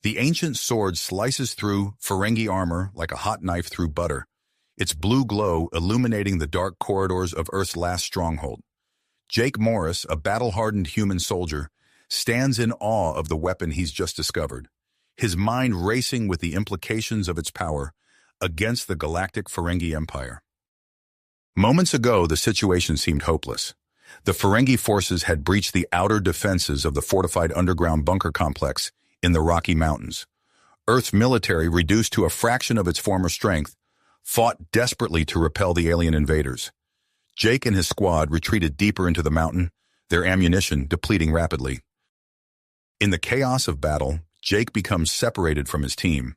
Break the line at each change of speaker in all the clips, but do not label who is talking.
The ancient sword slices through Ferengi armor like a hot knife through butter, its blue glow illuminating the dark corridors of Earth's last stronghold. Jake Morris, a battle-hardened human soldier, stands in awe of the weapon he's just discovered, his mind racing with the implications of its power against the Galactic Ferengi Empire. Moments ago, the situation seemed hopeless. The Ferengi forces had breached the outer defenses of the fortified underground bunker complex in the Rocky Mountains. Earth's military, reduced to a fraction of its former strength, fought desperately to repel the alien invaders. Jake and his squad retreated deeper into the mountain, their ammunition depleting rapidly. In the chaos of battle, Jake becomes separated from his team.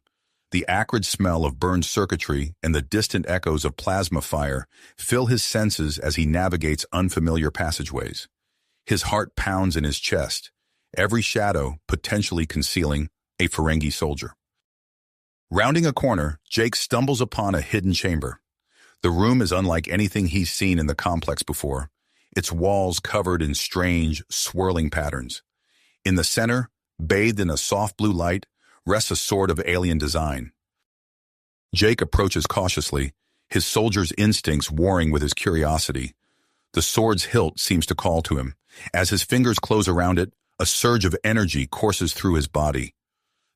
The acrid smell of burned circuitry and the distant echoes of plasma fire fill his senses as he navigates unfamiliar passageways. His heart pounds in his chest, every shadow potentially concealing a Ferengi soldier. Rounding a corner, Jake stumbles upon a hidden chamber. The room is unlike anything he's seen in the complex before, its walls covered in strange, swirling patterns. In the center, bathed in a soft blue light, rests a sword of alien design. Jake approaches cautiously, his soldier's instincts warring with his curiosity. The sword's hilt seems to call to him. As his fingers close around it, a surge of energy courses through his body.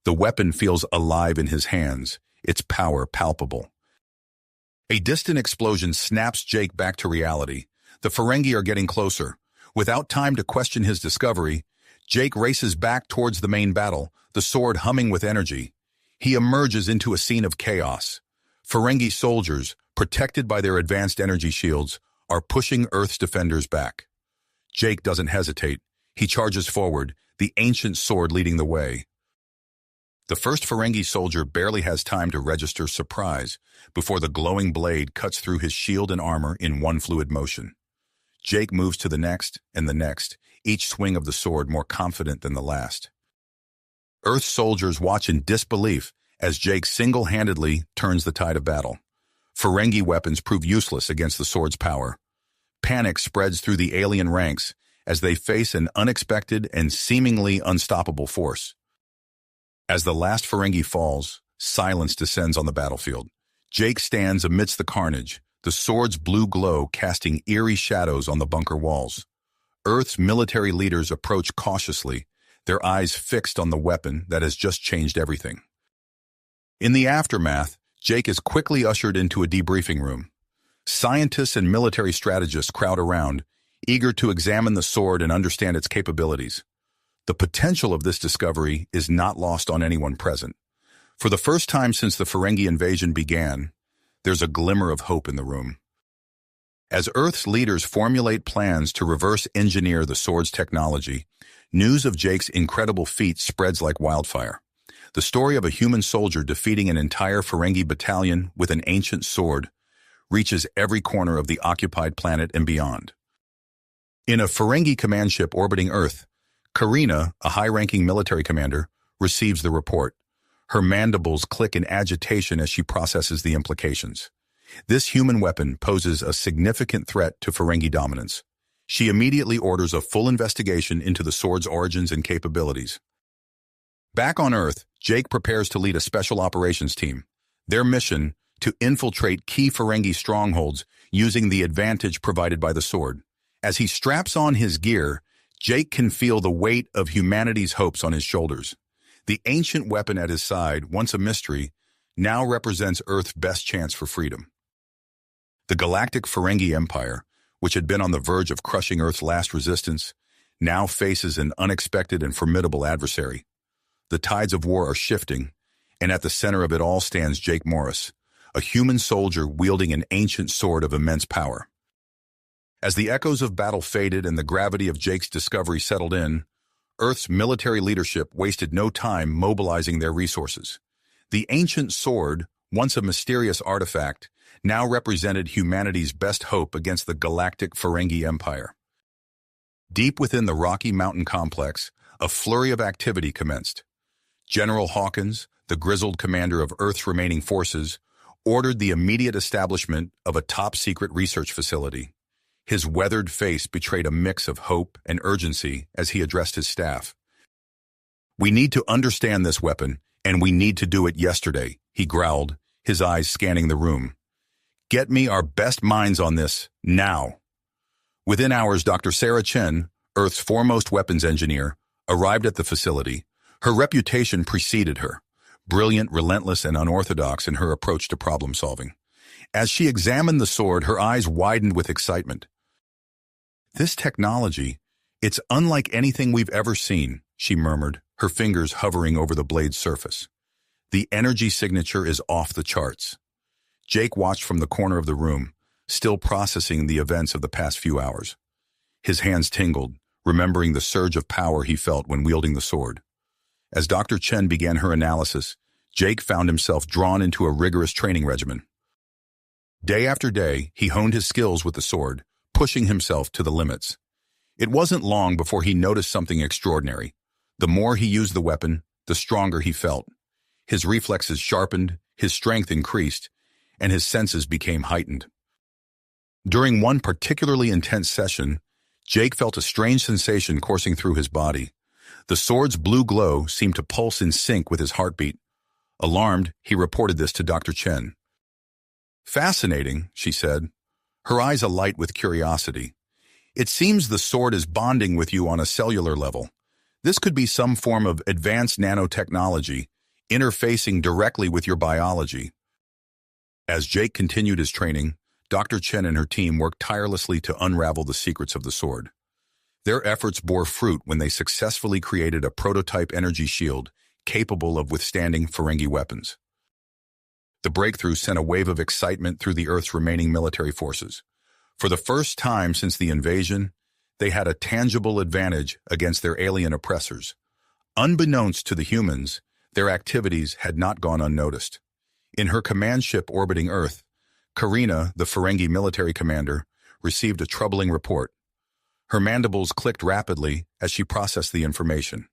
The weapon feels alive in his hands, its power palpable. A distant explosion snaps Jake back to reality. The Ferengi are getting closer. Without time to question his discovery, Jake races back towards the main battle, the sword humming with energy. He emerges into a scene of chaos. Ferengi soldiers, protected by their advanced energy shields, are pushing Earth's defenders back. Jake doesn't hesitate. He charges forward, the ancient sword leading the way. The first Ferengi soldier barely has time to register surprise before the glowing blade cuts through his shield and armor in one fluid motion. Jake moves to the next and the next, each swing of the sword more confident than the last. Earth soldiers watch in disbelief as Jake single-handedly turns the tide of battle. Ferengi weapons prove useless against the sword's power. Panic spreads through the alien ranks as they face an unexpected and seemingly unstoppable force. As the last Ferengi falls, silence descends on the battlefield. Jake stands amidst the carnage, the sword's blue glow casting eerie shadows on the bunker walls. Earth's military leaders approach cautiously, their eyes fixed on the weapon that has just changed everything. In the aftermath, Jake is quickly ushered into a debriefing room. Scientists and military strategists crowd around, eager to examine the sword and understand its capabilities. The potential of this discovery is not lost on anyone present. For the first time since the Ferengi invasion began, there's a glimmer of hope in the room. As Earth's leaders formulate plans to reverse engineer the sword's technology, news of Jake's incredible feat spreads like wildfire. The story of a human soldier defeating an entire Ferengi battalion with an ancient sword reaches every corner of the occupied planet and beyond. In a Ferengi command ship orbiting Earth, Karina, a high-ranking military commander, receives the report. Her mandibles click in agitation as she processes the implications. This human weapon poses a significant threat to Ferengi dominance. She immediately orders a full investigation into the sword's origins and capabilities. Back on Earth, Jake prepares to lead a special operations team. Their mission, to infiltrate key Ferengi strongholds using the advantage provided by the sword. As he straps on his gear, Jake can feel the weight of humanity's hopes on his shoulders. The ancient weapon at his side, once a mystery, now represents Earth's best chance for freedom. The Galactic Ferengi Empire, which had been on the verge of crushing Earth's last resistance, now faces an unexpected and formidable adversary. The tides of war are shifting, and at the center of it all stands Jake Morris, a human soldier wielding an ancient sword of immense power. As the echoes of battle faded and the gravity of Jake's discovery settled in, Earth's military leadership wasted no time mobilizing their resources. The ancient sword, once a mysterious artifact, now represented humanity's best hope against the Galactic Ferengi Empire. Deep within the Rocky Mountain complex, a flurry of activity commenced. General Hawkins, the grizzled commander of Earth's remaining forces, ordered the immediate establishment of a top-secret research facility. His weathered face betrayed a mix of hope and urgency as he addressed his staff. We need to understand this weapon, and we need to do it yesterday, he growled, his eyes scanning the room. Get me our best minds on this, now. Within hours, Dr. Sarah Chen, Earth's foremost weapons engineer, arrived at the facility. Her reputation preceded her, brilliant, relentless, and unorthodox in her approach to problem-solving. As she examined the sword, her eyes widened with excitement. This technology, it's unlike anything we've ever seen, she murmured, her fingers hovering over the blade's surface. The energy signature is off the charts. Jake watched from the corner of the room, still processing the events of the past few hours. His hands tingled, remembering the surge of power he felt when wielding the sword. As Dr. Chen began her analysis, Jake found himself drawn into a rigorous training regimen. Day after day, he honed his skills with the sword, pushing himself to the limits. It wasn't long before he noticed something extraordinary. The more he used the weapon, the stronger he felt. His reflexes sharpened, his strength increased, and his senses became heightened. During one particularly intense session, Jake felt a strange sensation coursing through his body. The sword's blue glow seemed to pulse in sync with his heartbeat. Alarmed, he reported this to Dr. Chen. Fascinating, she said, her eyes alight with curiosity. It seems the sword is bonding with you on a cellular level. This could be some form of advanced nanotechnology, interfacing directly with your biology. As Jake continued his training, Dr. Chen and her team worked tirelessly to unravel the secrets of the sword. Their efforts bore fruit when they successfully created a prototype energy shield capable of withstanding Ferengi weapons. The breakthrough sent a wave of excitement through the Earth's remaining military forces. For the first time since the invasion, they had a tangible advantage against their alien oppressors. Unbeknownst to the humans, their activities had not gone unnoticed. In her command ship orbiting Earth, Karina, the Ferengi military commander, received a troubling report. Her mandibles clicked rapidly as she processed the information.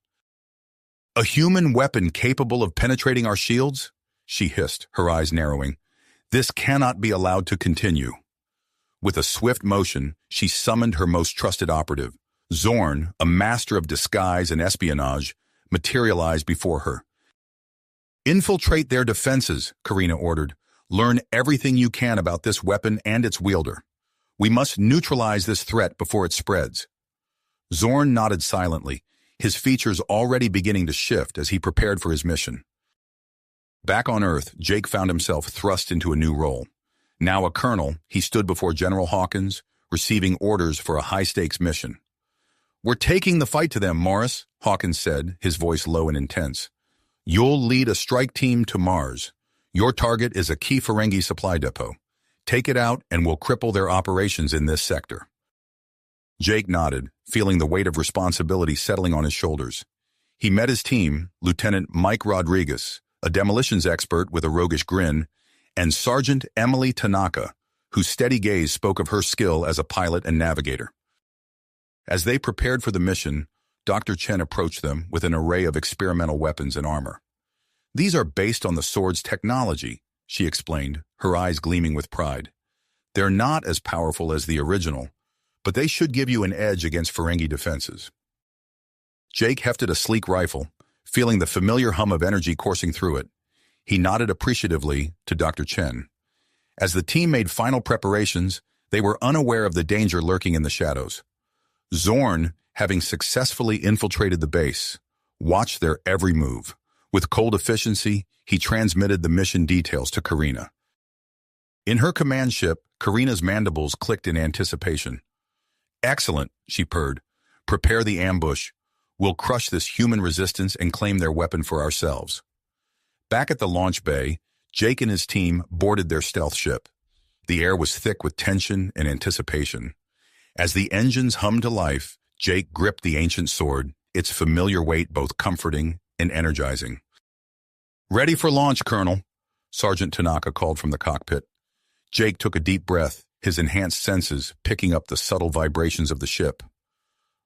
A human weapon capable of penetrating our shields? She hissed, her eyes narrowing. This cannot be allowed to continue. With a swift motion, she summoned her most trusted operative. Zorn, a master of disguise and espionage, materialized before her. Infiltrate their defenses, Karina ordered. Learn everything you can about this weapon and its wielder. We must neutralize this threat before it spreads. Zorn nodded silently, his features already beginning to shift as he prepared for his mission. Back on Earth, Jake found himself thrust into a new role. Now a colonel, he stood before General Hawkins, receiving orders for a high-stakes mission. We're taking the fight to them, Morris, Hawkins said, his voice low and intense. You'll lead a strike team to Mars. Your target is a key Ferengi supply depot. Take it out and we'll cripple their operations in this sector. Jake nodded, feeling the weight of responsibility settling on his shoulders. He met his team, Lieutenant Mike Rodriguez, a demolitions expert with a roguish grin, and Sergeant Emily Tanaka, whose steady gaze spoke of her skill as a pilot and navigator. As they prepared for the mission, Dr. Chen approached them with an array of experimental weapons and armor. These are based on the sword's technology, she explained, her eyes gleaming with pride. They're not as powerful as the original, but they should give you an edge against Ferengi defenses. Jake hefted a sleek rifle, feeling the familiar hum of energy coursing through it. He nodded appreciatively to Dr. Chen. As the team made final preparations, they were unaware of the danger lurking in the shadows. Zorn, having successfully infiltrated the base, watched their every move. With cold efficiency, he transmitted the mission details to Karina. In her command ship, Karina's mandibles clicked in anticipation. Excellent, she purred. Prepare the ambush. We'll crush this human resistance and claim their weapon for ourselves. Back at the launch bay, Jake and his team boarded their stealth ship. The air was thick with tension and anticipation. As the engines hummed to life, Jake gripped the ancient sword, its familiar weight both comforting and energizing. Ready for launch, Colonel, Sergeant Tanaka called from the cockpit. Jake took a deep breath, his enhanced senses picking up the subtle vibrations of the ship.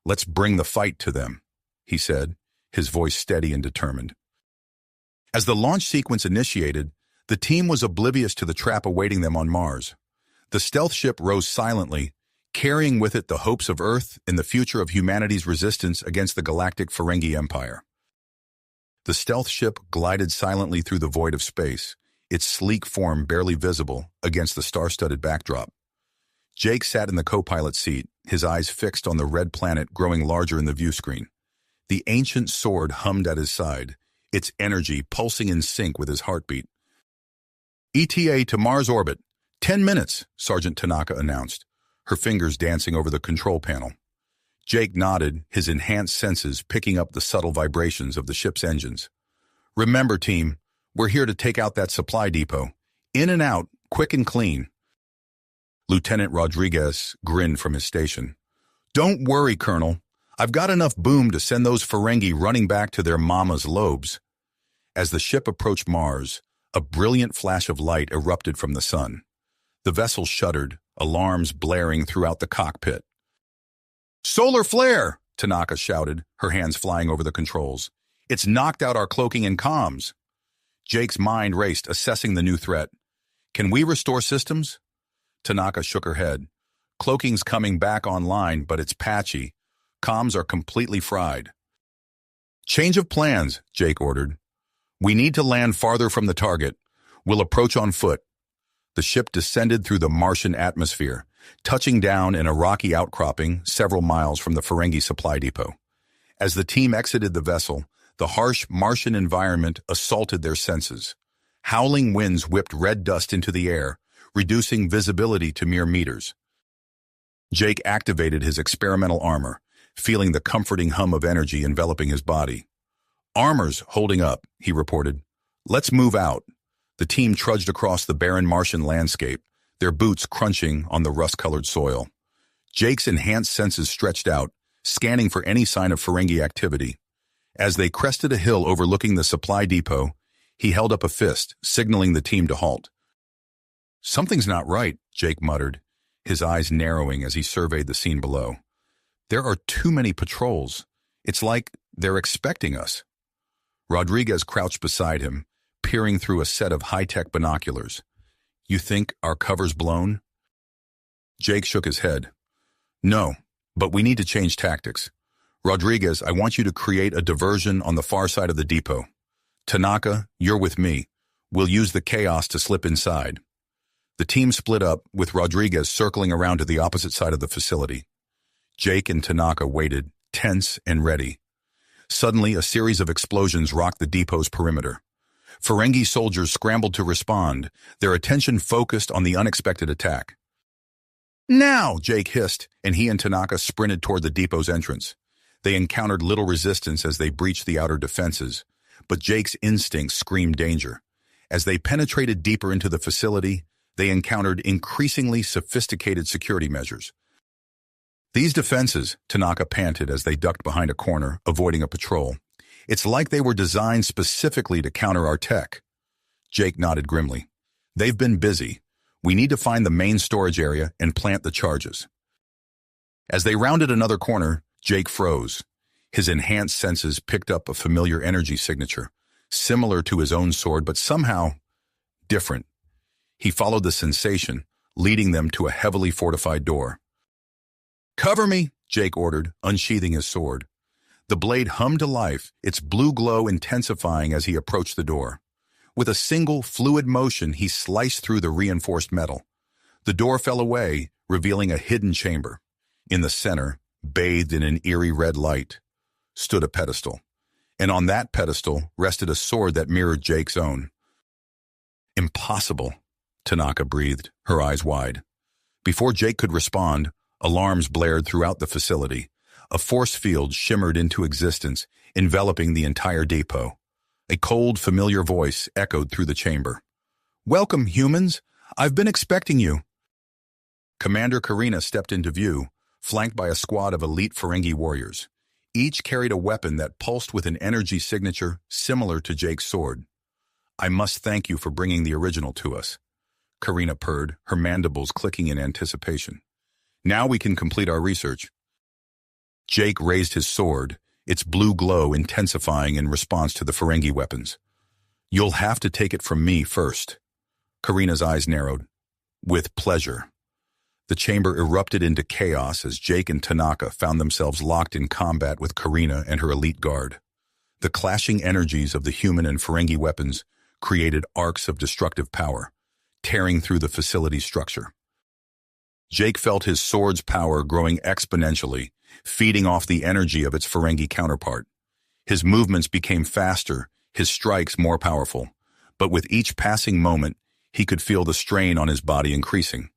Let's bring the fight to them, he said, his voice steady and determined. As the launch sequence initiated, the team was oblivious to the trap awaiting them on Mars. The stealth ship rose silently, carrying with it the hopes of Earth and the future of humanity's resistance against the Galactic Ferengi Empire. The stealth ship glided silently through the void of space, its sleek form barely visible against the star-studded backdrop. Jake sat in the co-pilot seat, his eyes fixed on the red planet growing larger in the view screen. The ancient sword hummed at his side, its energy pulsing in sync with his heartbeat. ETA to Mars orbit. 10 minutes, Sergeant Tanaka announced, her fingers dancing over the control panel. Jake nodded, his enhanced senses picking up the subtle vibrations of the ship's engines. Remember, team, we're here to take out that supply depot. In and out, quick and clean. Lieutenant Rodriguez grinned from his station. Don't worry, Colonel. I've got enough boom to send those Ferengi running back to their mama's lobes. As the ship approached Mars, a brilliant flash of light erupted from the sun. The vessel shuddered, alarms blaring throughout the cockpit. Solar flare! Tanaka shouted, her hands flying over the controls. It's knocked out our cloaking and comms. Jake's mind raced, assessing the new threat. Can we restore systems? Tanaka shook her head. Cloaking's coming back online, but it's patchy. Comms are completely fried. Change of plans, Jake ordered. We need to land farther from the target. We'll approach on foot. The ship descended through the Martian atmosphere, touching down in a rocky outcropping several miles from the Ferengi supply depot. As the team exited the vessel, the harsh Martian environment assaulted their senses. Howling winds whipped red dust into the air, reducing visibility to mere meters. Jake activated his experimental armor, feeling the comforting hum of energy enveloping his body. Armor's holding up, he reported. Let's move out. The team trudged across the barren Martian landscape, their boots crunching on the rust-colored soil. Jake's enhanced senses stretched out, scanning for any sign of Ferengi activity. As they crested a hill overlooking the supply depot, he held up a fist, signaling the team to halt. Something's not right, Jake muttered, his eyes narrowing as he surveyed the scene below. There are too many patrols. It's like they're expecting us. Rodriguez crouched beside him, peering through a set of high-tech binoculars. You think our cover's blown? Jake shook his head. No, but we need to change tactics. Rodriguez, I want you to create a diversion on the far side of the depot. Tanaka, you're with me. We'll use the chaos to slip inside. The team split up, with Rodriguez circling around to the opposite side of the facility. Jake and Tanaka waited, tense and ready. Suddenly, a series of explosions rocked the depot's perimeter. Ferengi soldiers scrambled to respond, their attention focused on the unexpected attack. Now, Jake hissed, and he and Tanaka sprinted toward the depot's entrance. They encountered little resistance as they breached the outer defenses, but Jake's instincts screamed danger. As they penetrated deeper into the facility, they encountered increasingly sophisticated security measures. These defenses, Tanaka panted as they ducked behind a corner, avoiding a patrol. It's like they were designed specifically to counter our tech. Jake nodded grimly. They've been busy. We need to find the main storage area and plant the charges. As they rounded another corner, Jake froze. His enhanced senses picked up a familiar energy signature, similar to his own sword, but somehow different. He followed the sensation, leading them to a heavily fortified door. Cover me, Jake ordered, unsheathing his sword. The blade hummed to life, its blue glow intensifying as he approached the door. With a single, fluid motion, he sliced through the reinforced metal. The door fell away, revealing a hidden chamber. In the center, bathed in an eerie red light, stood a pedestal. And on that pedestal rested a sword that mirrored Jake's own. Impossible, Tanaka breathed, her eyes wide. Before Jake could respond, alarms blared throughout the facility. A force field shimmered into existence, enveloping the entire depot. A cold, familiar voice echoed through the chamber. Welcome, humans. I've been expecting you. Commander Karina stepped into view, flanked by a squad of elite Ferengi warriors. Each carried a weapon that pulsed with an energy signature similar to Jake's sword. I must thank you for bringing the original to us. Karina purred, her mandibles clicking in anticipation. Now we can complete our research. Jake raised his sword, its blue glow intensifying in response to the Ferengi weapons. You'll have to take it from me first. Karina's eyes narrowed. With pleasure. The chamber erupted into chaos as Jake and Tanaka found themselves locked in combat with Karina and her elite guard. The clashing energies of the human and Ferengi weapons created arcs of destructive power, tearing through the facility's structure. Jake felt his sword's power growing exponentially, feeding off the energy of its Ferengi counterpart. His movements became faster, his strikes more powerful, but with each passing moment, he could feel the strain on his body increasing.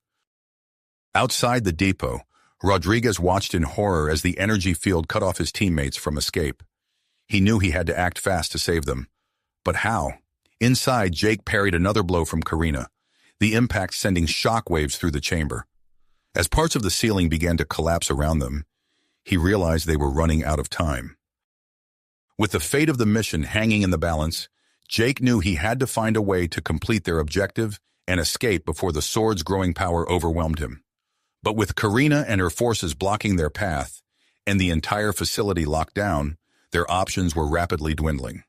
Outside the depot, Rodriguez watched in horror as the energy field cut off his teammates from escape. He knew he had to act fast to save them. But how? Inside, Jake parried another blow from Karina, the impact sending shockwaves through the chamber. As parts of the ceiling began to collapse around them, he realized they were running out of time. With the fate of the mission hanging in the balance, Jake knew he had to find a way to complete their objective and escape before the sword's growing power overwhelmed him. But with Karina and her forces blocking their path and the entire facility locked down, their options were rapidly dwindling.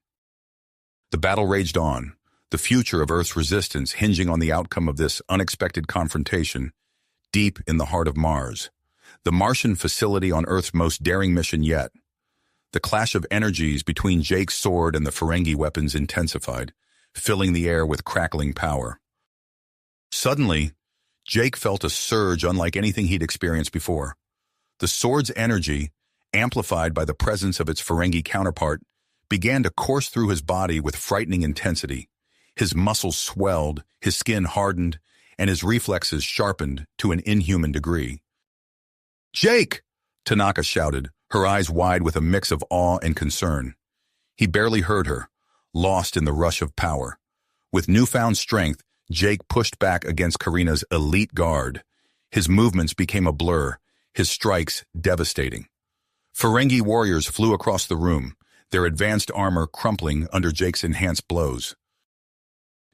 The battle raged on, the future of Earth's resistance hinging on the outcome of this unexpected confrontation deep in the heart of Mars, the Martian facility on Earth's most daring mission yet. The clash of energies between Jake's sword and the Ferengi weapons intensified, filling the air with crackling power. Suddenly, Jake felt a surge unlike anything he'd experienced before. The sword's energy, amplified by the presence of its Ferengi counterpart, began to course through his body with frightening intensity. His muscles swelled, his skin hardened, and his reflexes sharpened to an inhuman degree. "Jake!" Tanaka shouted, her eyes wide with a mix of awe and concern. He barely heard her, lost in the rush of power. With newfound strength, Jake pushed back against Karina's elite guard. His movements became a blur, his strikes devastating. Ferengi warriors flew across the room, their advanced armor crumpling under Jake's enhanced blows.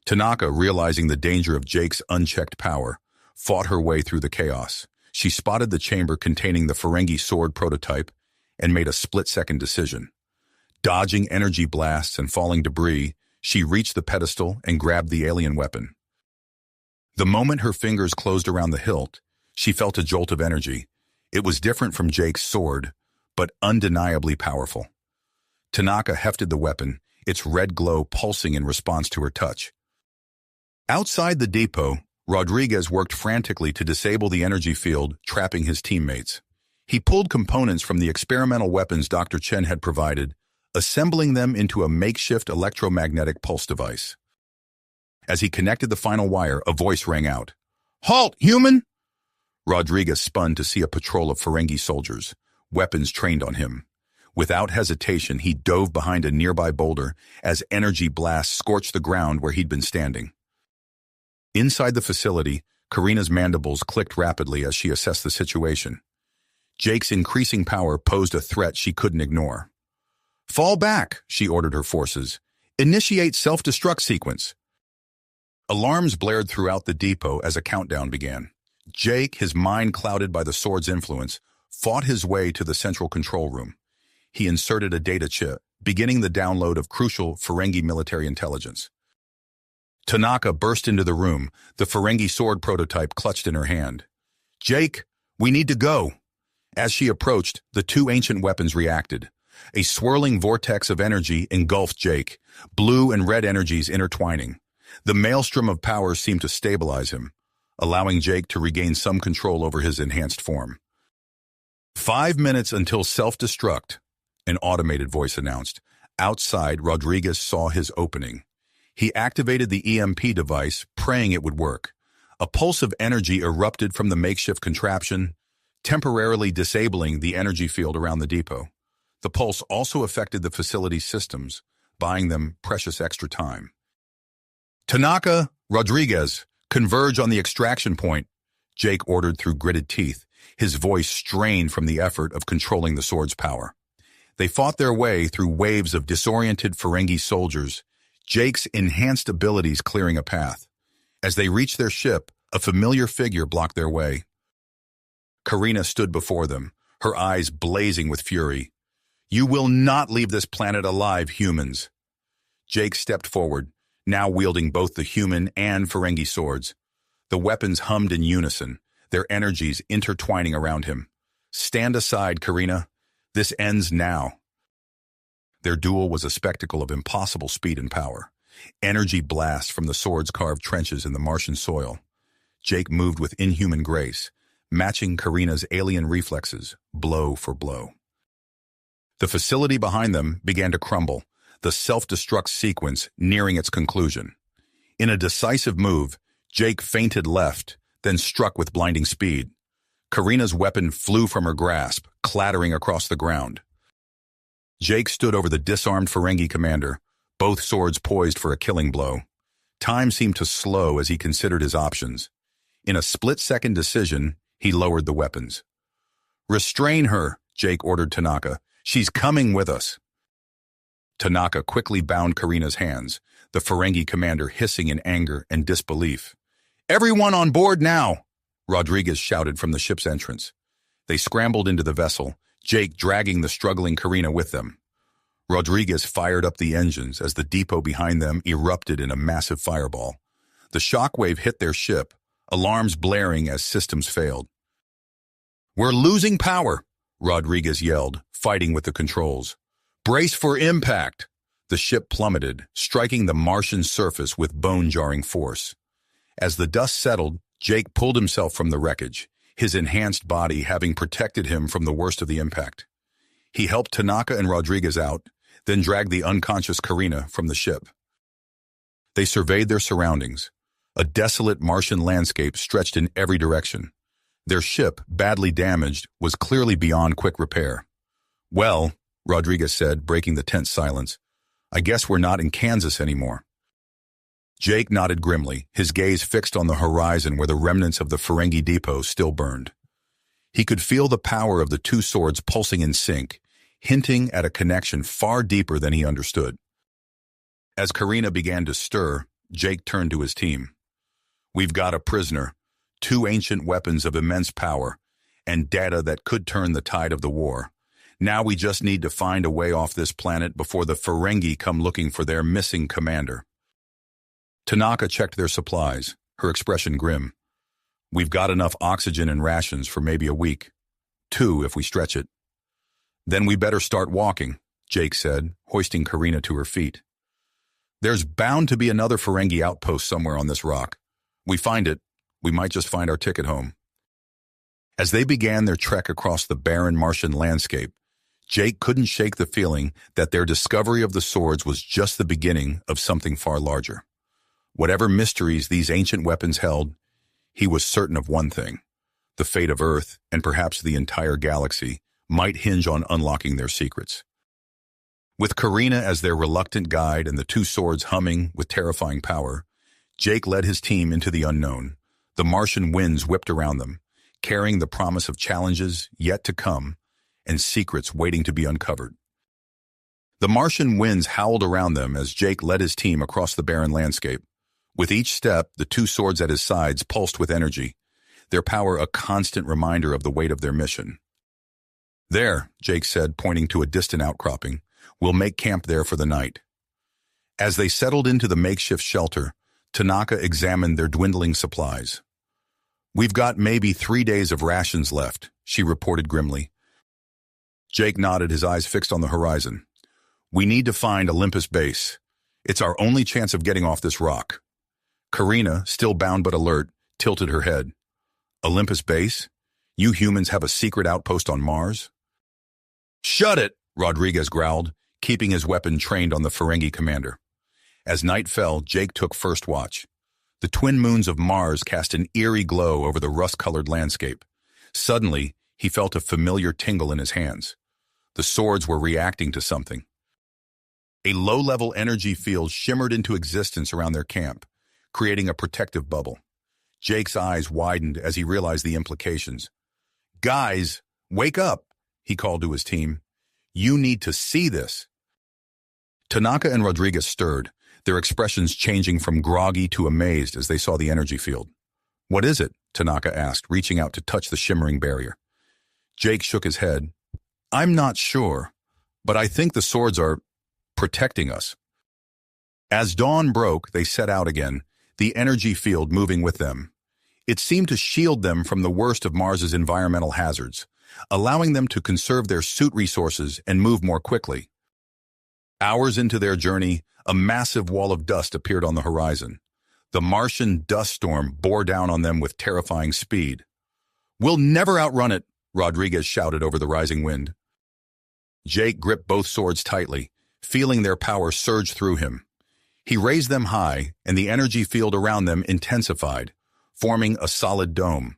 Tanaka, realizing the danger of Jake's unchecked power, fought her way through the chaos. She spotted the chamber containing the Ferengi sword prototype and made a split-second decision. Dodging energy blasts and falling debris, she reached the pedestal and grabbed the alien weapon. The moment her fingers closed around the hilt, she felt a jolt of energy. It was different from Jake's sword, but undeniably powerful. Tanaka hefted the weapon, its red glow pulsing in response to her touch. Outside the depot, Rodriguez worked frantically to disable the energy field, trapping his teammates. He pulled components from the experimental weapons Dr. Chen had provided, assembling them into a makeshift electromagnetic pulse device. As he connected the final wire, a voice rang out. "Halt, human!" Rodriguez spun to see a patrol of Ferengi soldiers, weapons trained on him. Without hesitation, he dove behind a nearby boulder as energy blasts scorched the ground where he'd been standing. Inside the facility, Karina's mandibles clicked rapidly as she assessed the situation. Jake's increasing power posed a threat she couldn't ignore. "Fall back," she ordered her forces. "Initiate self-destruct sequence." Alarms blared throughout the depot as a countdown began. Jake, his mind clouded by the sword's influence, fought his way to the central control room. He inserted a data chip, beginning the download of crucial Ferengi military intelligence. Tanaka burst into the room, the Ferengi sword prototype clutched in her hand. "Jake, we need to go." As she approached, the two ancient weapons reacted. A swirling vortex of energy engulfed Jake, blue and red energies intertwining. The maelstrom of power seemed to stabilize him, allowing Jake to regain some control over his enhanced form. 5 minutes until self-destruct, an automated voice announced. Outside, Rodriguez saw his opening. He activated the EMP device, praying it would work. A pulse of energy erupted from the makeshift contraption, temporarily disabling the energy field around the depot. The pulse also affected the facility's systems, buying them precious extra time. "Tanaka, Rodriguez, converge on the extraction point," Jake ordered through gritted teeth, his voice strained from the effort of controlling the sword's power. They fought their way through waves of disoriented Ferengi soldiers, Jake's enhanced abilities clearing a path. As they reached their ship, a familiar figure blocked their way. Karina stood before them, her eyes blazing with fury. "You will not leave this planet alive, humans." Jake stepped forward, now wielding both the human and Ferengi swords. The weapons hummed in unison, their energies intertwining around him. "Stand aside, Karina. This ends now." Their duel was a spectacle of impossible speed and power. Energy blasts from the swords carved trenches in the Martian soil. Jake moved with inhuman grace, matching Karina's alien reflexes, blow for blow. The facility behind them began to crumble, the self-destruct sequence nearing its conclusion. In a decisive move, Jake feinted left, then struck with blinding speed. Karina's weapon flew from her grasp, clattering across the ground. Jake stood over the disarmed Ferengi commander, both swords poised for a killing blow. Time seemed to slow as he considered his options. In a split-second decision, he lowered the weapons. "Restrain her," Jake ordered Tanaka. "She's coming with us." Tanaka quickly bound Karina's hands, the Ferengi commander hissing in anger and disbelief. "Everyone on board now!" Rodriguez shouted from the ship's entrance. They scrambled into the vessel, Jake dragging the struggling Karina with them. Rodriguez fired up the engines as the depot behind them erupted in a massive fireball. The shockwave hit their ship, alarms blaring as systems failed. "We're losing power," Rodriguez yelled, fighting with the controls. "Brace for impact!" The ship plummeted, striking the Martian surface with bone-jarring force. As the dust settled, Jake pulled himself from the wreckage, his enhanced body having protected him from the worst of the impact. He helped Tanaka and Rodriguez out, then dragged the unconscious Karina from the ship. They surveyed their surroundings. A desolate Martian landscape stretched in every direction. Their ship, badly damaged, was clearly beyond quick repair. "Well," Rodriguez said, breaking the tense silence, "I guess we're not in Kansas anymore." Jake nodded grimly, his gaze fixed on the horizon where the remnants of the Ferengi depot still burned. He could feel the power of the two swords pulsing in sync, hinting at a connection far deeper than he understood. As Karina began to stir, Jake turned to his team. "We've got a prisoner, 2 ancient weapons of immense power, and data that could turn the tide of the war. Now we just need to find a way off this planet before the Ferengi come looking for their missing commander." Tanaka checked their supplies, her expression grim. "We've got enough oxygen and rations for maybe a week. 2 if we stretch it." "Then we better start walking," Jake said, hoisting Karina to her feet. "There's bound to be another Ferengi outpost somewhere on this rock. We find it, we might just find our ticket home." As they began their trek across the barren Martian landscape, Jake couldn't shake the feeling that their discovery of the swords was just the beginning of something far larger. Whatever mysteries these ancient weapons held, he was certain of one thing: the fate of Earth, and perhaps the entire galaxy, might hinge on unlocking their secrets. With Karina as their reluctant guide and the two swords humming with terrifying power, Jake led his team into the unknown. The Martian winds whipped around them, carrying the promise of challenges yet to come and secrets waiting to be uncovered. The Martian winds howled around them as Jake led his team across the barren landscape. With each step, the two swords at his sides pulsed with energy, their power a constant reminder of the weight of their mission. "There," Jake said, pointing to a distant outcropping. "We'll make camp there for the night." As they settled into the makeshift shelter, Tanaka examined their dwindling supplies. "We've got maybe 3 days of rations left," she reported grimly. Jake nodded, his eyes fixed on the horizon. "We need to find Olympus Base. It's our only chance of getting off this rock." Karina, still bound but alert, tilted her head. "Olympus Base? You humans have a secret outpost on Mars?" "Shut it!" Rodriguez growled, keeping his weapon trained on the Ferengi commander. As night fell, Jake took first watch. The twin moons of Mars cast an eerie glow over the rust-colored landscape. Suddenly, he felt a familiar tingle in his hands. The swords were reacting to something. A low-level energy field shimmered into existence around their camp, creating a protective bubble. Jake's eyes widened as he realized the implications. "Guys, wake up," he called to his team. "You need to see this." Tanaka and Rodriguez stirred, their expressions changing from groggy to amazed as they saw the energy field. "What is it?" Tanaka asked, reaching out to touch the shimmering barrier. Jake shook his head. "I'm not sure, but I think the swords are protecting us." As dawn broke, they set out again, the energy field moving with them. It seemed to shield them from the worst of Mars's environmental hazards, allowing them to conserve their suit resources and move more quickly. Hours into their journey, a massive wall of dust appeared on the horizon. The Martian dust storm bore down on them with terrifying speed. "We'll never outrun it," Rodriguez shouted over the rising wind. Jake gripped both swords tightly, feeling their power surge through him. He raised them high, and the energy field around them intensified, forming a solid dome.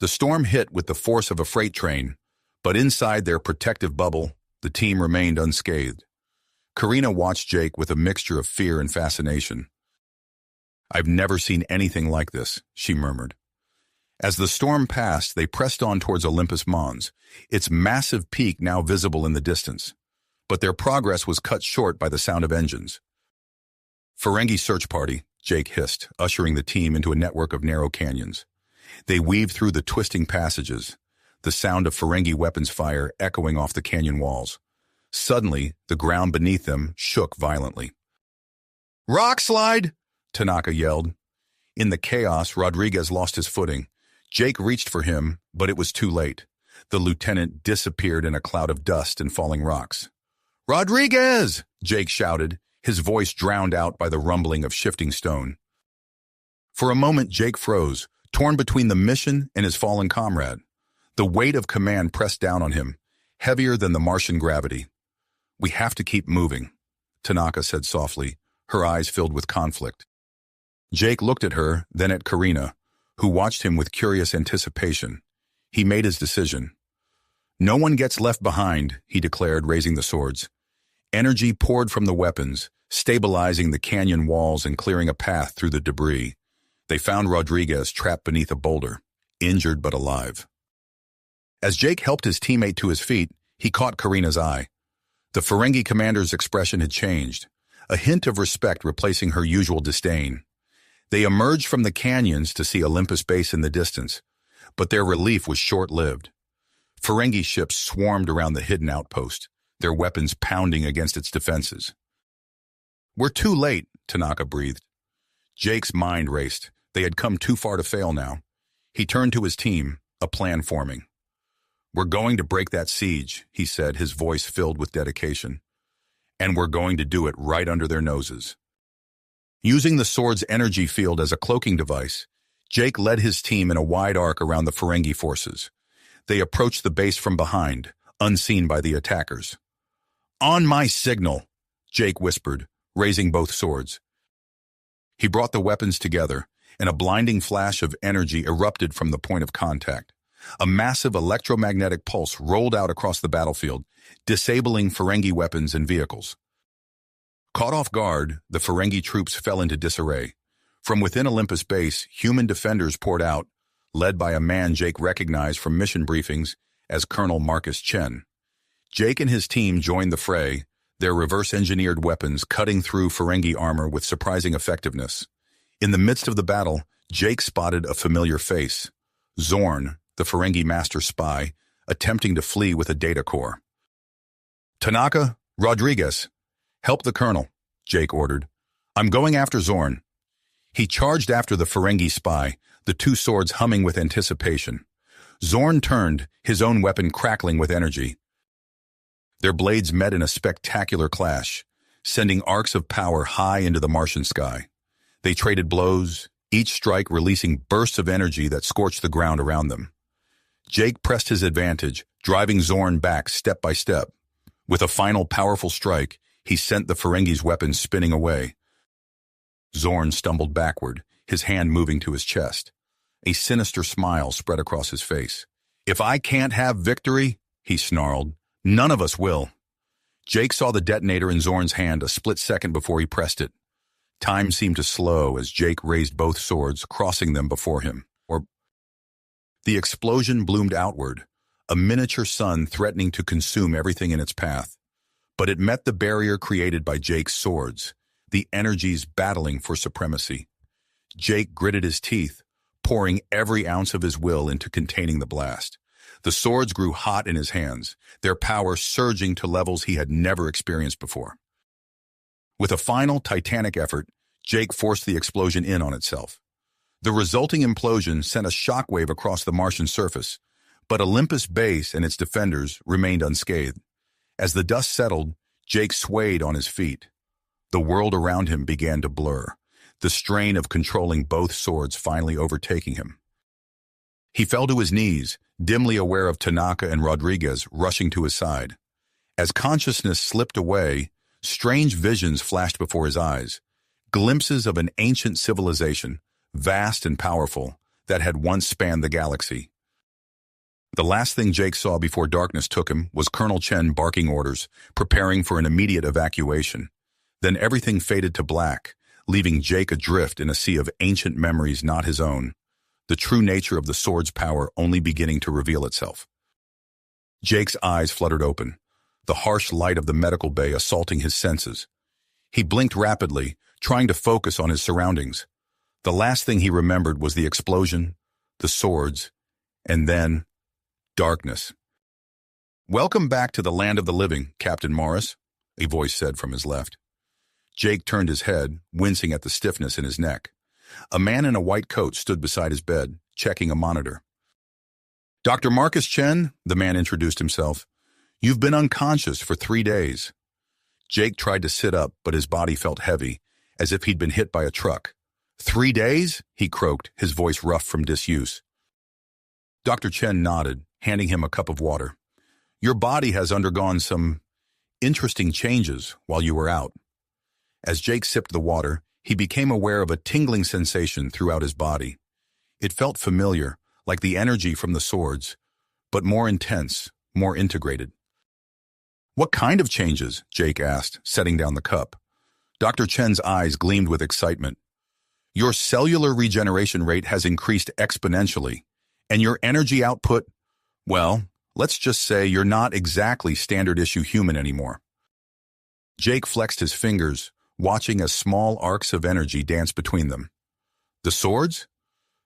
The storm hit with the force of a freight train, but inside their protective bubble, the team remained unscathed. Karina watched Jake with a mixture of fear and fascination. "I've never seen anything like this," she murmured. As the storm passed, they pressed on towards Olympus Mons, its massive peak now visible in the distance. But their progress was cut short by the sound of engines. "Ferengi search party," Jake hissed, ushering the team into a network of narrow canyons. They weaved through the twisting passages, the sound of Ferengi weapons fire echoing off the canyon walls. Suddenly, the ground beneath them shook violently. "Rock slide!" Tanaka yelled. In the chaos, Rodriguez lost his footing. Jake reached for him, but it was too late. The lieutenant disappeared in a cloud of dust and falling rocks. "Rodriguez!" Jake shouted, his voice drowned out by the rumbling of shifting stone. For a moment, Jake froze, torn between the mission and his fallen comrade. The weight of command pressed down on him, heavier than the Martian gravity. "We have to keep moving," Tanaka said softly, her eyes filled with conflict. Jake looked at her, then at Karina, who watched him with curious anticipation. He made his decision. "No one gets left behind," he declared, raising the swords. Energy poured from the weapons, stabilizing the canyon walls and clearing a path through the debris. They found Rodriguez trapped beneath a boulder, injured but alive. As Jake helped his teammate to his feet, he caught Karina's eye. The Ferengi commander's expression had changed, a hint of respect replacing her usual disdain. They emerged from the canyons to see Olympus Base in the distance, but their relief was short-lived. Ferengi ships swarmed around the hidden outpost, their weapons pounding against its defenses. "We're too late," Tanaka breathed. Jake's mind raced. They had come too far to fail now. He turned to his team, a plan forming. "We're going to break that siege," he said, his voice filled with dedication. "And we're going to do it right under their noses." Using the sword's energy field as a cloaking device, Jake led his team in a wide arc around the Ferengi forces. They approached the base from behind, unseen by the attackers. "On my signal," Jake whispered, raising both swords. He brought the weapons together, and a blinding flash of energy erupted from the point of contact. A massive electromagnetic pulse rolled out across the battlefield, disabling Ferengi weapons and vehicles. Caught off guard, the Ferengi troops fell into disarray. From within Olympus Base, human defenders poured out, led by a man Jake recognized from mission briefings as Colonel Marcus Chen. Jake and his team joined the fray, their reverse-engineered weapons cutting through Ferengi armor with surprising effectiveness. In the midst of the battle, Jake spotted a familiar face. Zorn, the Ferengi master spy, attempting to flee with a data core. "Tanaka, Rodriguez, help the colonel," Jake ordered. "I'm going after Zorn." He charged after the Ferengi spy, the two swords humming with anticipation. Zorn turned, his own weapon crackling with energy. Their blades met in a spectacular clash, sending arcs of power high into the Martian sky. They traded blows, each strike releasing bursts of energy that scorched the ground around them. Jake pressed his advantage, driving Zorn back step by step. With a final powerful strike, he sent the Ferengi's weapons spinning away. Zorn stumbled backward, his hand moving to his chest. A sinister smile spread across his face. "If I can't have victory," he snarled, "none of us will." Jake saw the detonator in Zorn's hand a split second before he pressed it. Time seemed to slow as Jake raised both swords, crossing them before him. The explosion bloomed outward, a miniature sun threatening to consume everything in its path. But it met the barrier created by Jake's swords, the energies battling for supremacy. Jake gritted his teeth, pouring every ounce of his will into containing the blast. The swords grew hot in his hands, their power surging to levels he had never experienced before. With a final titanic effort, Jake forced the explosion in on itself. The resulting implosion sent a shockwave across the Martian surface, but Olympus Base and its defenders remained unscathed. As the dust settled, Jake swayed on his feet. The world around him began to blur, the strain of controlling both swords finally overtaking him. He fell to his knees, dimly aware of Tanaka and Rodriguez rushing to his side. As consciousness slipped away, strange visions flashed before his eyes, glimpses of an ancient civilization, vast and powerful, that had once spanned the galaxy. The last thing Jake saw before darkness took him was Colonel Chen barking orders, preparing for an immediate evacuation. Then everything faded to black, leaving Jake adrift in a sea of ancient memories not his own, the true nature of the sword's power only beginning to reveal itself. Jake's eyes fluttered open, the harsh light of the medical bay assaulting his senses. He blinked rapidly, trying to focus on his surroundings. The last thing he remembered was the explosion, the swords, and then darkness. "Welcome back to the land of the living, Captain Morris," a voice said from his left. Jake turned his head, wincing at the stiffness in his neck. A man in a white coat stood beside his bed, checking a monitor. "Dr. Marcus Chen," the man introduced himself. "You've been unconscious for 3 days." Jake tried to sit up, but his body felt heavy, as if he'd been hit by a truck. "3 days?" he croaked, his voice rough from disuse. Dr. Chen nodded, handing him a cup of water. "Your body has undergone some interesting changes while you were out." As Jake sipped the water, he became aware of a tingling sensation throughout his body. It felt familiar, like the energy from the swords, but more intense, more integrated. "What kind of changes?" Jake asked, setting down the cup. Dr. Chen's eyes gleamed with excitement. "Your cellular regeneration rate has increased exponentially, and your energy output, well, let's just say you're not exactly standard-issue human anymore." Jake flexed his fingers, watching as small arcs of energy dance between them. "The swords?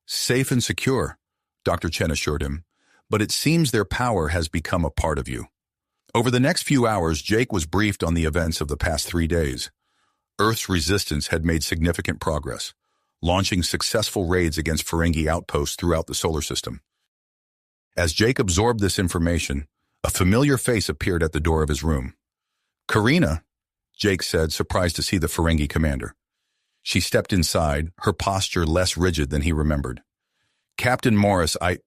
Safe and secure," Dr. Chen assured him, "but it seems their power has become a part of you." Over the next few hours, Jake was briefed on the events of the past 3 days. Earth's resistance had made significant progress, launching successful raids against Ferengi outposts throughout the solar system. As Jake absorbed this information, a familiar face appeared at the door of his room. "Karina," Jake said, surprised to see the Ferengi commander. She stepped inside, her posture less rigid than he remembered. "Captain Morris, I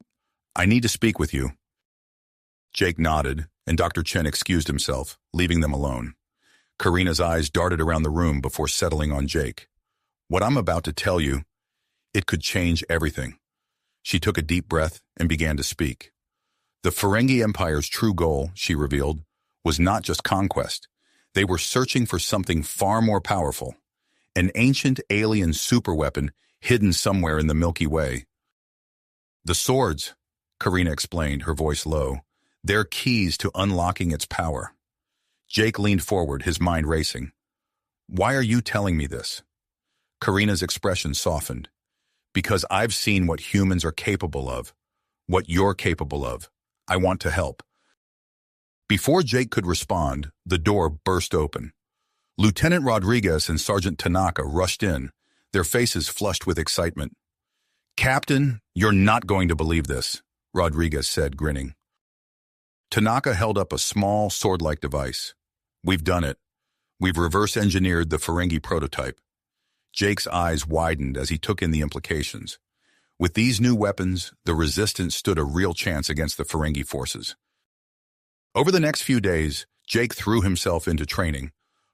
need to speak with you." Jake nodded, and Dr. Chen excused himself, leaving them alone. Karina's eyes darted around the room before settling on Jake. "What I'm about to tell you, it could change everything." She took a deep breath and began to speak. The Ferengi Empire's true goal, she revealed, was not just conquest. They were searching for something far more powerful, an ancient alien superweapon hidden somewhere in the Milky Way. "The swords," Karina explained, her voice low, "they're keys to unlocking its power." Jake leaned forward, his mind racing. "Why are you telling me this?" Karina's expression softened. "Because I've seen what humans are capable of, what you're capable of. I want to help." Before Jake could respond, the door burst open. Lieutenant Rodriguez and Sergeant Tanaka rushed in, their faces flushed with excitement. "Captain, you're not going to believe this," Rodriguez said, grinning. Tanaka held up a small, sword-like device. "We've done it. We've reverse-engineered the Ferengi prototype." Jake's eyes widened as he took in the implications. With these new weapons, the Resistance stood a real chance against the Ferengi forces. Over the next few days, Jake threw himself into training,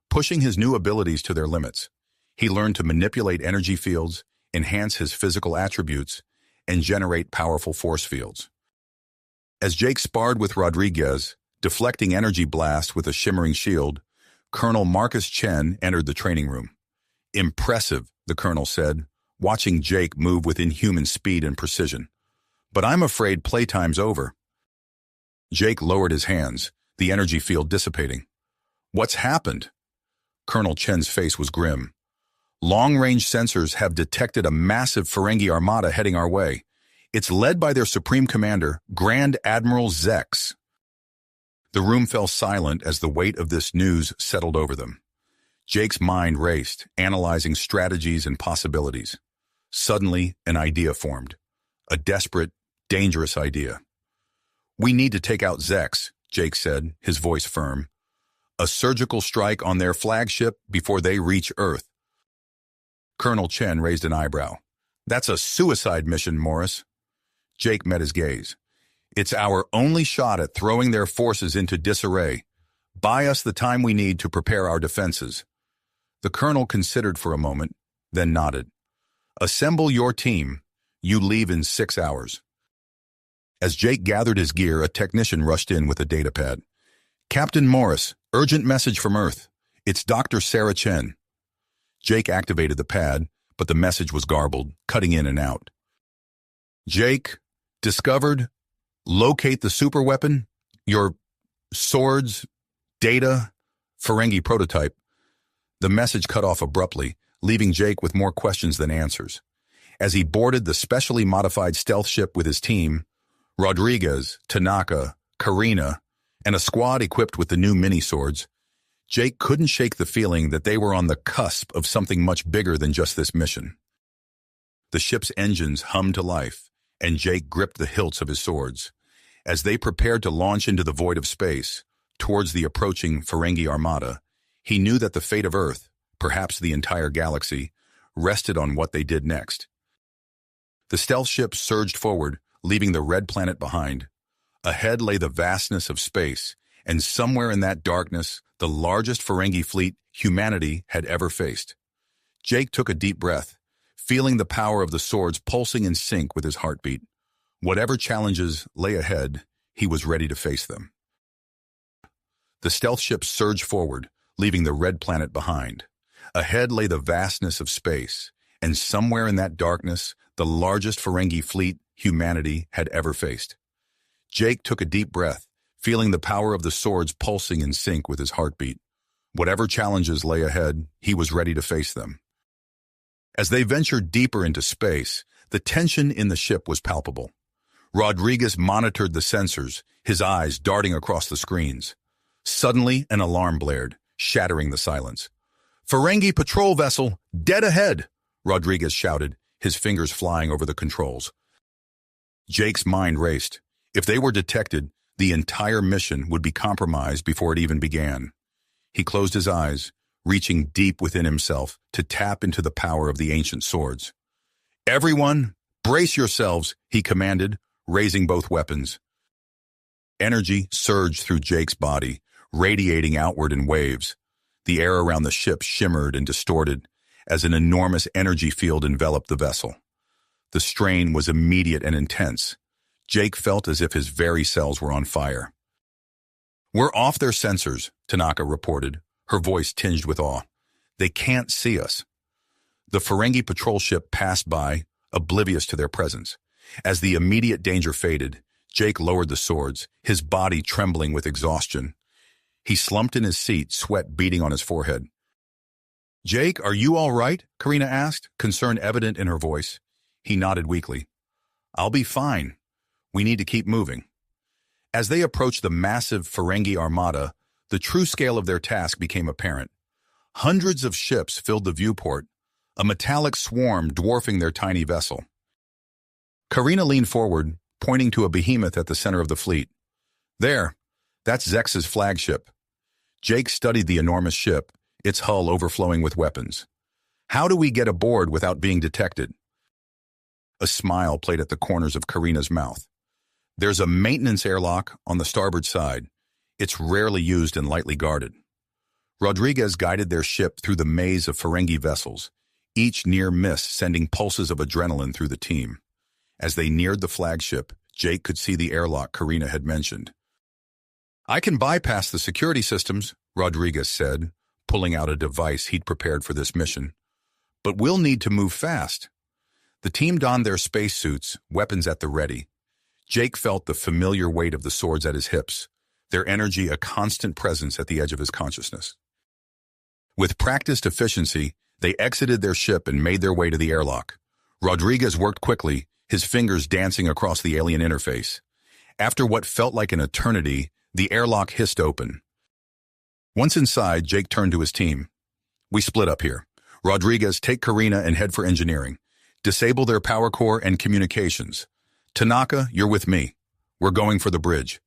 pushing his new abilities to their limits. He learned to manipulate energy fields, enhance his physical attributes, and generate powerful force fields. As Jake sparred with Rodriguez, deflecting energy blasts with a shimmering shield, Colonel Marcus Chen entered the training room. "Impressive," the colonel said, watching Jake move with inhuman speed and precision. "But I'm afraid playtime's over." Jake lowered his hands, the energy field dissipating. "What's happened?" Colonel Chen's face was grim. "Long-range sensors have detected a massive Ferengi armada heading our way. It's led by their supreme commander, Grand Admiral Zex." The room fell silent as the weight of this news settled over them. Jake's mind raced, analyzing strategies and possibilities. Suddenly, an idea formed. A desperate, dangerous idea. "We need to take out Zex," Jake said, his voice firm. a surgical strike on their flagship before they reach Earth. Colonel Chen raised an eyebrow. That's a suicide mission, Morris. Jake met his gaze. It's our only shot at throwing their forces into disarray. Buy us the time we need to prepare our defenses. The colonel considered for a moment, then nodded. Assemble your team. You leave in 6 hours. As Jake gathered his gear, a technician rushed in with a datapad. Captain Morris, urgent message from Earth. It's Dr. Sarah Chen. Jake activated the pad, but the message was garbled, cutting in and out. Jake, discovered, locate the superweapon, your swords, data, Ferengi prototype. The message cut off abruptly, leaving Jake with more questions than answers. As he boarded the specially modified stealth ship with his team, Rodriguez, Tanaka, Karina, and a squad equipped with the new mini-swords, Jake couldn't shake the feeling that they were on the cusp of something much bigger than just this mission. The ship's engines hummed to life, and Jake gripped the hilts of his swords. As they prepared to launch into the void of space, towards the approaching Ferengi armada, he knew that the fate of Earth, perhaps the entire galaxy, rested on what they did next. The stealth ship surged forward, leaving the red planet behind. Ahead lay the vastness of space, and somewhere in that darkness, the largest Ferengi fleet humanity had ever faced. Jake took a deep breath, feeling the power of the swords pulsing in sync with his heartbeat. Whatever challenges lay ahead, he was ready to face them. The stealth ship surged forward, leaving the red planet behind. Ahead lay the vastness of space, and somewhere in that darkness, the largest Ferengi fleet humanity had ever faced. Jake took a deep breath, feeling the power of the swords pulsing in sync with his heartbeat. Whatever challenges lay ahead, he was ready to face them. As they ventured deeper into space, the tension in the ship was palpable. Rodriguez monitored the sensors, his eyes darting across the screens. Suddenly, an alarm blared, shattering the silence. "Ferengi patrol vessel, dead ahead!" Rodriguez shouted, his fingers flying over the controls. Jake's mind raced. If they were detected, the entire mission would be compromised before it even began. He closed his eyes, reaching deep within himself to tap into the power of the ancient swords. "Everyone, brace yourselves," he commanded, raising both weapons. Energy surged through Jake's body, radiating outward in waves. The air around the ship shimmered and distorted as an enormous energy field enveloped the vessel. The strain was immediate and intense. Jake felt as if his very cells were on fire. "We're off their sensors," Tanaka reported, her voice tinged with awe. "They can't see us." The Ferengi patrol ship passed by, oblivious to their presence. As the immediate danger faded, Jake lowered the swords, his body trembling with exhaustion. He slumped in his seat, sweat beading on his forehead. "Jake, are you all right?" Karina asked, concern evident in her voice. He nodded weakly. "I'll be fine. We need to keep moving." As they approached the massive Ferengi armada, the true scale of their task became apparent. Hundreds of ships filled the viewport, a metallic swarm dwarfing their tiny vessel. Karina leaned forward, pointing to a behemoth at the center of the fleet. "There, that's Zex's flagship." Jake studied the enormous ship, its hull overflowing with weapons. "How do we get aboard without being detected?" A smile played at the corners of Karina's mouth. "There's a maintenance airlock on the starboard side. It's rarely used and lightly guarded." Rodriguez guided their ship through the maze of Ferengi vessels, each near miss sending pulses of adrenaline through the team. As they neared the flagship, Jake could see the airlock Karina had mentioned. "I can bypass the security systems," Rodriguez said, pulling out a device he'd prepared for this mission. "But we'll need to move fast." The team donned their spacesuits, weapons at the ready. Jake felt the familiar weight of the swords at his hips, their energy a constant presence at the edge of his consciousness. With practiced efficiency, they exited their ship and made their way to the airlock. Rodriguez worked quickly, his fingers dancing across the alien interface. After what felt like an eternity, the airlock hissed open. Once inside, Jake turned to his team. "We split up here. Rodriguez, take Karina and head for engineering. Disable their power core and communications. Tanaka, you're with me. We're going for the bridge."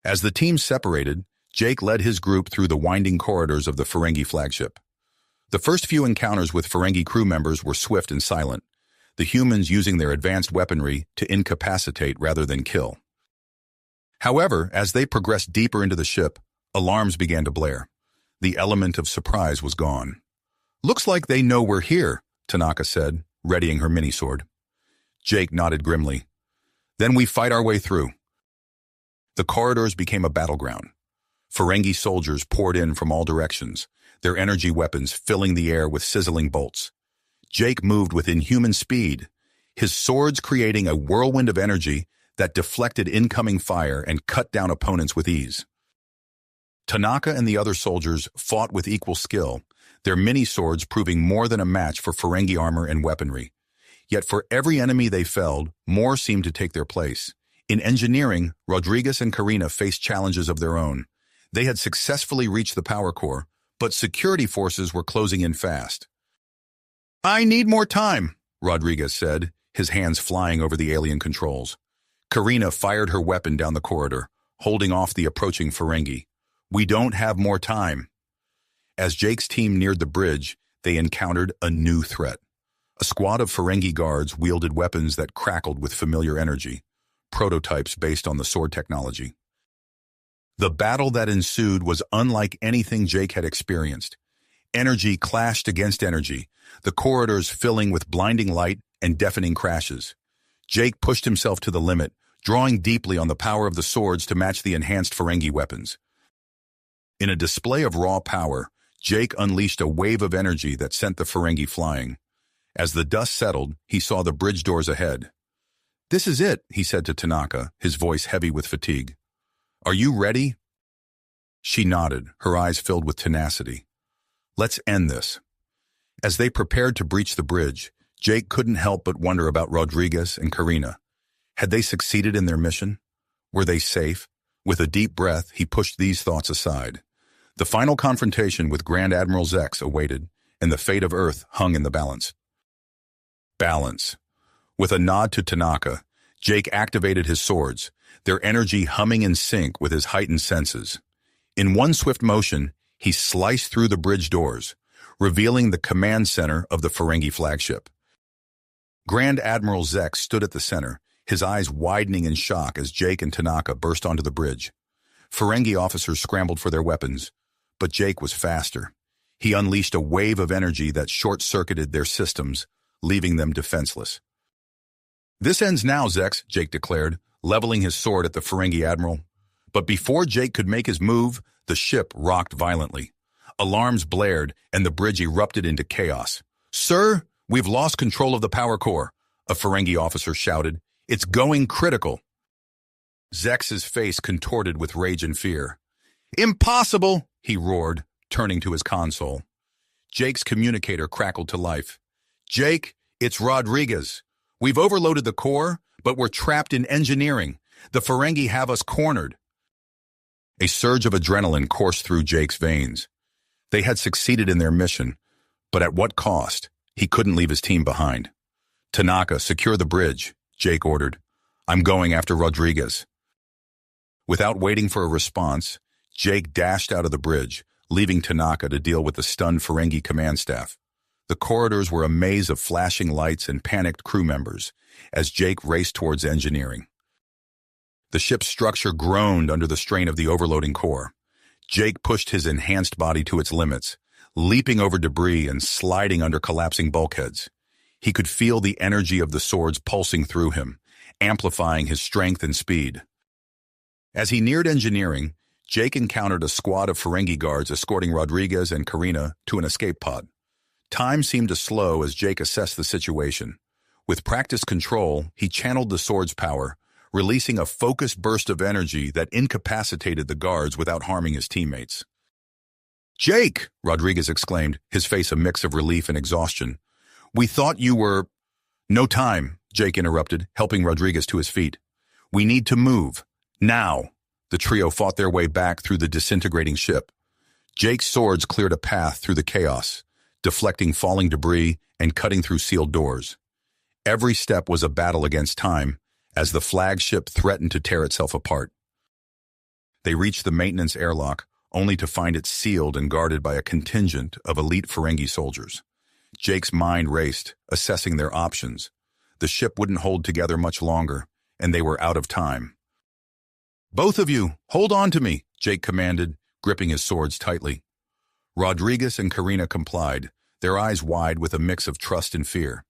As the team separated, Jake led his group through the winding corridors of the Ferengi flagship. The first few encounters with Ferengi crew members were swift and silent, the humans using their advanced weaponry to incapacitate rather than kill. However, as they progressed deeper into the ship, alarms began to blare. The element of surprise was gone. "Looks like they know we're here," Tanaka said, readying her mini-sword. Jake nodded grimly. "Then we fight our way through." The corridors became a battleground. Ferengi soldiers poured in from all directions, their energy weapons filling the air with sizzling bolts. Jake moved with inhuman speed, his swords creating a whirlwind of energy that deflected incoming fire and cut down opponents with ease. Tanaka and the other soldiers fought with equal skill, their mini-swords proving more than a match for Ferengi armor and weaponry. Yet for every enemy they felled, more seemed to take their place. In engineering, Rodriguez and Karina faced challenges of their own. They had successfully reached the power core, but security forces were closing in fast. "I need more time," Rodriguez said, his hands flying over the alien controls. Karina fired her weapon down the corridor, holding off the approaching Ferengi. "We don't have more time." As Jake's team neared the bridge, they encountered a new threat. A squad of Ferengi guards wielded weapons that crackled with familiar energy, prototypes based on the sword technology. The battle that ensued was unlike anything Jake had experienced. Energy clashed against energy, the corridors filling with blinding light and deafening crashes. Jake pushed himself to the limit, drawing deeply on the power of the swords to match the enhanced Ferengi weapons. In a display of raw power, Jake unleashed a wave of energy that sent the Ferengi flying. As the dust settled, he saw the bridge doors ahead. "This is it," he said to Tanaka, his voice heavy with fatigue. "Are you ready?" She nodded, her eyes filled with tenacity. "Let's end this." As they prepared to breach the bridge, Jake couldn't help but wonder about Rodriguez and Karina. Had they succeeded in their mission? Were they safe? With a deep breath, he pushed these thoughts aside. The final confrontation with Grand Admiral Zex awaited, and the fate of Earth hung in the balance. Balance. With a nod to Tanaka, Jake activated his swords, their energy humming in sync with his heightened senses. In one swift motion, he sliced through the bridge doors, revealing the command center of the Ferengi flagship. Grand Admiral Zex stood at the center, his eyes widening in shock as Jake and Tanaka burst onto the bridge. Ferengi officers scrambled for their weapons, but Jake was faster. He unleashed a wave of energy that short-circuited their systems, leaving them defenseless. "This ends now, Zex," Jake declared, leveling his sword at the Ferengi admiral. But before Jake could make his move, the ship rocked violently. Alarms blared, and the bridge erupted into chaos. "Sir, we've lost control of the power core," a Ferengi officer shouted. "It's going critical." Zex's face contorted with rage and fear. "Impossible!" he roared, turning to his console. Jake's communicator crackled to life. "Jake, it's Rodriguez. We've overloaded the core, but we're trapped in engineering. The Ferengi have us cornered." A surge of adrenaline coursed through Jake's veins. They had succeeded in their mission, but at what cost? He couldn't leave his team behind. "Tanaka, secure the bridge," Jake ordered. "I'm going after Rodriguez." Without waiting for a response, Jake dashed out of the bridge, leaving Tanaka to deal with the stunned Ferengi command staff. The corridors were a maze of flashing lights and panicked crew members as Jake raced towards engineering. The ship's structure groaned under the strain of the overloading core. Jake pushed his enhanced body to its limits, leaping over debris and sliding under collapsing bulkheads. He could feel the energy of the swords pulsing through him, amplifying his strength and speed. As he neared engineering, Jake encountered a squad of Ferengi guards escorting Rodriguez and Karina to an escape pod. Time seemed to slow as Jake assessed the situation. With practiced control, he channeled the sword's power, releasing a focused burst of energy that incapacitated the guards without harming his teammates. "Jake!" Rodriguez exclaimed, his face a mix of relief and exhaustion. "We thought you were—" "No time," Jake interrupted, helping Rodriguez to his feet. "We need to move. Now!" The trio fought their way back through the disintegrating ship. Jake's swords cleared a path through the chaos, deflecting falling debris and cutting through sealed doors. Every step was a battle against time, as the flagship threatened to tear itself apart. They reached the maintenance airlock, only to find it sealed and guarded by a contingent of elite Ferengi soldiers. Jake's mind raced, assessing their options. The ship wouldn't hold together much longer, and they were out of time. "Both of you, hold on to me," Jake commanded, gripping his swords tightly. Rodriguez and Karina complied, their eyes wide with a mix of trust and fear.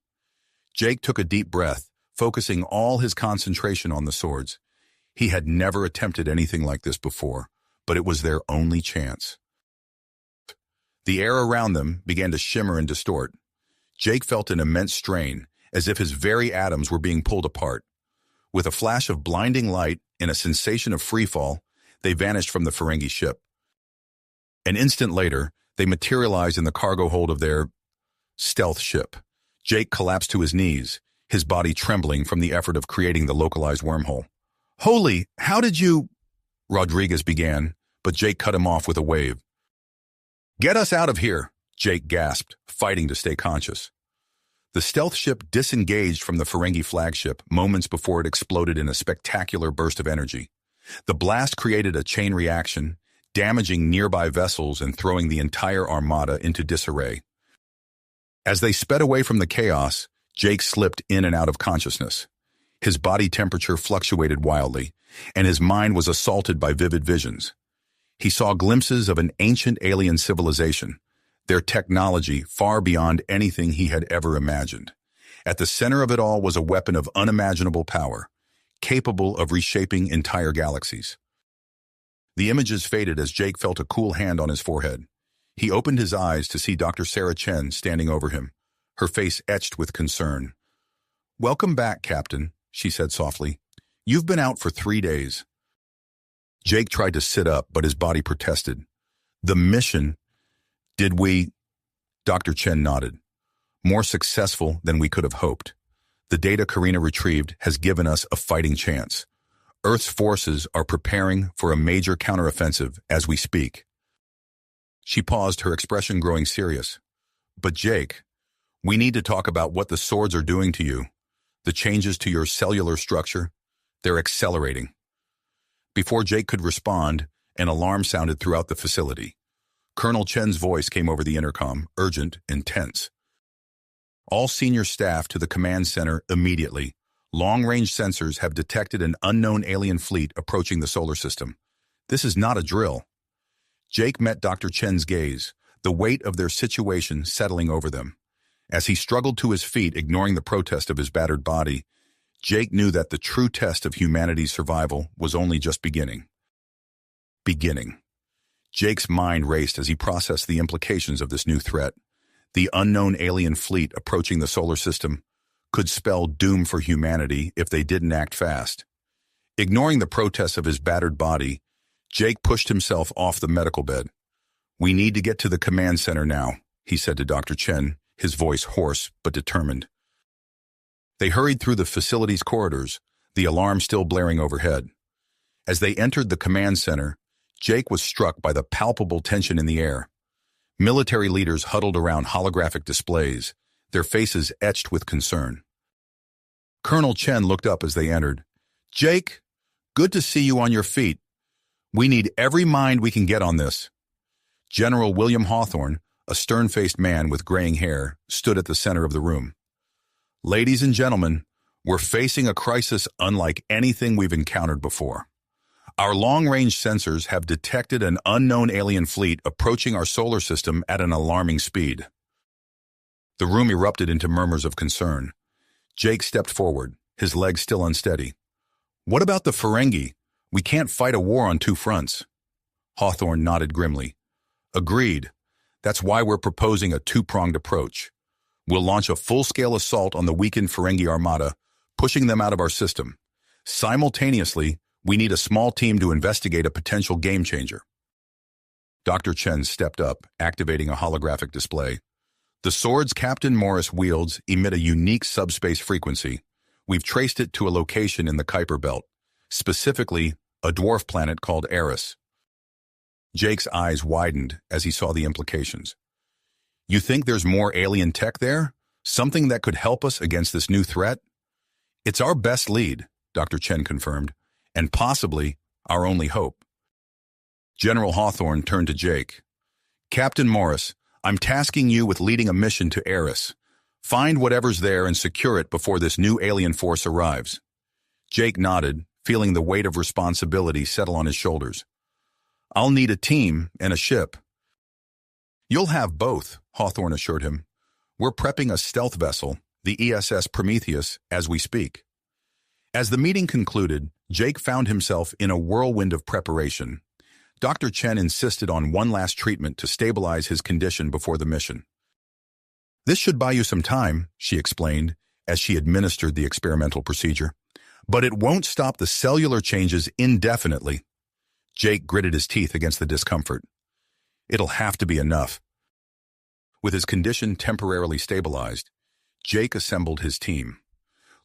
Jake took a deep breath, focusing all his concentration on the swords. He had never attempted anything like this before, but it was their only chance. The air around them began to shimmer and distort. Jake felt an immense strain, as if his very atoms were being pulled apart. With a flash of blinding light and a sensation of freefall, they vanished from the Ferengi ship. An instant later, they materialized in the cargo hold of their stealth ship. Jake collapsed to his knees, his body trembling from the effort of creating the localized wormhole. "Holy, how did you—" Rodriguez began, but Jake cut him off with a wave. "Get us out of here," Jake gasped, fighting to stay conscious. The stealth ship disengaged from the Ferengi flagship moments before it exploded in a spectacular burst of energy. The blast created a chain reaction, damaging nearby vessels and throwing the entire armada into disarray. As they sped away from the chaos, Jake slipped in and out of consciousness. His body temperature fluctuated wildly, and his mind was assaulted by vivid visions. He saw glimpses of an ancient alien civilization, their technology far beyond anything he had ever imagined. At the center of it all was a weapon of unimaginable power, capable of reshaping entire galaxies. The images faded as Jake felt a cool hand on his forehead. He opened his eyes to see Dr. Sarah Chen standing over him, her face etched with concern. "Welcome back, Captain," she said softly. "You've been out for 3 days." Jake tried to sit up, but his body protested. "The mission, did we—" Dr. Chen nodded. "More successful than we could have hoped. The data Karina retrieved has given us a fighting chance. Earth's forces are preparing for a major counteroffensive as we speak." She paused, her expression growing serious. "But Jake, we need to talk about what the swords are doing to you. The changes to your cellular structure, they're accelerating." Before Jake could respond, an alarm sounded throughout the facility. Colonel Chen's voice came over the intercom, urgent and tense. "All senior staff to the command center immediately. Long-range sensors have detected an unknown alien fleet approaching the solar system. This is not a drill." Jake met Dr. Chen's gaze, the weight of their situation settling over them. As he struggled to his feet, ignoring the protest of his battered body, Jake knew that the true test of humanity's survival was only just beginning. Jake's mind raced as he processed the implications of this new threat. The unknown alien fleet approaching the solar system could spell doom for humanity if they didn't act fast. Ignoring the protests of his battered body, Jake pushed himself off the medical bed. "We need to get to the command center now," he said to Dr. Chen, his voice hoarse but determined. They hurried through the facility's corridors, the alarm still blaring overhead. As they entered the command center, Jake was struck by the palpable tension in the air. Military leaders huddled around holographic displays, their faces etched with concern. Colonel Chen looked up as they entered. "Jake, good to see you on your feet. We need every mind we can get on this." General William Hawthorne, a stern-faced man with graying hair, stood at the center of the room. "Ladies and gentlemen, we're facing a crisis unlike anything we've encountered before. Our long-range sensors have detected an unknown alien fleet approaching our solar system at an alarming speed." The room erupted into murmurs of concern. Jake stepped forward, his legs still unsteady. "What about the Ferengi? We can't fight a war on 2 fronts." Hawthorne nodded grimly. "Agreed. That's why we're proposing a 2-pronged approach. We'll launch a full-scale assault on the weakened Ferengi armada, pushing them out of our system. Simultaneously, we need a small team to investigate a potential game-changer." Dr. Chen stepped up, activating a holographic display. "The swords Captain Morris wields emit a unique subspace frequency. We've traced it to a location in the Kuiper Belt, specifically a dwarf planet called Eris." Jake's eyes widened as he saw the implications. "You think there's more alien tech there? Something that could help us against this new threat?" "It's our best lead," Dr. Chen confirmed, "and possibly our only hope." General Hawthorne turned to Jake. Captain Morris, I'm tasking you with leading a mission to Eris. Find whatever's there and secure it before this new alien force arrives. Jake nodded, feeling the weight of responsibility settle on his shoulders. I'll need a team and a ship. You'll have both, Hawthorne assured him. We're prepping a stealth vessel, the ESS Prometheus, as we speak. As the meeting concluded, Jake found himself in a whirlwind of preparation. Dr. Chen insisted on one last treatment to stabilize his condition before the mission. This should buy you some time, she explained, as she administered the experimental procedure. But it won't stop the cellular changes indefinitely. Jake gritted his teeth against the discomfort. It'll have to be enough. With his condition temporarily stabilized, Jake assembled his team.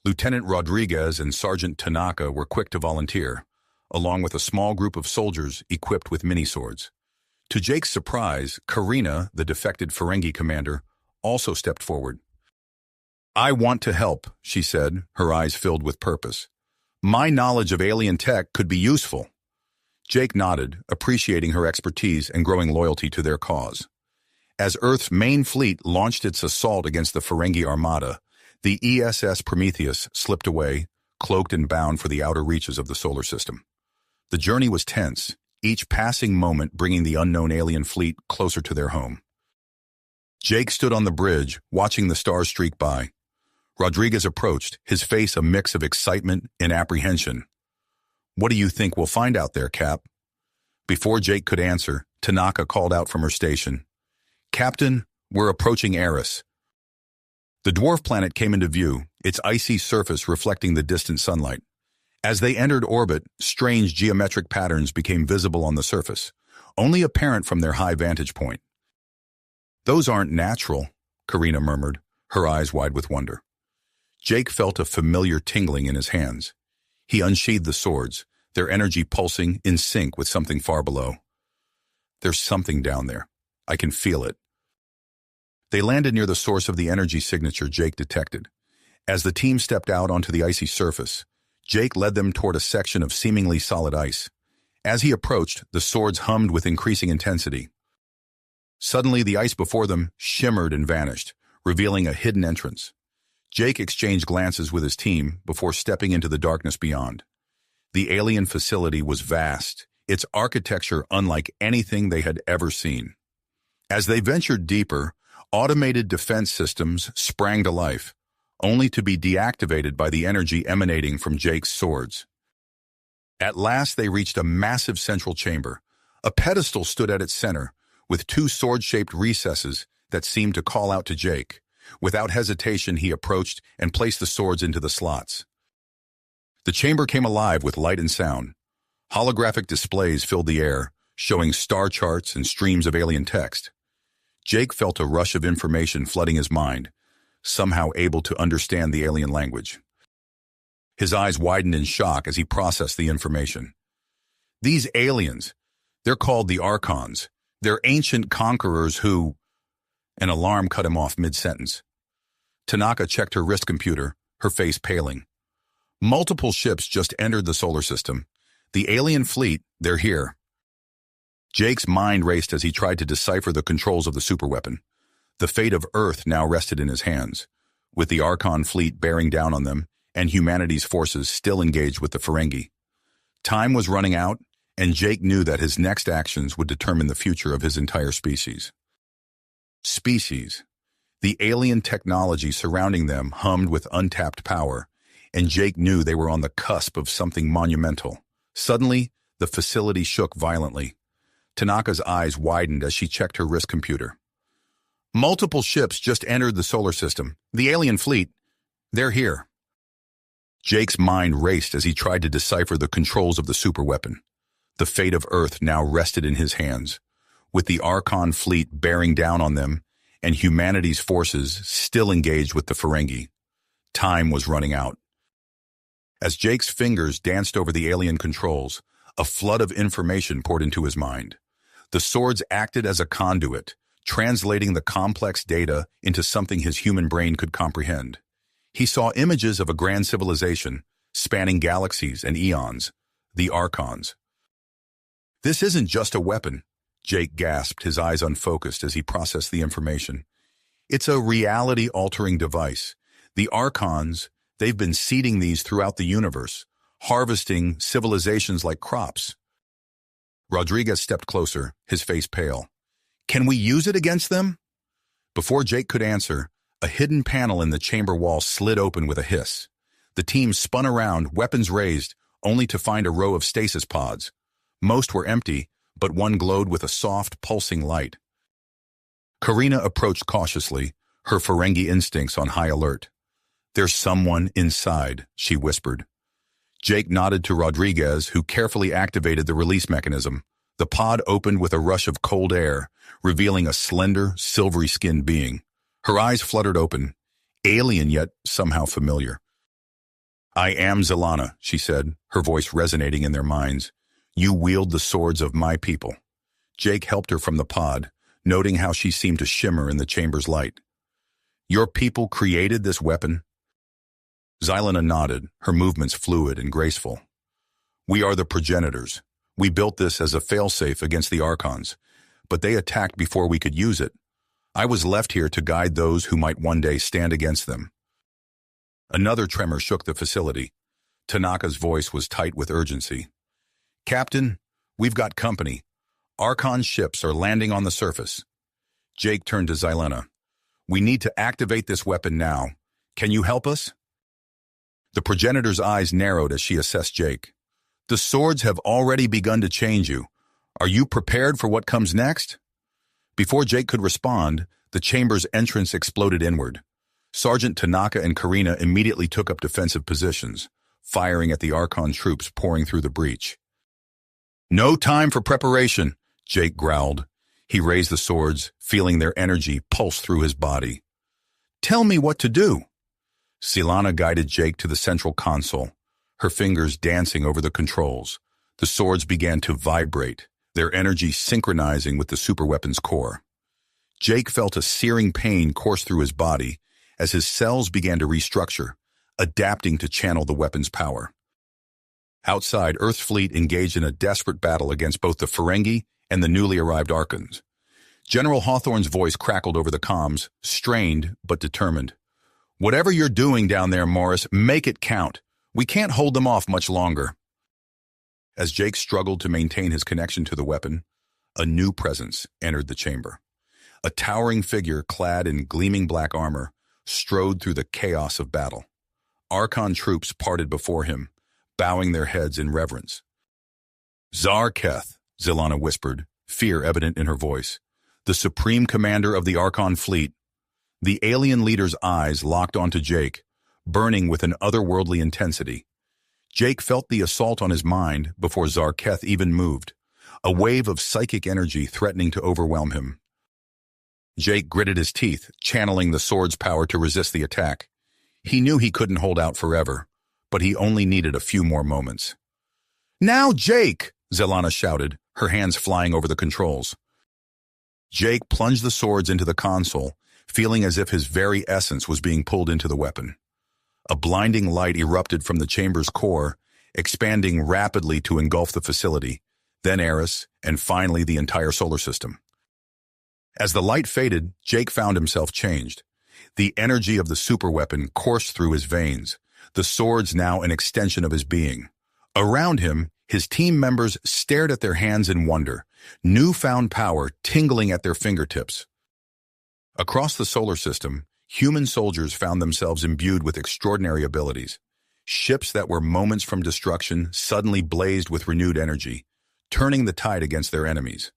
Lieutenant Rodriguez and Sergeant Tanaka were quick to volunteer, along with a small group of soldiers equipped with mini-swords. To Jake's surprise, Karina, the defected Ferengi commander, also stepped forward. I want to help, she said, her eyes filled with purpose. My knowledge of alien tech could be useful. Jake nodded, appreciating her expertise and growing loyalty to their cause. As Earth's main fleet launched its assault against the Ferengi Armada, the ESS Prometheus slipped away, cloaked and bound for the outer reaches of the solar system. The journey was tense, each passing moment bringing the unknown alien fleet closer to their home. Jake stood on the bridge, watching the stars streak by. Rodriguez approached, his face a mix of excitement and apprehension. What do you think we'll find out there, Cap? Before Jake could answer, Tanaka called out from her station. Captain, we're approaching Eris. The dwarf planet came into view, its icy surface reflecting the distant sunlight. As they entered orbit, strange geometric patterns became visible on the surface, only apparent from their high vantage point. Those aren't natural, Karina murmured, her eyes wide with wonder. Jake felt a familiar tingling in his hands. He unsheathed the swords, their energy pulsing in sync with something far below. There's something down there. I can feel it. They landed near the source of the energy signature Jake detected. As the team stepped out onto the icy surface, Jake led them toward a section of seemingly solid ice. As he approached, the swords hummed with increasing intensity. Suddenly, the ice before them shimmered and vanished, revealing a hidden entrance. Jake exchanged glances with his team before stepping into the darkness beyond. The alien facility was vast, its architecture unlike anything they had ever seen. As they ventured deeper, automated defense systems sprang to life, only to be deactivated by the energy emanating from Jake's swords. At last they reached a massive central chamber. A pedestal stood at its center, with two sword-shaped recesses that seemed to call out to Jake. Without hesitation, he approached and placed the swords into the slots. The chamber came alive with light and sound. Holographic displays filled the air, showing star charts and streams of alien text. Jake felt a rush of information flooding his mind, somehow able to understand the alien language. His eyes widened in shock as he processed the information. These aliens, they're called the Archons. They're ancient conquerors who... An alarm cut him off mid-sentence. Tanaka checked her wrist computer, her face paling. Multiple ships just entered the solar system. The alien fleet, they're here. Jake's mind raced as he tried to decipher the controls of the superweapon. The fate of Earth now rested in his hands, with the Archon fleet bearing down on them and humanity's forces still engaged with the Ferengi. Time was running out, and Jake knew that his next actions would determine the future of his entire species. The alien technology surrounding them hummed with untapped power, and Jake knew they were on the cusp of something monumental. Suddenly, the facility shook violently. Tanaka's eyes widened as she checked her wrist computer. Multiple ships just entered the solar system. The alien fleet, they're here. Jake's mind raced as he tried to decipher the controls of the superweapon. The fate of Earth now rested in his hands, with the Archon fleet bearing down on them and humanity's forces still engaged with the Ferengi. Time was running out. As Jake's fingers danced over the alien controls, a flood of information poured into his mind. The swords acted as a conduit, translating the complex data into something his human brain could comprehend. He saw images of a grand civilization, spanning galaxies and eons, the Archons. This isn't just a weapon, Jake gasped, his eyes unfocused as he processed the information. It's a reality-altering device. The Archons, they've been seeding these throughout the universe, harvesting civilizations like crops. Rodriguez stepped closer, his face pale. Can we use it against them? Before Jake could answer, a hidden panel in the chamber wall slid open with a hiss. The team spun around, weapons raised, only to find a row of stasis pods. Most were empty, but one glowed with a soft, pulsing light. Karina approached cautiously, her Ferengi instincts on high alert. There's someone inside, she whispered. Jake nodded to Rodriguez, who carefully activated the release mechanism. The pod opened with a rush of cold air, revealing a slender, silvery-skinned being. Her eyes fluttered open, alien yet somehow familiar. I am Zelana, she said, her voice resonating in their minds. You wield the swords of my people. Jake helped her from the pod, noting how she seemed to shimmer in the chamber's light. Your people created this weapon? Zelana nodded, her movements fluid and graceful. We are the progenitors. We built this as a failsafe against the Archons, but they attacked before we could use it. I was left here to guide those who might one day stand against them. Another tremor shook the facility. Tanaka's voice was tight with urgency. Captain, we've got company. Archon ships are landing on the surface. Jake turned to Zelana. We need to activate this weapon now. Can you help us? The progenitor's eyes narrowed as she assessed Jake. The swords have already begun to change you. Are you prepared for what comes next? Before Jake could respond, the chamber's entrance exploded inward. Sergeant Tanaka and Karina immediately took up defensive positions, firing at the Archon troops pouring through the breach. No time for preparation, Jake growled. He raised the swords, feeling their energy pulse through his body. Tell me what to do. Zelana guided Jake to the central console, her fingers dancing over the controls. The swords began to vibrate, their energy synchronizing with the superweapon's core. Jake felt a searing pain course through his body as his cells began to restructure, adapting to channel the weapon's power. Outside, Earth's fleet engaged in a desperate battle against both the Ferengi and the newly arrived Archons. General Hawthorne's voice crackled over the comms, strained but determined. Whatever you're doing down there, Morris, make it count. We can't hold them off much longer. As Jake struggled to maintain his connection to the weapon, a new presence entered the chamber. A towering figure clad in gleaming black armor strode through the chaos of battle. Archon troops parted before him, bowing their heads in reverence. Zar Keth, Zelana whispered, fear evident in her voice. The supreme commander of the Archon fleet. The alien leader's eyes locked onto Jake, burning with an otherworldly intensity. Jake felt the assault on his mind before Zarketh even moved, a wave of psychic energy threatening to overwhelm him. Jake gritted his teeth, channeling the sword's power to resist the attack. He knew he couldn't hold out forever, but he only needed a few more moments. Now, Jake! Zelana shouted, her hands flying over the controls. Jake plunged the swords into the console, feeling as if his very essence was being pulled into the weapon. A blinding light erupted from the chamber's core, expanding rapidly to engulf the facility, then Eris, and finally the entire solar system. As the light faded, Jake found himself changed. The energy of the superweapon coursed through his veins, the swords now an extension of his being. Around him, his team members stared at their hands in wonder, newfound power tingling at their fingertips. Across the solar system, human soldiers found themselves imbued with extraordinary abilities. Ships that were moments from destruction suddenly blazed with renewed energy, turning the tide against their enemies.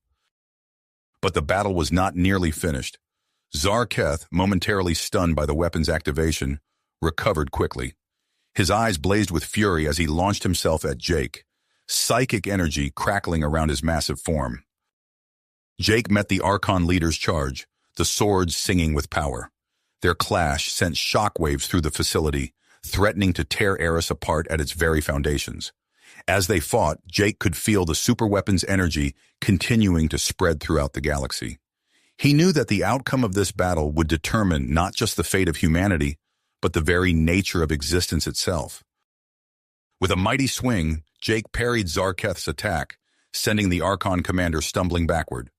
But the battle was not nearly finished. Zarketh, momentarily stunned by the weapon's activation, recovered quickly. His eyes blazed with fury as he launched himself at Jake, psychic energy crackling around his massive form. Jake met the Archon leader's charge, the swords singing with power. Their clash sent shockwaves through the facility, threatening to tear Eris apart at its very foundations. As they fought, Jake could feel the superweapon's energy continuing to spread throughout the galaxy. He knew that the outcome of this battle would determine not just the fate of humanity, but the very nature of existence itself. With a mighty swing, Jake parried Zarketh's attack, sending the Archon commander stumbling backward.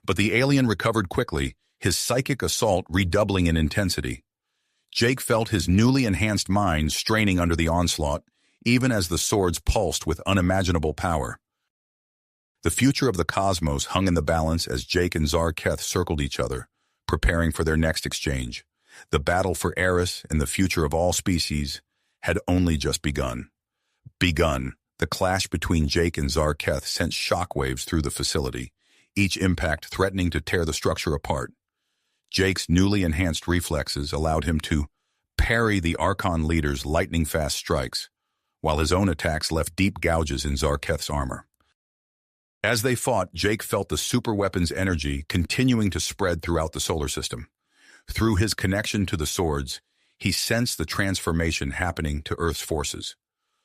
But the alien recovered quickly, his psychic assault redoubling in intensity. Jake felt his newly enhanced mind straining under the onslaught, even as the swords pulsed with unimaginable power. The future of the cosmos hung in the balance as Jake and Zarketh circled each other, preparing for their next exchange. The battle for Eris and the future of all species had only just begun. The clash between Jake and Zarketh sent shockwaves through the facility, each impact threatening to tear the structure apart. Jake's newly enhanced reflexes allowed him to parry the Archon leader's lightning-fast strikes, while his own attacks left deep gouges in Zarketh's armor. As they fought, Jake felt the superweapon's energy continuing to spread throughout the solar system. Through his connection to the swords, he sensed the transformation happening to Earth's forces.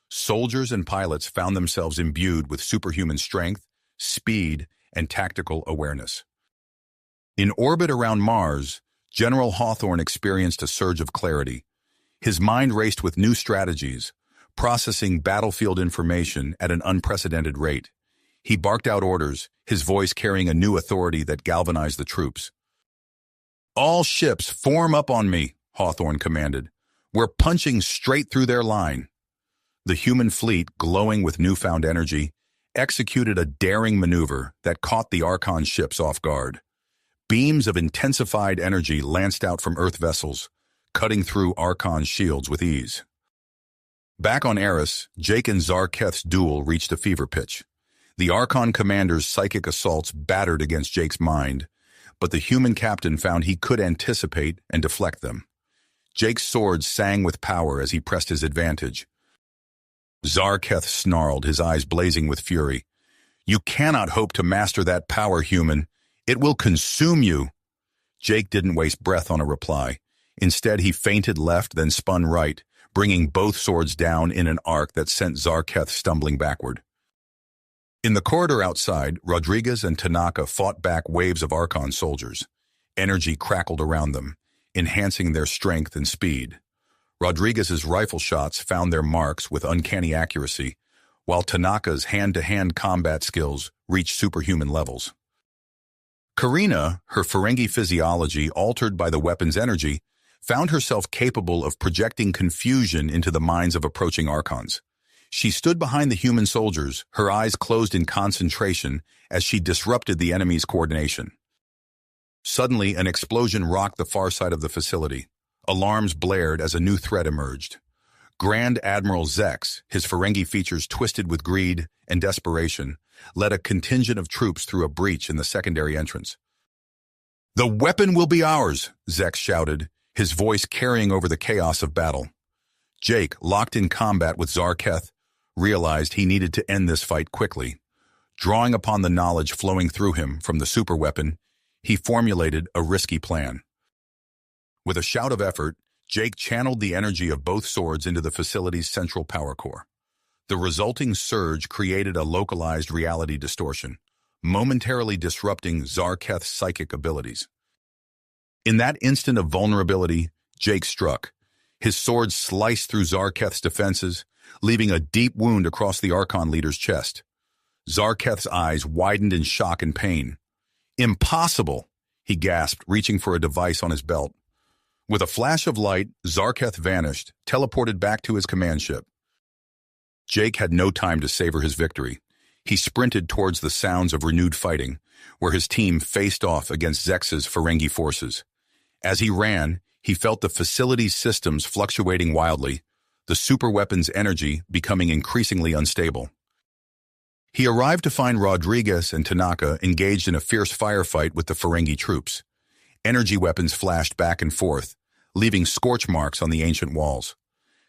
Soldiers and pilots found themselves imbued with superhuman strength, speed, and tactical awareness. In orbit around Mars, General Hawthorne experienced a surge of clarity. His mind raced with new strategies, processing battlefield information at an unprecedented rate. He barked out orders, his voice carrying a new authority that galvanized the troops. "All ships, form up on me," Hawthorne commanded. "We're punching straight through their line." The human fleet, glowing with newfound energy, executed a daring maneuver that caught the Archon ships off guard. Beams of intensified energy lanced out from Earth vessels, cutting through Archon's shields with ease. Back on Eris, Jake and Zarketh's duel reached a fever pitch. The Archon commander's psychic assaults battered against Jake's mind, but the human captain found he could anticipate and deflect them. Jake's sword sang with power as he pressed his advantage. Zarketh snarled, his eyes blazing with fury. "You cannot hope to master that power, human. It will consume you." Jake didn't waste breath on a reply. Instead, he feinted left, then spun right, bringing both swords down in an arc that sent Zarketh stumbling backward. In the corridor outside, Rodriguez and Tanaka fought back waves of Archon soldiers. Energy crackled around them, enhancing their strength and speed. Rodriguez's rifle shots found their marks with uncanny accuracy, while Tanaka's hand-to-hand combat skills reached superhuman levels. Karina, her Ferengi physiology altered by the weapon's energy, found herself capable of projecting confusion into the minds of approaching Archons. She stood behind the human soldiers, her eyes closed in concentration as she disrupted the enemy's coordination. Suddenly, an explosion rocked the far side of the facility. Alarms blared as a new threat emerged. Grand Admiral Zex, his Ferengi features twisted with greed and desperation, led a contingent of troops through a breach in the secondary entrance. "The weapon will be ours," Zex shouted, his voice carrying over the chaos of battle. Jake, locked in combat with Zarketh, realized he needed to end this fight quickly. Drawing upon the knowledge flowing through him from the superweapon, he formulated a risky plan. With a shout of effort, Jake channeled the energy of both swords into the facility's central power core. The resulting surge created a localized reality distortion, momentarily disrupting Zarketh's psychic abilities. In that instant of vulnerability, Jake struck. His sword sliced through Zarketh's defenses, leaving a deep wound across the Archon leader's chest. Zarketh's eyes widened in shock and pain. "Impossible!" he gasped, reaching for a device on his belt. With a flash of light, Zarketh vanished, teleported back to his command ship. Jake had no time to savor his victory. He sprinted towards the sounds of renewed fighting, where his team faced off against Zex's Ferengi forces. As he ran, he felt the facility's systems fluctuating wildly, the superweapon's energy becoming increasingly unstable. He arrived to find Rodriguez and Tanaka engaged in a fierce firefight with the Ferengi troops. Energy weapons flashed back and forth, leaving scorch marks on the ancient walls.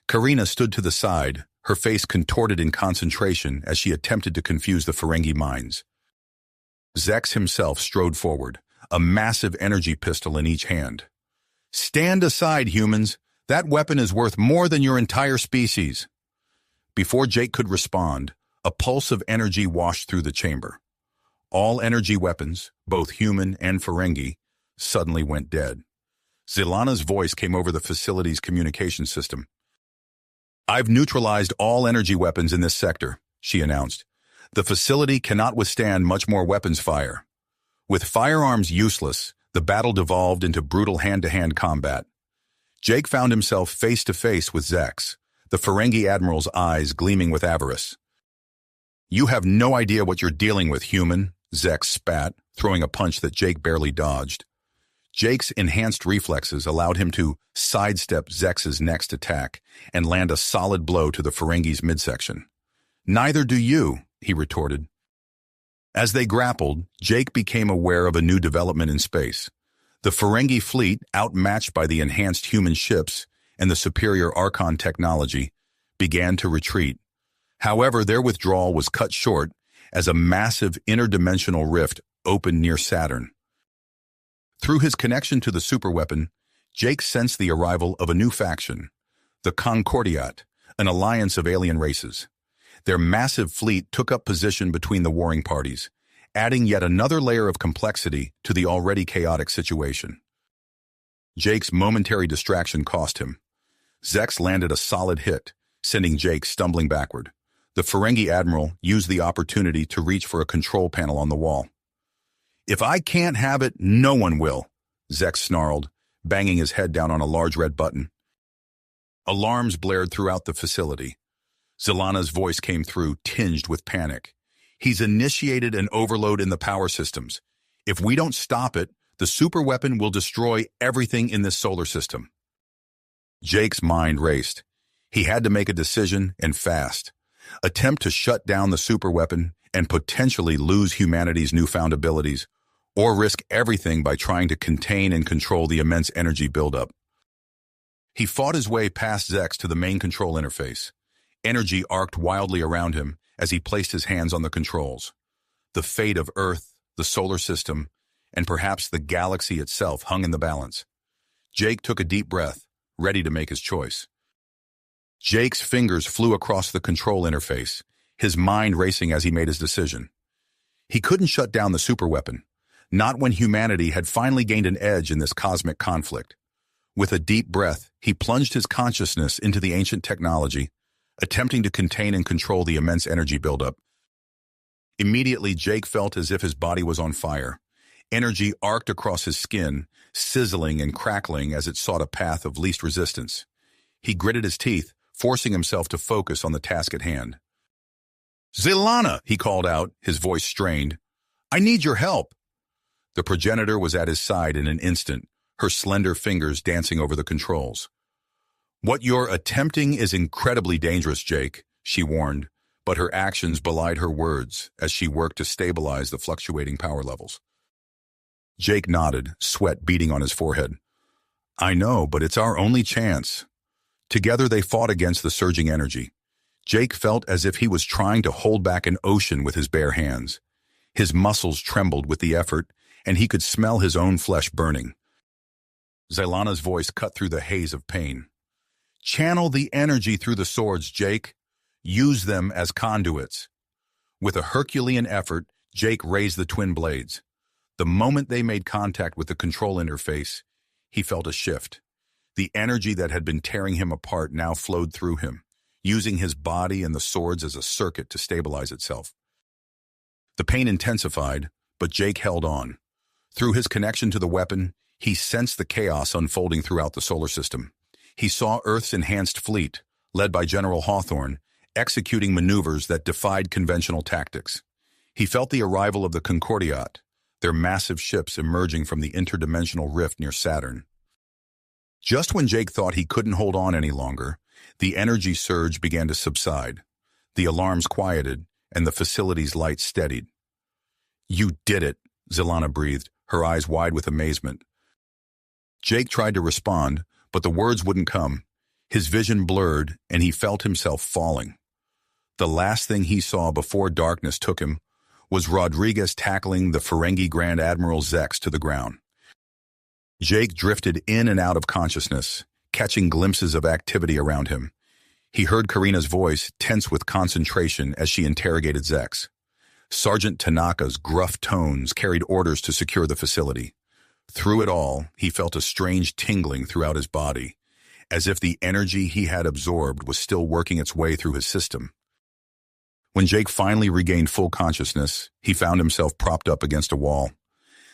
Karina stood to the side, her face contorted in concentration as she attempted to confuse the Ferengi minds. Zex himself strode forward, a massive energy pistol in each hand. "Stand aside, humans. That weapon is worth more than your entire species." Before Jake could respond, a pulse of energy washed through the chamber. All energy weapons, both human and Ferengi, suddenly went dead. Zilana's voice came over the facility's communication system. "I've neutralized all energy weapons in this sector," she announced. The facility cannot withstand much more weapons fire. With firearms useless, the battle devolved into brutal hand-to-hand combat. Jake found himself face-to-face with Zex, the Ferengi Admiral's eyes gleaming with avarice. "You have no idea what you're dealing with, human," Zex spat, throwing a punch that Jake barely dodged. Jake's enhanced reflexes allowed him to sidestep Zex's next attack and land a solid blow to the Ferengi's midsection. "Neither do you," he retorted. As they grappled, Jake became aware of a new development in space. The Ferengi fleet, outmatched by the enhanced human ships and the superior Archon technology, began to retreat. However, their withdrawal was cut short as a massive interdimensional rift opened near Saturn. Through his connection to the superweapon, Jake sensed the arrival of a new faction, the Concordiat, an alliance of alien races. Their massive fleet took up position between the warring parties, adding yet another layer of complexity to the already chaotic situation. Jake's momentary distraction cost him. Zex landed a solid hit, sending Jake stumbling backward. The Ferengi Admiral used the opportunity to reach for a control panel on the wall. "If I can't have it, no one will," Zex snarled, banging his head down on a large red button. Alarms blared throughout the facility. Zelana's voice came through, tinged with panic. "He's initiated an overload in the power systems. If we don't stop it, the superweapon will destroy everything in this solar system." Jake's mind raced. He had to make a decision, and fast. Attempt to shut down the superweapon and potentially lose humanity's newfound abilities, or risk everything by trying to contain and control the immense energy buildup. He fought his way past Zex to the main control interface. Energy arced wildly around him as he placed his hands on the controls. The fate of Earth, the solar system, and perhaps the galaxy itself hung in the balance. Jake took a deep breath, ready to make his choice. Jake's fingers flew across the control interface, his mind racing as he made his decision. He couldn't shut down the superweapon, not when humanity had finally gained an edge in this cosmic conflict. With a deep breath, he plunged his consciousness into the ancient technology, attempting to contain and control the immense energy buildup. Immediately, Jake felt as if his body was on fire. Energy arced across his skin, sizzling and crackling as it sought a path of least resistance. He gritted his teeth, forcing himself to focus on the task at hand. "Zelana," he called out, his voice strained. "I need your help." The progenitor was at his side in an instant, her slender fingers dancing over the controls. "What you're attempting is incredibly dangerous, Jake," she warned, but her actions belied her words as she worked to stabilize the fluctuating power levels. Jake nodded, sweat beading on his forehead. "I know, but it's our only chance." Together they fought against the surging energy. Jake felt as if he was trying to hold back an ocean with his bare hands. His muscles trembled with the effort, and he could smell his own flesh burning. Zelana's voice cut through the haze of pain. "Channel the energy through the swords, Jake. Use them as conduits." With a Herculean effort, Jake raised the twin blades. The moment they made contact with the control interface, he felt a shift. The energy that had been tearing him apart now flowed through him, using his body and the swords as a circuit to stabilize itself. The pain intensified, but Jake held on. Through his connection to the weapon, he sensed the chaos unfolding throughout the solar system. He saw Earth's enhanced fleet, led by General Hawthorne, executing maneuvers that defied conventional tactics. He felt the arrival of the Concordiat, their massive ships emerging from the interdimensional rift near Saturn. Just when Jake thought he couldn't hold on any longer, the energy surge began to subside. The alarms quieted, and the facility's lights steadied. "You did it," Zelana breathed, her eyes wide with amazement. Jake tried to respond, but the words wouldn't come. His vision blurred, and he felt himself falling. The last thing he saw before darkness took him was Rodriguez tackling the Ferengi Grand Admiral Zex to the ground. Jake drifted in and out of consciousness, catching glimpses of activity around him. He heard Karina's voice, tense with concentration as she interrogated Zex. Sergeant Tanaka's gruff tones carried orders to secure the facility. Through it all, he felt a strange tingling throughout his body, as if the energy he had absorbed was still working its way through his system. When Jake finally regained full consciousness, he found himself propped up against a wall.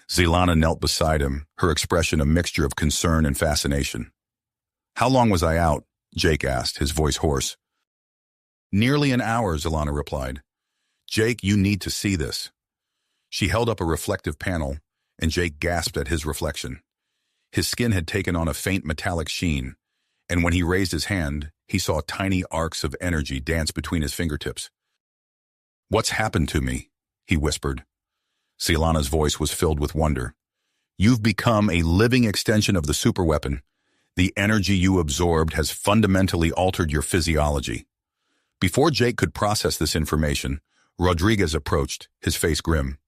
Zelana knelt beside him, her expression a mixture of concern and fascination. "How long was I out?" Jake asked, his voice hoarse. "Nearly an hour," Zelana replied. "Jake, you need to see this." She held up a reflective panel, and Jake gasped at his reflection. His skin had taken on a faint metallic sheen, and when he raised his hand, he saw tiny arcs of energy dance between his fingertips. "What's happened to me?" he whispered. Zelana's voice was filled with wonder. "You've become a living extension of the superweapon. The energy you absorbed has fundamentally altered your physiology." Before Jake could process this information, Rodriguez approached, his face grim.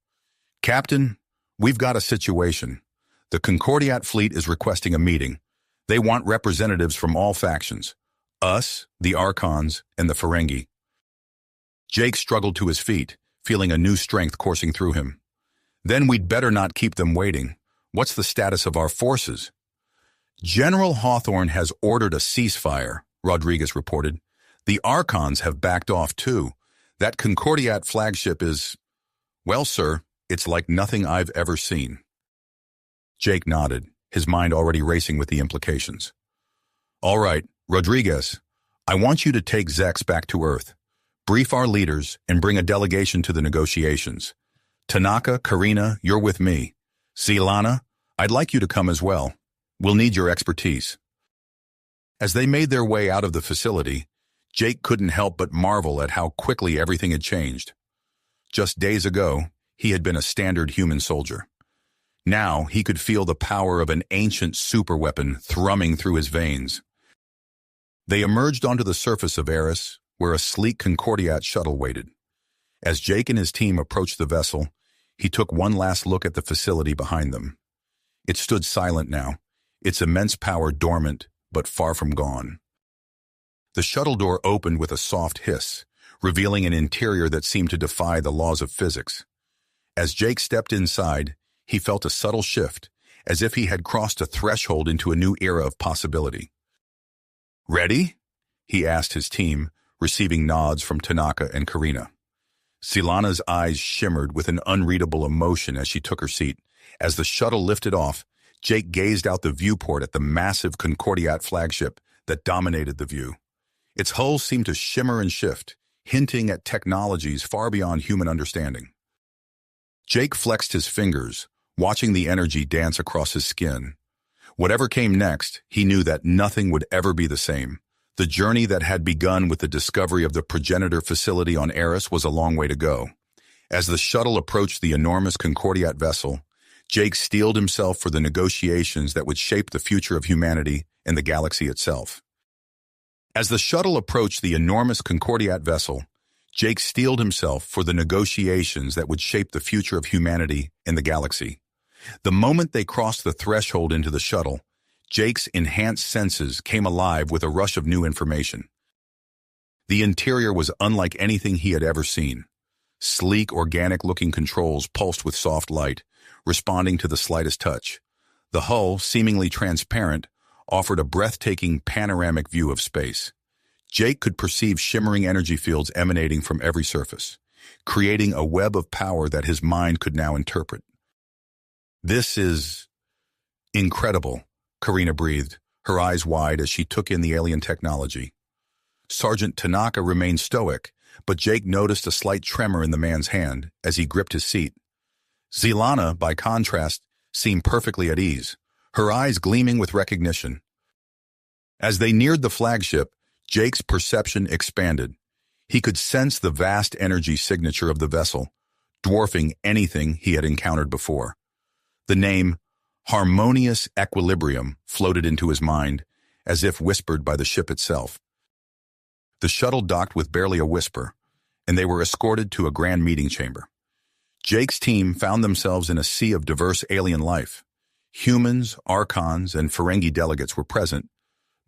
"Captain, we've got a situation. The Concordiat fleet is requesting a meeting. They want representatives from all factions. Us, the Archons, and the Ferengi." Jake struggled to his feet, feeling a new strength coursing through him. "Then we'd better not keep them waiting. What's the status of our forces?" "General Hawthorne has ordered a ceasefire," Rodriguez reported. "The Archons have backed off too. That Concordiat flagship is... well, sir, it's like nothing I've ever seen." Jake nodded, his mind already racing with the implications. "All right, Rodriguez, I want you to take Zex back to Earth. Brief our leaders and bring a delegation to the negotiations. Tanaka, Karina, you're with me. Zelana, I'd like you to come as well. We'll need your expertise." As they made their way out of the facility, Jake couldn't help but marvel at how quickly everything had changed. Just days ago, he had been a standard human soldier. Now he could feel the power of an ancient superweapon thrumming through his veins. They emerged onto the surface of Eris, where a sleek Concordiat shuttle waited. As Jake and his team approached the vessel, he took one last look at the facility behind them. It stood silent now, its immense power dormant, but far from gone. The shuttle door opened with a soft hiss, revealing an interior that seemed to defy the laws of physics. As Jake stepped inside, he felt a subtle shift, as if he had crossed a threshold into a new era of possibility. "Ready?" he asked his team, receiving nods from Tanaka and Karina. Zelana's eyes shimmered with an unreadable emotion as she took her seat. As the shuttle lifted off, Jake gazed out the viewport at the massive Concordiat flagship that dominated the view. Its hull seemed to shimmer and shift, hinting at technologies far beyond human understanding. Jake flexed his fingers, watching the energy dance across his skin. Whatever came next, he knew that nothing would ever be the same. The journey that had begun with the discovery of the progenitor facility on Eris was a long way to go. As the shuttle approached the enormous Concordiat vessel, Jake steeled himself for the negotiations that would shape the future of humanity and the galaxy itself. As the shuttle approached the enormous Concordiat vessel, Jake steeled himself for the negotiations that would shape the future of humanity and the galaxy. The moment they crossed the threshold into the shuttle, Jake's enhanced senses came alive with a rush of new information. The interior was unlike anything he had ever seen. Sleek, organic-looking controls pulsed with soft light, responding to the slightest touch. The hull, seemingly transparent, offered a breathtaking panoramic view of space. Jake could perceive shimmering energy fields emanating from every surface, creating a web of power that his mind could now interpret. "This is incredible," Karina breathed, her eyes wide as she took in the alien technology. Sergeant Tanaka remained stoic, but Jake noticed a slight tremor in the man's hand as he gripped his seat. Zelana, by contrast, seemed perfectly at ease, her eyes gleaming with recognition. As they neared the flagship, Jake's perception expanded. He could sense the vast energy signature of the vessel, dwarfing anything he had encountered before. The name Harmonious Equilibrium floated into his mind, as if whispered by the ship itself. The shuttle docked with barely a whisper, and they were escorted to a grand meeting chamber. Jake's team found themselves in a sea of diverse alien life. Humans, Archons, and Ferengi delegates were present,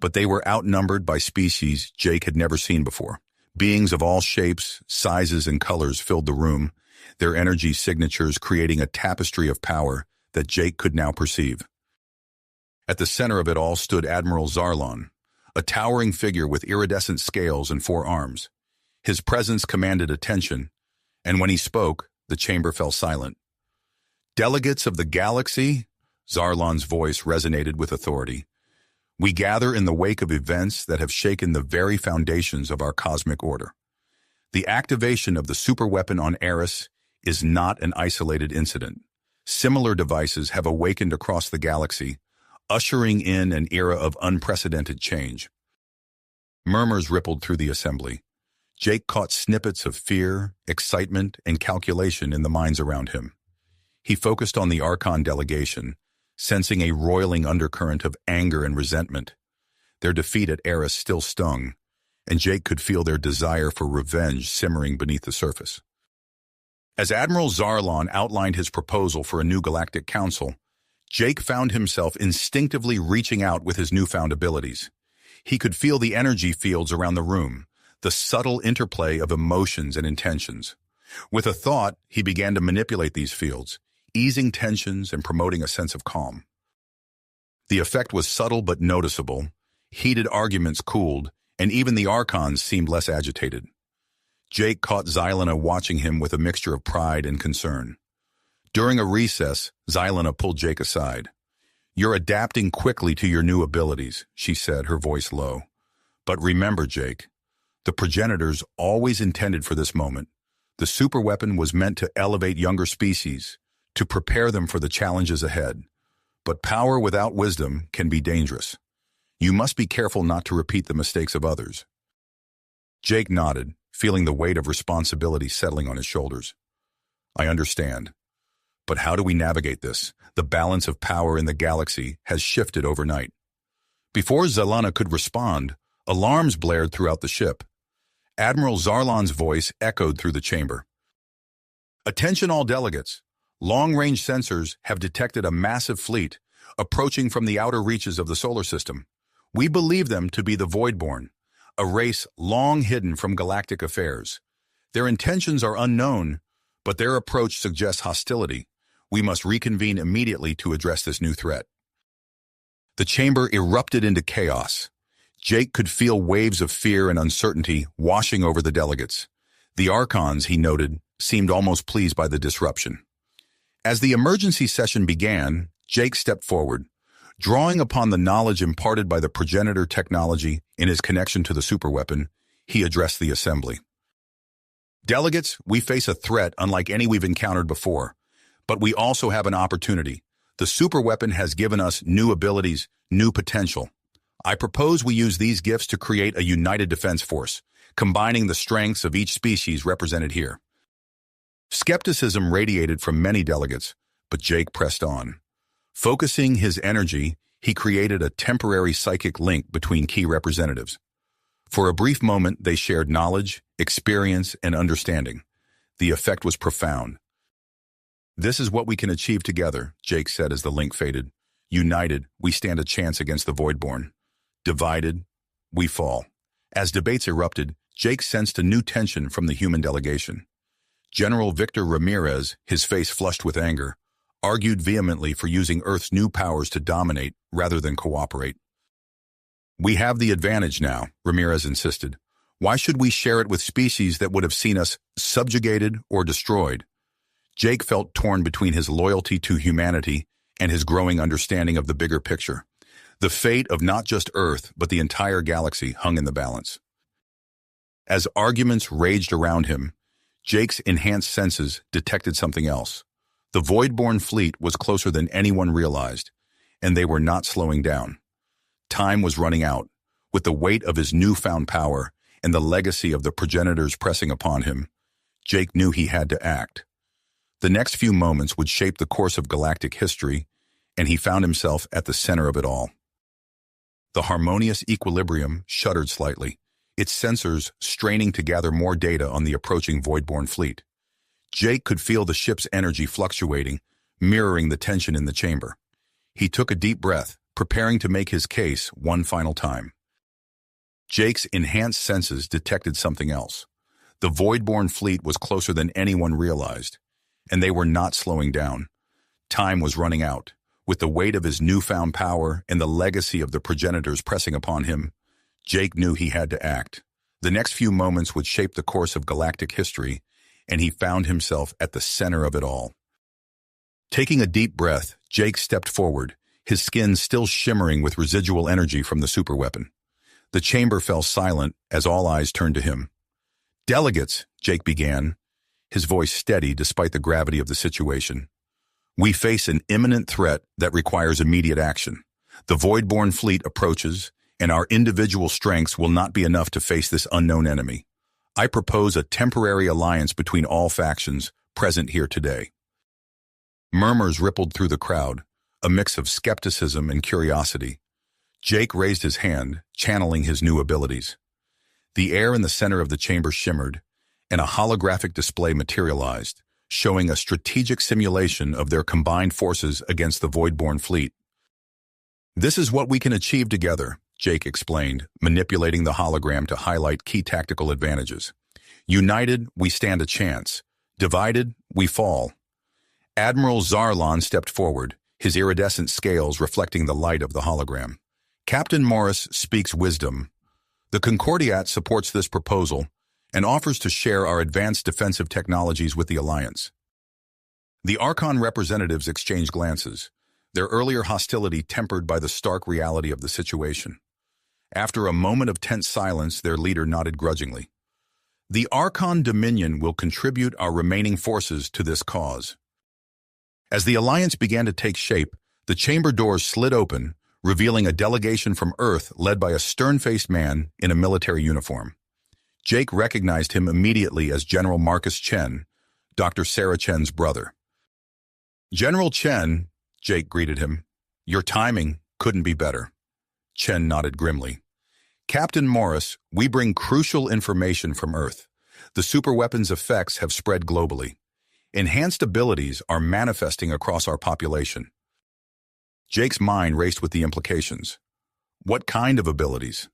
but they were outnumbered by species Jake had never seen before. Beings of all shapes, sizes, and colors filled the room, their energy signatures creating a tapestry of power that Jake could now perceive. At the center of it all stood Admiral Zarlon, a towering figure with iridescent scales and 4 arms. His presence commanded attention, and when he spoke, the chamber fell silent. "Delegates of the galaxy," Zarlon's voice resonated with authority. "We gather in the wake of events that have shaken the very foundations of our cosmic order. The activation of the superweapon on Eris is not an isolated incident. Similar devices have awakened across the galaxy, ushering in an era of unprecedented change." Murmurs rippled through the assembly. Jake caught snippets of fear, excitement, and calculation in the minds around him. He focused on the Archon delegation, sensing a roiling undercurrent of anger and resentment. Their defeat at Eris still stung, and Jake could feel their desire for revenge simmering beneath the surface. As Admiral Zarlon outlined his proposal for a new galactic council, Jake found himself instinctively reaching out with his newfound abilities. He could feel the energy fields around the room, the subtle interplay of emotions and intentions. With a thought, he began to manipulate these fields, easing tensions and promoting a sense of calm. The effect was subtle but noticeable. Heated arguments cooled, and even the Archons seemed less agitated. Jake caught Xylena watching him with a mixture of pride and concern. During a recess, Xylena pulled Jake aside. "You're adapting quickly to your new abilities," she said, her voice low. "But remember, Jake, the progenitors always intended for this moment. The superweapon was meant to elevate younger species, to prepare them for the challenges ahead. But power without wisdom can be dangerous. You must be careful not to repeat the mistakes of others." Jake nodded, feeling the weight of responsibility settling on his shoulders. "I understand. But how do we navigate this? The balance of power in the galaxy has shifted overnight." Before Xylena could respond, alarms blared throughout the ship. Admiral Zarlon's voice echoed through the chamber. "Attention all delegates. Long-range sensors have detected a massive fleet approaching from the outer reaches of the solar system. We believe them to be the Voidborn, a race long hidden from galactic affairs. Their intentions are unknown, but their approach suggests hostility. We must reconvene immediately to address this new threat." The chamber erupted into chaos. Jake could feel waves of fear and uncertainty washing over the delegates. The Archons, he noted, seemed almost pleased by the disruption. As the emergency session began, Jake stepped forward. Drawing upon the knowledge imparted by the progenitor technology in his connection to the superweapon, he addressed the assembly. "Delegates, we face a threat unlike any we've encountered before, but we also have an opportunity. The superweapon has given us new abilities, new potential. I propose we use these gifts to create a united defense force, combining the strengths of each species represented here." Skepticism radiated from many delegates, but Jake pressed on. Focusing his energy, he created a temporary psychic link between key representatives. For a brief moment, they shared knowledge, experience, and understanding. The effect was profound. "This is what we can achieve together," Jake said as the link faded. "United, we stand a chance against the Voidborn. Divided, we fall." As debates erupted, Jake sensed a new tension from the human delegation. General Victor Ramirez, his face flushed with anger, argued vehemently for using Earth's new powers to dominate rather than cooperate. "We have the advantage now," Ramirez insisted. "Why should we share it with species that would have seen us subjugated or destroyed?" Jake felt torn between his loyalty to humanity and his growing understanding of the bigger picture. The fate of not just Earth, but the entire galaxy hung in the balance. As arguments raged around him, Jake's enhanced senses detected something else. The Voidborn fleet was closer than anyone realized, and they were not slowing down. Time was running out. With the weight of his newfound power and the legacy of the progenitors pressing upon him, Jake knew he had to act. The next few moments would shape the course of galactic history, and he found himself at the center of it all. The harmonious equilibrium shuddered slightly, its sensors straining to gather more data on the approaching Voidborn fleet. Jake could feel the ship's energy fluctuating, mirroring the tension in the chamber. He took a deep breath, preparing to make his case one final time. Jake's enhanced senses detected something else. The Voidborn fleet was closer than anyone realized, and they were not slowing down. Time was running out. With the weight of his newfound power and the legacy of the progenitors pressing upon him, Jake knew he had to act. The next few moments would shape the course of galactic history, and he found himself at the center of it all. Taking a deep breath, Jake stepped forward, his skin still shimmering with residual energy from the superweapon. The chamber fell silent as all eyes turned to him. "Delegates," Jake began, his voice steady despite the gravity of the situation. "We face an imminent threat that requires immediate action. The Voidborn fleet approaches, and our individual strengths will not be enough to face this unknown enemy. I propose a temporary alliance between all factions present here today." Murmurs rippled through the crowd, a mix of skepticism and curiosity. Jake raised his hand, channeling his new abilities. The air in the center of the chamber shimmered, and a holographic display materialized, showing a strategic simulation of their combined forces against the Voidborn fleet. "This is what we can achieve together," Jake explained, manipulating the hologram to highlight key tactical advantages. "United, we stand a chance. Divided, we fall." Admiral Zarlon stepped forward, his iridescent scales reflecting the light of the hologram. "Captain Morris speaks wisdom. The Concordiat supports this proposal and offers to share our advanced defensive technologies with the Alliance." The Archon representatives exchanged glances, their earlier hostility tempered by the stark reality of the situation. After a moment of tense silence, their leader nodded grudgingly. "The Archon Dominion will contribute our remaining forces to this cause." As the alliance began to take shape, the chamber doors slid open, revealing a delegation from Earth led by a stern-faced man in a military uniform. Jake recognized him immediately as General Marcus Chen, Dr. Sarah Chen's brother. "General Chen," Jake greeted him, "your timing couldn't be better." Chen nodded grimly. "Captain Morris, we bring crucial information from Earth. The superweapon's effects have spread globally. Enhanced abilities are manifesting across our population." Jake's mind raced with the implications. "What kind of abilities?"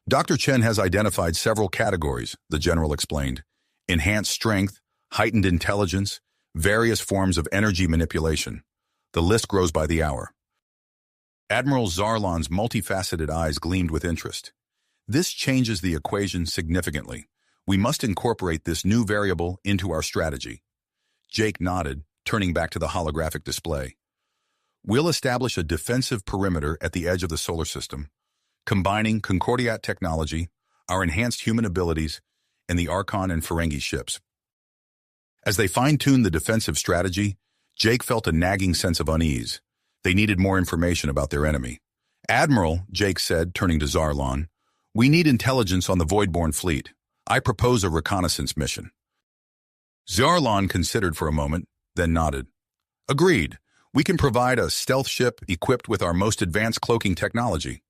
"Dr. Chen has identified several categories," the general explained. "Enhanced strength, heightened intelligence, various forms of energy manipulation. The list grows by the hour." Admiral Zarlon's multifaceted eyes gleamed with interest. "This changes the equation significantly. We must incorporate this new variable into our strategy." Jake nodded, turning back to the holographic display. "We'll establish a defensive perimeter at the edge of the solar system, combining Concordiat technology, our enhanced human abilities, and the Archon and Ferengi ships." As they fine-tuned the defensive strategy, Jake felt a nagging sense of unease. They needed more information about their enemy. "Admiral," Jake said, turning to Zarlon, "we need intelligence on the Voidborn fleet. I propose a reconnaissance mission." Zarlon considered for a moment, then nodded. "Agreed. We can provide a stealth ship equipped with our most advanced cloaking technology."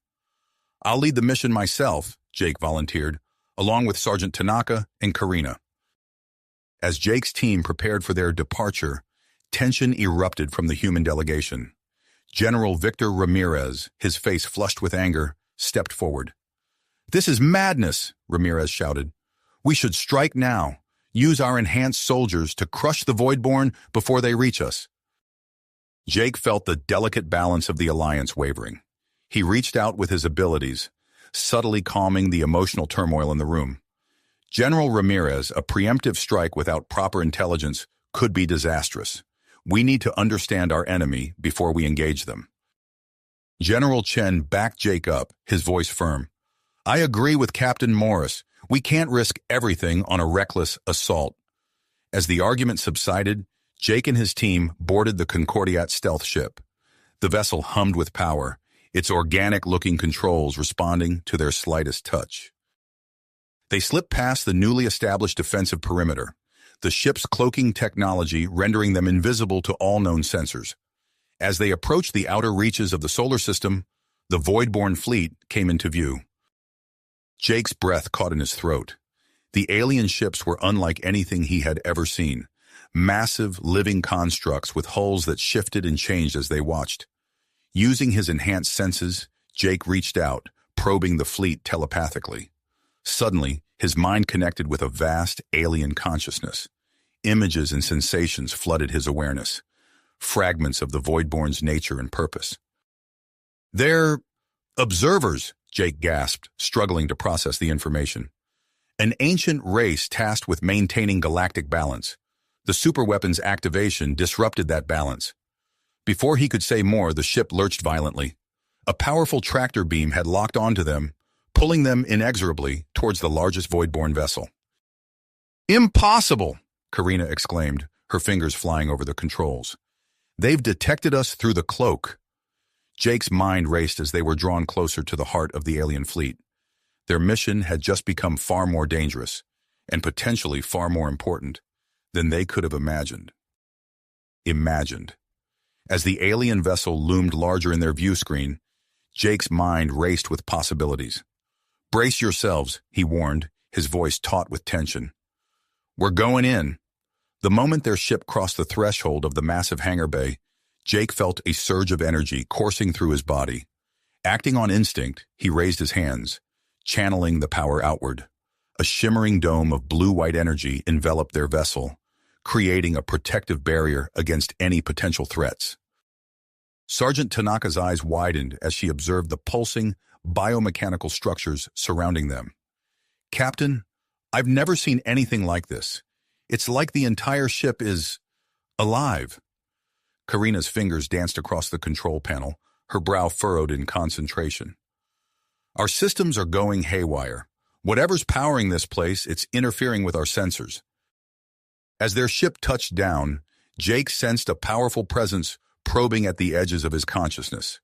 "I'll lead the mission myself," Jake volunteered, along with Sergeant Tanaka and Karina. As Jake's team prepared for their departure, tension erupted from the human delegation. General Victor Ramirez, his face flushed with anger, stepped forward. "This is madness," Ramirez shouted. "We should strike now. Use our enhanced soldiers to crush the Voidborn before they reach us." Jake felt the delicate balance of the alliance wavering. He reached out with his abilities, subtly calming the emotional turmoil in the room. "General Ramirez, a preemptive strike without proper intelligence could be disastrous. We need to understand our enemy before we engage them." General Chen backed Jake up, his voice firm. "I agree with Captain Morris. We can't risk everything on a reckless assault." As the argument subsided, Jake and his team boarded the Concordiat stealth ship. The vessel hummed with power, its organic-looking controls responding to their slightest touch. They slipped past the newly established defensive perimeter, the ship's cloaking technology rendering them invisible to all known sensors. As they approached the outer reaches of the solar system, the Voidborn fleet came into view. Jake's breath caught in his throat. The alien ships were unlike anything he had ever seen. Massive, living constructs with hulls that shifted and changed as they watched. Using his enhanced senses, Jake reached out, probing the fleet telepathically. Suddenly, his mind connected with a vast alien consciousness. Images and sensations flooded his awareness, fragments of the Voidborn's nature and purpose. "They're observers," Jake gasped, struggling to process the information. An ancient race tasked with maintaining galactic balance. The superweapon's activation disrupted that balance. Before he could say more, the ship lurched violently. A powerful tractor beam had locked onto them, pulling them inexorably towards the largest void-born vessel. "Impossible!" Karina exclaimed, her fingers flying over the controls. "They've detected us through the cloak." Jake's mind raced as they were drawn closer to the heart of the alien fleet. Their mission had just become far more dangerous, and potentially far more important, than they could have imagined. As the alien vessel loomed larger in their view screen, Jake's mind raced with possibilities. "Brace yourselves," he warned, his voice taut with tension. "We're going in." The moment their ship crossed the threshold of the massive hangar bay, Jake felt a surge of energy coursing through his body. Acting on instinct, he raised his hands, channeling the power outward. A shimmering dome of blue-white energy enveloped their vessel, creating a protective barrier against any potential threats. Sergeant Tanaka's eyes widened as she observed the pulsing, biomechanical structures surrounding them. "Captain, I've never seen anything like this. It's like the entire ship is alive." Karina's fingers danced across the control panel, her brow furrowed in concentration. "Our systems are going haywire. Whatever's powering this place, it's interfering with our sensors." As their ship touched down, Jake sensed a powerful presence probing at the edges of his consciousness.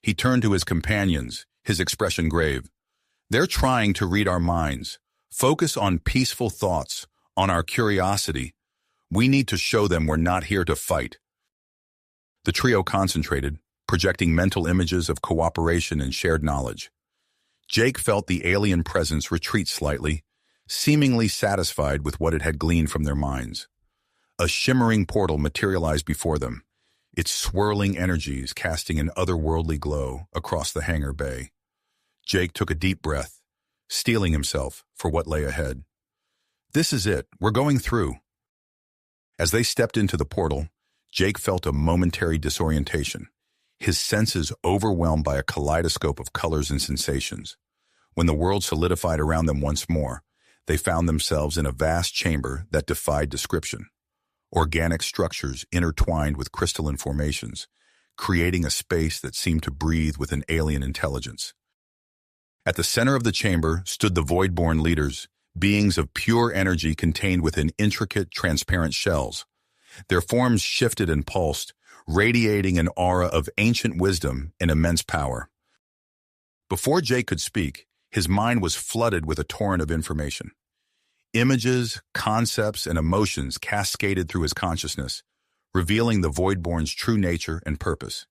He turned to his companions, his expression grave. "They're trying to read our minds. Focus on peaceful thoughts, on our curiosity. We need to show them we're not here to fight." The trio concentrated, projecting mental images of cooperation and shared knowledge. Jake felt the alien presence retreat slightly, seemingly satisfied with what it had gleaned from their minds. A shimmering portal materialized before them, its swirling energies casting an otherworldly glow across the hangar bay. Jake took a deep breath, steeling himself for what lay ahead. "This is it. We're going through." As they stepped into the portal, Jake felt a momentary disorientation, his senses overwhelmed by a kaleidoscope of colors and sensations. When the world solidified around them once more, they found themselves in a vast chamber that defied description. Organic structures intertwined with crystalline formations, creating a space that seemed to breathe with an alien intelligence. At the center of the chamber stood the void-born leaders, beings of pure energy contained within intricate, transparent shells. Their forms shifted and pulsed, radiating an aura of ancient wisdom and immense power. Before Jake could speak, his mind was flooded with a torrent of information. Images, concepts, and emotions cascaded through his consciousness, revealing the Voidborn's true nature and purpose.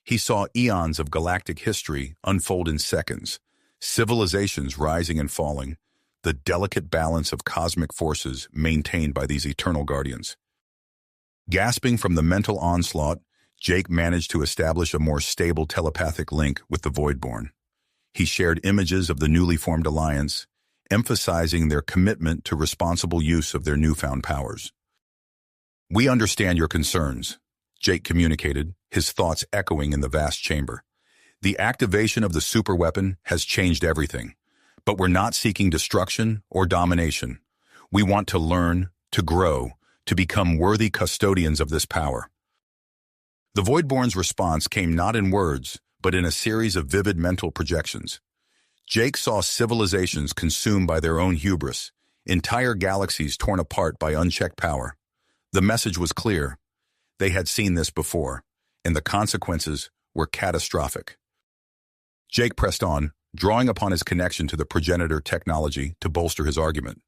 He saw eons of galactic history unfold in seconds, civilizations rising and falling, the delicate balance of cosmic forces maintained by these eternal guardians. Gasping from the mental onslaught, Jake managed to establish a more stable telepathic link with the Voidborn. He shared images of the newly formed alliance, emphasizing their commitment to responsible use of their newfound powers. "We understand your concerns," Jake communicated, his thoughts echoing in the vast chamber. "The activation of the superweapon has changed everything, but we're not seeking destruction or domination. We want to learn, to grow, to become worthy custodians of this power." The Voidborn's response came not in words, but in a series of vivid mental projections. Jake saw civilizations consumed by their own hubris, entire galaxies torn apart by unchecked power. The message was clear. They had seen this before, and the consequences were catastrophic. Jake pressed on, drawing upon his connection to the progenitor technology to bolster his argument.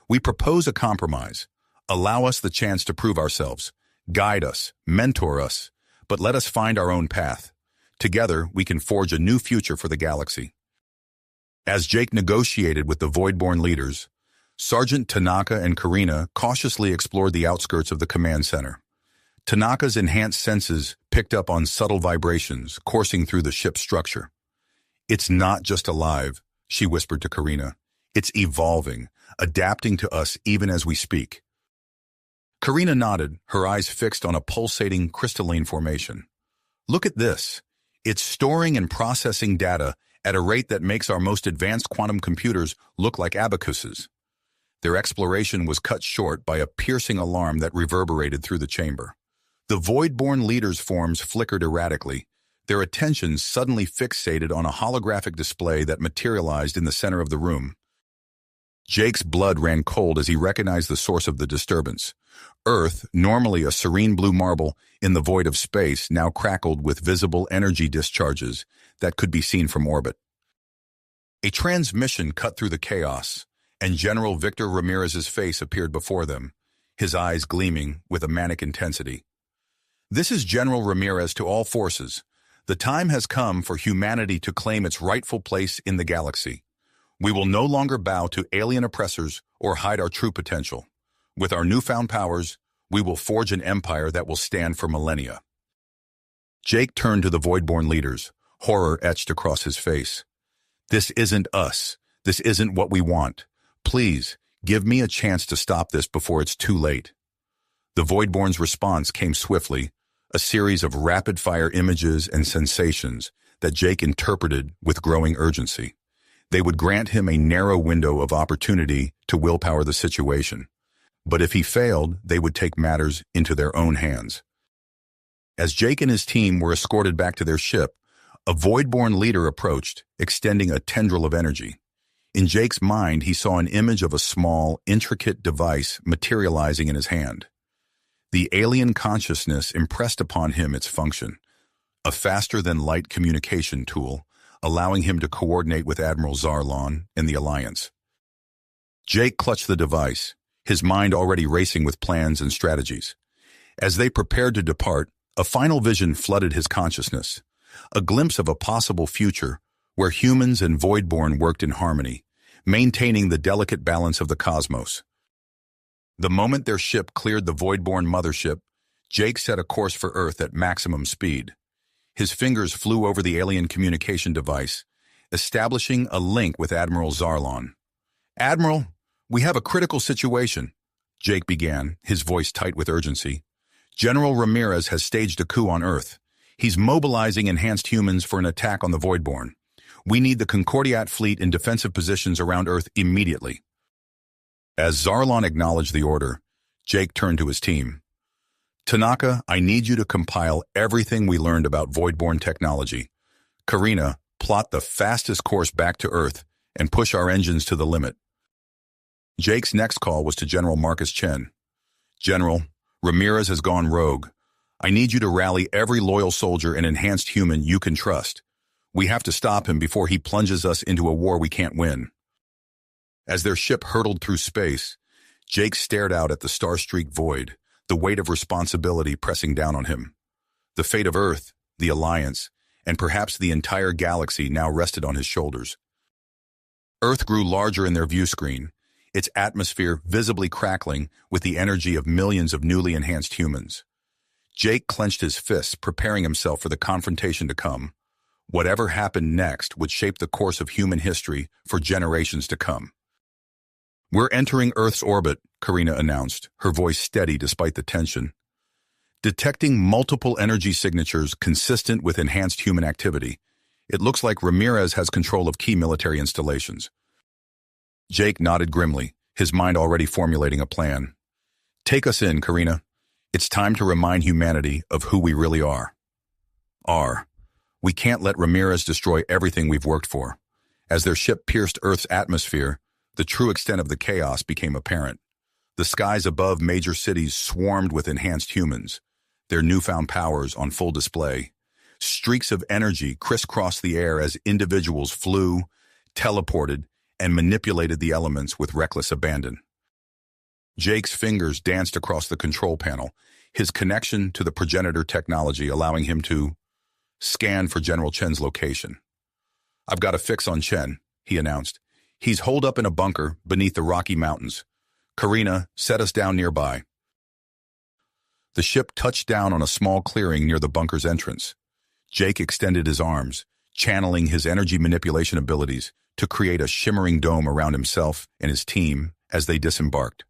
"We propose a compromise. Allow us the chance to prove ourselves. Guide us, mentor us, but let us find our own path. Together, we can forge a new future for the galaxy." As Jake negotiated with the Voidborn leaders, Sergeant Tanaka and Karina cautiously explored the outskirts of the command center. Tanaka's enhanced senses picked up on subtle vibrations coursing through the ship's structure. "It's not just alive," she whispered to Karina. "It's evolving, adapting to us even as we speak." Karina nodded, her eyes fixed on a pulsating crystalline formation. "Look at this. It's storing and processing data at a rate that makes our most advanced quantum computers look like abacuses. Their exploration was cut short by a piercing alarm that reverberated through the chamber. The Void-born leaders' forms flickered erratically, their attentions suddenly fixated on a holographic display that materialized in the center of the room. Jake's blood ran cold as he recognized the source of the disturbance. Earth, normally a serene blue marble in the void of space, now crackled with visible energy discharges that could be seen from orbit. A transmission cut through the chaos, and General Victor Ramirez's face appeared before them, his eyes gleaming with a manic intensity. "This is General Ramirez to all forces. The time has come for humanity to claim its rightful place in the galaxy. We will no longer bow to alien oppressors or hide our true potential. With our newfound powers, we will forge an empire that will stand for millennia." Jake turned to the Void-born leaders, horror etched across his face. "This isn't us. This isn't what we want. Please, give me a chance to stop this before it's too late." The Void-born's response came swiftly, a series of rapid-fire images and sensations that Jake interpreted with growing urgency. They would grant him a narrow window of opportunity to willpower the situation. But if he failed, they would take matters into their own hands. As Jake and his team were escorted back to their ship, a Void-born leader approached, extending a tendril of energy. In Jake's mind, he saw an image of a small, intricate device materializing in his hand. The alien consciousness impressed upon him its function, a faster-than-light communication tool, allowing him to coordinate with Admiral Zarlon and the Alliance. Jake clutched the device, his mind already racing with plans and strategies. As they prepared to depart, a final vision flooded his consciousness, a glimpse of a possible future where humans and Void-born worked in harmony, maintaining the delicate balance of the cosmos. The moment their ship cleared the Void-born mothership, Jake set a course for Earth at maximum speed. His fingers flew over the alien communication device, establishing a link with Admiral Zarlon. "Admiral, we have a critical situation," Jake began, his voice tight with urgency. "General Ramirez has staged a coup on Earth. He's mobilizing enhanced humans for an attack on the Void-born. We need the Concordiat fleet in defensive positions around Earth immediately." As Zarlon acknowledged the order, Jake turned to his team. "Tanaka, I need you to compile everything we learned about Void-born technology. Karina, plot the fastest course back to Earth and push our engines to the limit." Jake's next call was to General Marcus Chen. "General, Ramirez has gone rogue. I need you to rally every loyal soldier and enhanced human you can trust. We have to stop him before he plunges us into a war we can't win." As their ship hurtled through space, Jake stared out at the star-streaked void, the weight of responsibility pressing down on him. The fate of Earth, the Alliance, and perhaps the entire galaxy now rested on his shoulders. Earth grew larger in their view screen, its atmosphere visibly crackling with the energy of millions of newly enhanced humans. Jake clenched his fists, preparing himself for the confrontation to come. Whatever happened next would shape the course of human history for generations to come. "We're entering Earth's orbit," Karina announced, her voice steady despite the tension. "Detecting multiple energy signatures consistent with enhanced human activity. It looks like Ramirez has control of key military installations." Jake nodded grimly, his mind already formulating a plan. "Take us in, Karina. It's time to remind humanity of who we really are. We can't let Ramirez destroy everything we've worked for." As their ship pierced Earth's atmosphere, the true extent of the chaos became apparent. The skies above major cities swarmed with enhanced humans, their newfound powers on full display. Streaks of energy crisscrossed the air as individuals flew, teleported, and manipulated the elements with reckless abandon. Jake's fingers danced across the control panel, his connection to the progenitor technology allowing him to scan for General Chen's location. "I've got a fix on Chen," he announced. "He's holed up in a bunker beneath the Rocky Mountains. Karina, set us down nearby." The ship touched down on a small clearing near the bunker's entrance. Jake extended his arms, channeling his energy manipulation abilities to create a shimmering dome around himself and his team as they disembarked.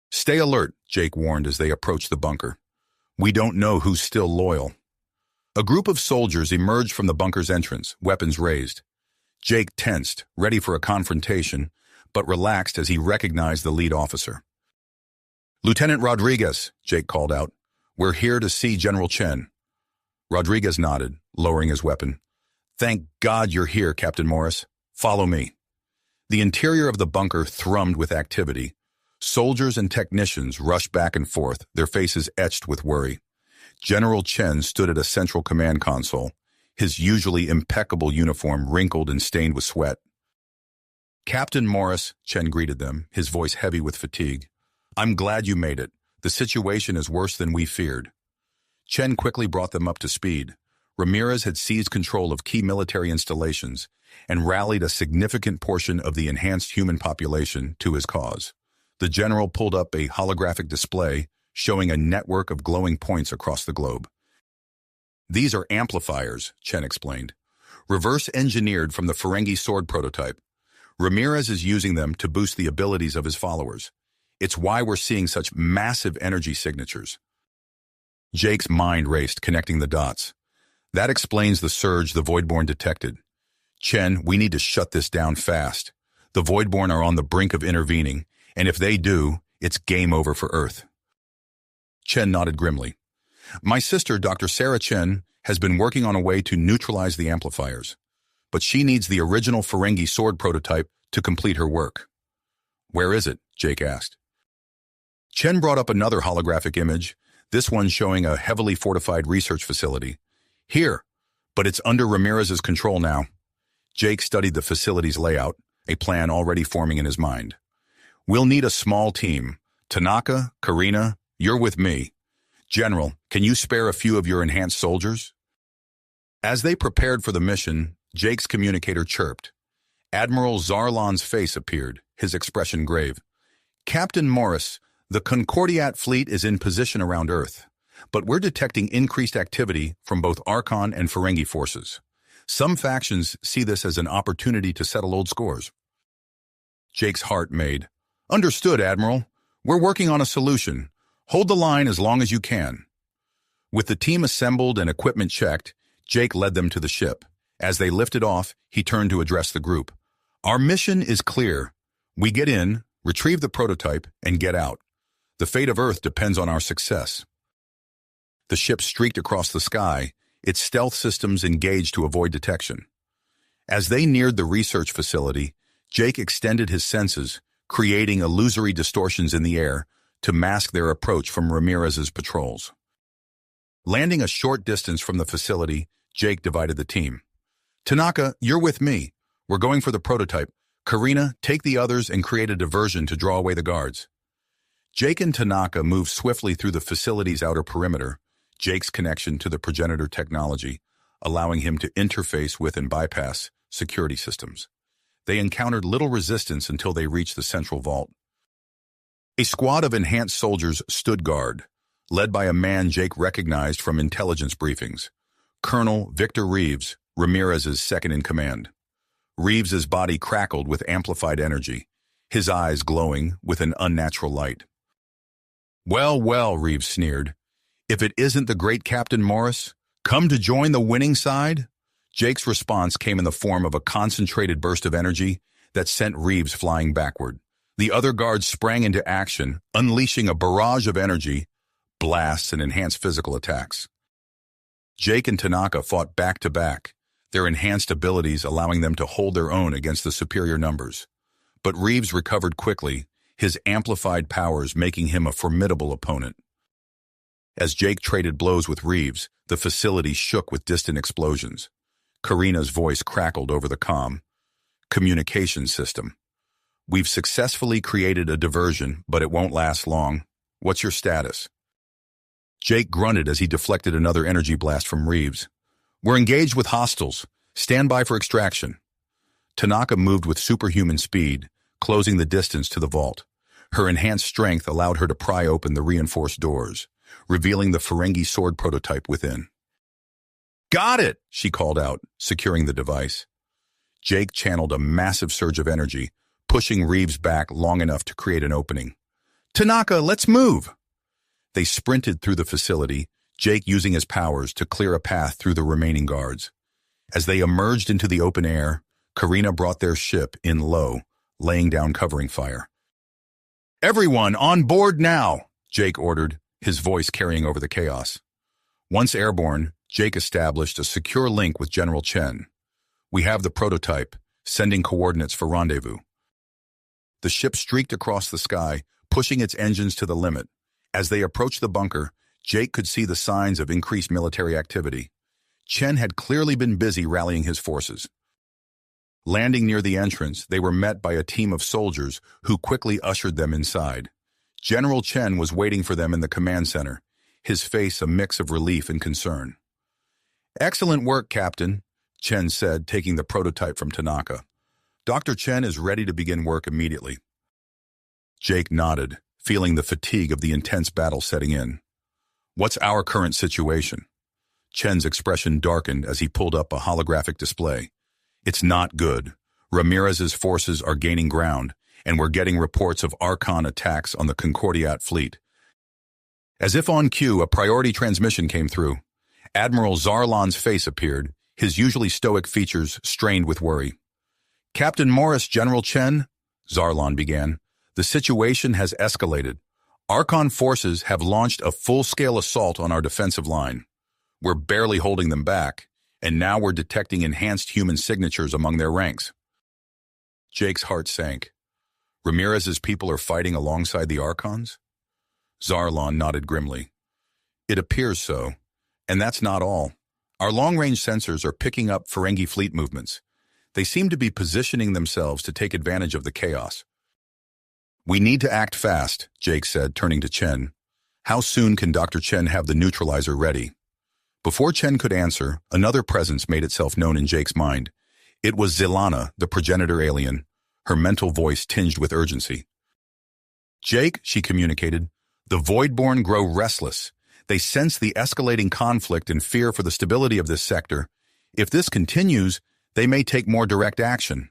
"Stay alert," Jake warned as they approached the bunker. "We don't know who's still loyal." A group of soldiers emerged from the bunker's entrance, weapons raised. Jake tensed, ready for a confrontation, but relaxed as he recognized the lead officer. "Lieutenant Rodriguez," Jake called out. "We're here to see General Chen." Rodriguez nodded, lowering his weapon. "Thank God you're here, Captain Morris. Follow me." The interior of the bunker thrummed with activity. Soldiers and technicians rushed back and forth, their faces etched with worry. General Chen stood at a central command console, his usually impeccable uniform wrinkled and stained with sweat. "Captain Morris," Chen greeted them, his voice heavy with fatigue. "I'm glad you made it. The situation is worse than we feared." Chen quickly brought them up to speed. Ramirez had seized control of key military installations and rallied a significant portion of the enhanced human population to his cause. The general pulled up a holographic display showing a network of glowing points across the globe. "These are amplifiers," Chen explained, "reverse-engineered from the Ferengi sword prototype. Ramirez is using them to boost the abilities of his followers. It's why we're seeing such massive energy signatures." Jake's mind raced, connecting the dots. "That explains the surge the Voidborn detected. Chen, we need to shut this down fast. The Voidborn are on the brink of intervening, and if they do, it's game over for Earth." Chen nodded grimly. "My sister, Dr. Sarah Chen, has been working on a way to neutralize the amplifiers, but she needs the original Ferengi sword prototype to complete her work." "Where is it?" Jake asked. Chen brought up another holographic image, this one showing a heavily fortified research facility. "Here, but it's under Ramirez's control now." Jake studied the facility's layout, a plan already forming in his mind. "We'll need a small team. Tanaka, Karina, you're with me. General, can you spare a few of your enhanced soldiers?" As they prepared for the mission, Jake's communicator chirped. Admiral Zarlan's face appeared, his expression grave. "Captain Morris, the Concordiat fleet is in position around Earth, but we're detecting increased activity from both Archon and Ferengi forces. Some factions see this as an opportunity to settle old scores." Jake's heart made. "Understood, Admiral. We're working on a solution. Hold the line as long as you can." With the team assembled and equipment checked, Jake led them to the ship. As they lifted off, he turned to address the group. "Our mission is clear. We get in, retrieve the prototype, and get out. The fate of Earth depends on our success." The ship streaked across the sky, its stealth systems engaged to avoid detection. As they neared the research facility, Jake extended his senses, creating illusory distortions in the air to mask their approach from Ramirez's patrols. Landing a short distance from the facility, Jake divided the team. "Tanaka, you're with me. We're going for the prototype. Karina, take the others and create a diversion to draw away the guards." Jake and Tanaka moved swiftly through the facility's outer perimeter, Jake's connection to the progenitor technology, allowing him to interface with and bypass security systems. They encountered little resistance until they reached the central vault. A squad of enhanced soldiers stood guard, led by a man Jake recognized from intelligence briefings, Colonel Victor Reeves, Ramirez's second-in-command. Reeves's body crackled with amplified energy, his eyes glowing with an unnatural light. "Well, well," Reeves sneered. "If it isn't the great Captain Morris, come to join the winning side?" Jake's response came in the form of a concentrated burst of energy that sent Reeves flying backward. The other guards sprang into action, unleashing a barrage of energy, blasts, and enhanced physical attacks. Jake and Tanaka fought back-to-back, their enhanced abilities allowing them to hold their own against the superior numbers. But Reeves recovered quickly, his amplified powers making him a formidable opponent. As Jake traded blows with Reeves, the facility shook with distant explosions. Karina's voice crackled over the comm. "Communication system. We've successfully created a diversion, but it won't last long. What's your status?" Jake grunted as he deflected another energy blast from Reeves. "We're engaged with hostiles. Stand by for extraction." Tanaka moved with superhuman speed, closing the distance to the vault. Her enhanced strength allowed her to pry open the reinforced doors, revealing the Ferengi sword prototype within. "Got it!" she called out, securing the device. Jake channeled a massive surge of energy, pushing Reeves back long enough to create an opening. "Tanaka, let's move!" They sprinted through the facility, Jake using his powers to clear a path through the remaining guards. As they emerged into the open air, Karina brought their ship in low, laying down covering fire. "Everyone on board now," Jake ordered, his voice carrying over the chaos. Once airborne, Jake established a secure link with General Chen. "We have the prototype, sending coordinates for rendezvous." The ship streaked across the sky, pushing its engines to the limit. As they approached the bunker, Jake could see the signs of increased military activity. Chen had clearly been busy rallying his forces. Landing near the entrance, they were met by a team of soldiers who quickly ushered them inside. General Chen was waiting for them in the command center, his face a mix of relief and concern. "Excellent work, Captain," Chen said, taking the prototype from Tanaka. "Dr. Chen is ready to begin work immediately." Jake nodded, feeling the fatigue of the intense battle setting in. "What's our current situation?" Chen's expression darkened as he pulled up a holographic display. "It's not good. Ramirez's forces are gaining ground, and we're getting reports of Archon attacks on the Concordiat fleet." As if on cue, a priority transmission came through. Admiral Zarlan's face appeared, his usually stoic features strained with worry. "Captain Morris, General Chen," Zarlan began, "the situation has escalated. Archon forces have launched a full-scale assault on our defensive line. We're barely holding them back, and now we're detecting enhanced human signatures among their ranks." Jake's heart sank. Ramirez's people are fighting alongside the Archons? Zarlan nodded grimly. "It appears so, and that's not all. Our long-range sensors are picking up Ferengi fleet movements. They seem to be positioning themselves to take advantage of the chaos." "We need to act fast," Jake said, turning to Chen. "How soon can Dr. Chen have the neutralizer ready?" Before Chen could answer, another presence made itself known in Jake's mind. It was Zilana, the progenitor alien, her mental voice tinged with urgency. "Jake," she communicated, "the Voidborn grow restless. They sense the escalating conflict and fear for the stability of this sector. If this continues, they may take more direct action."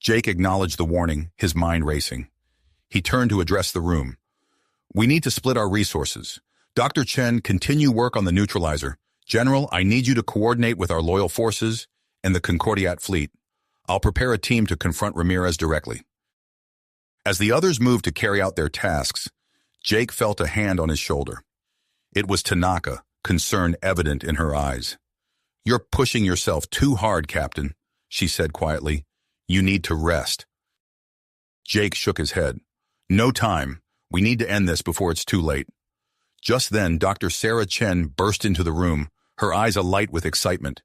Jake acknowledged the warning, his mind racing. He turned to address the room. "We need to split our resources. Dr. Chen, continue work on the neutralizer. General, I need you to coordinate with our loyal forces and the Concordiat fleet. I'll prepare a team to confront Ramirez directly." As the others moved to carry out their tasks, Jake felt a hand on his shoulder. It was Tanaka, concern evident in her eyes. "You're pushing yourself too hard, Captain," she said quietly. "You need to rest." Jake shook his head. "No time. We need to end this before it's too late." Just then, Dr. Sarah Chen burst into the room, her eyes alight with excitement.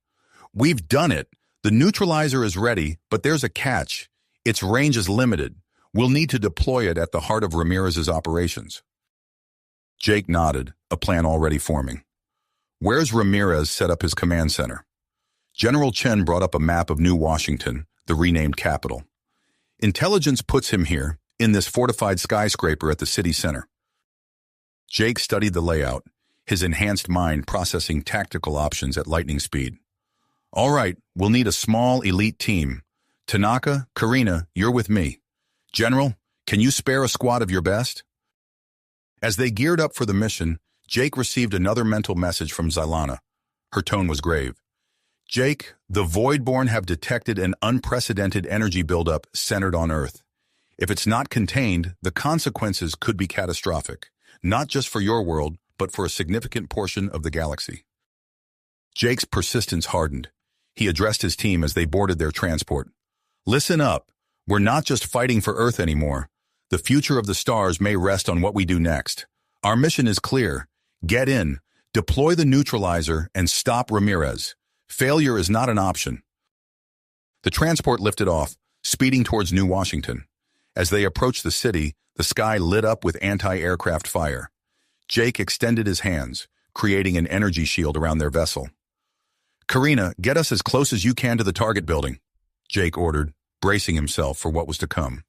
"We've done it! The neutralizer is ready, but there's a catch. Its range is limited. We'll need to deploy it at the heart of Ramirez's operations." Jake nodded, a plan already forming. "Where's Ramirez set up his command center?" General Chen brought up a map of New Washington, the renamed capital. "Intelligence puts him here, in this fortified skyscraper at the city center." Jake studied the layout, his enhanced mind processing tactical options at lightning speed. "All right, we'll need a small elite team. Tanaka, Karina, you're with me. General, can you spare a squad of your best?" As they geared up for the mission, Jake received another mental message from Zilana. Her tone was grave. "Jake, the Voidborn have detected an unprecedented energy buildup centered on Earth. If it's not contained, the consequences could be catastrophic, not just for your world, but for a significant portion of the galaxy." Jake's persistence hardened. He addressed his team as they boarded their transport. "Listen up. We're not just fighting for Earth anymore. The future of the stars may rest on what we do next. Our mission is clear. Get in, deploy the neutralizer, and stop Ramirez. Failure is not an option." The transport lifted off, speeding towards New Washington. As they approached the city, the sky lit up with anti-aircraft fire. Jake extended his hands, creating an energy shield around their vessel. "Karina, get us as close as you can to the target building," Jake ordered, bracing himself for what was to come.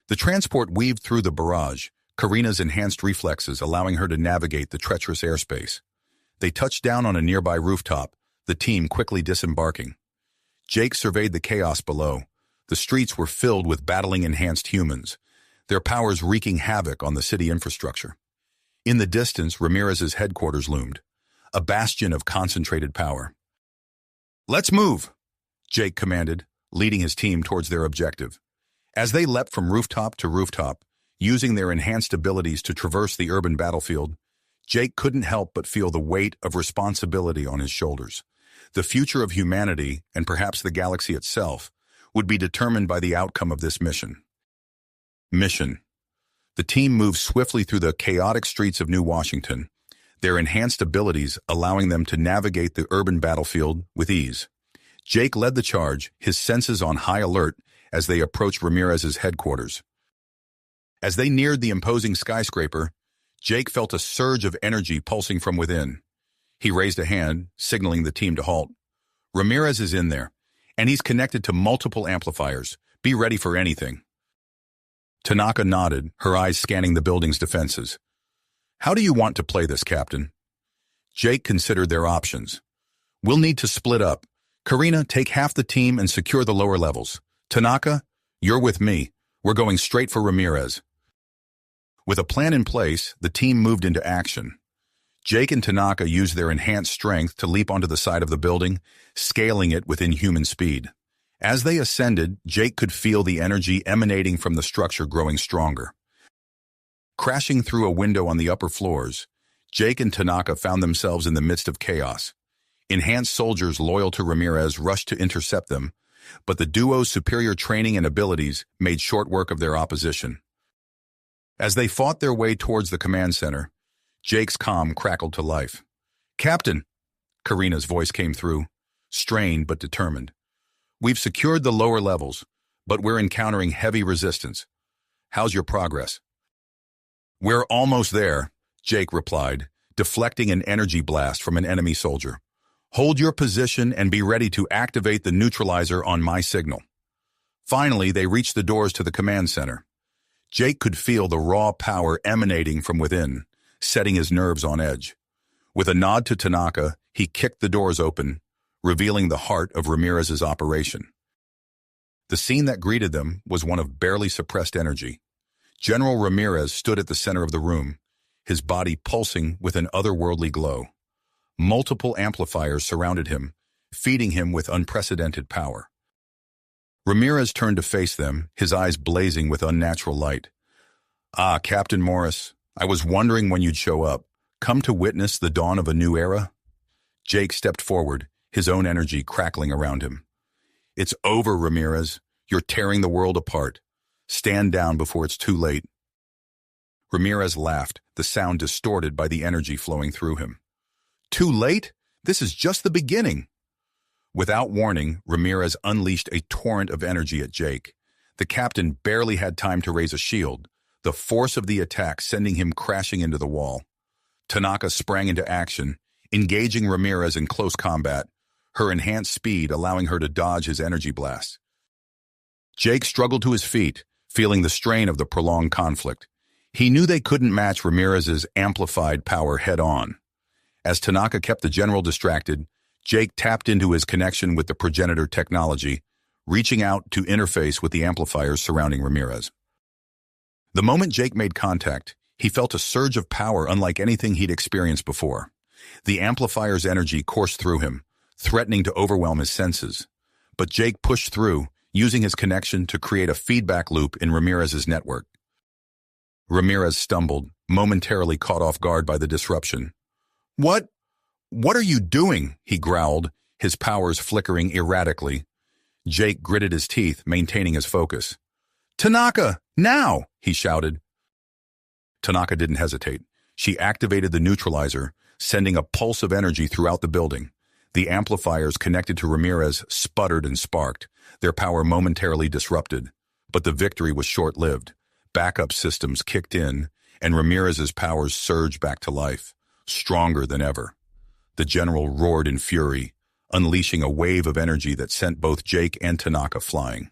The transport weaved through the barrage, Karina's enhanced reflexes allowing her to navigate the treacherous airspace. They touched down on a nearby rooftop, the team quickly disembarking. Jake surveyed the chaos below. The streets were filled with battling enhanced humans, their powers wreaking havoc on the city infrastructure. In the distance, Ramirez's headquarters loomed, a bastion of concentrated power. "Let's move," Jake commanded, leading his team towards their objective. As they leapt from rooftop to rooftop, using their enhanced abilities to traverse the urban battlefield, Jake couldn't help but feel the weight of responsibility on his shoulders. The future of humanity, and perhaps the galaxy itself, would be determined by the outcome of this mission. The team moved swiftly through the chaotic streets of New Washington, their enhanced abilities allowing them to navigate the urban battlefield with ease. Jake led the charge, his senses on high alert as they approached Ramirez's headquarters. As they neared the imposing skyscraper, Jake felt a surge of energy pulsing from within. He raised a hand, signaling the team to halt. "Ramirez is in there, and he's connected to multiple amplifiers. Be ready for anything." Tanaka nodded, her eyes scanning the building's defenses. "How do you want to play this, Captain?" Jake considered their options. "We'll need to split up. Karina, take half the team and secure the lower levels. Tanaka, you're with me. We're going straight for Ramirez." With a plan in place, the team moved into action. Jake and Tanaka used their enhanced strength to leap onto the side of the building, scaling it with inhuman speed. As they ascended, Jake could feel the energy emanating from the structure growing stronger. Crashing through a window on the upper floors, Jake and Tanaka found themselves in the midst of chaos. Enhanced soldiers loyal to Ramirez rushed to intercept them, but the duo's superior training and abilities made short work of their opposition. As they fought their way towards the command center, Jake's calm crackled to life. "Captain," Karina's voice came through, strained but determined. "We've secured the lower levels, but we're encountering heavy resistance. How's your progress?" "We're almost there," Jake replied, deflecting an energy blast from an enemy soldier. "Hold your position and be ready to activate the neutralizer on my signal." Finally, they reached the doors to the command center. Jake could feel the raw power emanating from within, setting his nerves on edge. With a nod to Tanaka, he kicked the doors open, revealing the heart of Ramirez's operation. The scene that greeted them was one of barely suppressed energy. General Ramirez stood at the center of the room, his body pulsing with an otherworldly glow. Multiple amplifiers surrounded him, feeding him with unprecedented power. Ramirez turned to face them, his eyes blazing with unnatural light. "Ah, Captain Morris, I was wondering when you'd show up. Come to witness the dawn of a new era?" Jake stepped forward, his own energy crackling around him. "It's over, Ramirez. You're tearing the world apart. Stand down before it's too late." Ramirez laughed, the sound distorted by the energy flowing through him. "Too late? This is just the beginning." Without warning, Ramirez unleashed a torrent of energy at Jake. The captain barely had time to raise a shield, the force of the attack sending him crashing into the wall. Tanaka sprang into action, engaging Ramirez in close combat, her enhanced speed allowing her to dodge his energy blast. Jake struggled to his feet, feeling the strain of the prolonged conflict. He knew they couldn't match Ramirez's amplified power head-on. As Tanaka kept the general distracted, Jake tapped into his connection with the progenitor technology, reaching out to interface with the amplifiers surrounding Ramirez. The moment Jake made contact, he felt a surge of power unlike anything he'd experienced before. The amplifier's energy coursed through him, threatening to overwhelm his senses. But Jake pushed through, using his connection to create a feedback loop in Ramirez's network. Ramirez stumbled, momentarily caught off guard by the disruption. What are you doing?" he growled, his powers flickering erratically. Jake gritted his teeth, maintaining his focus. "Tanaka, now!" he shouted. Tanaka didn't hesitate. She activated the neutralizer, sending a pulse of energy throughout the building. The amplifiers connected to Ramirez sputtered and sparked, their power momentarily disrupted. But the victory was short-lived. Backup systems kicked in, and Ramirez's powers surged back to life, stronger than ever. The general roared in fury, unleashing a wave of energy that sent both Jake and Tanaka flying.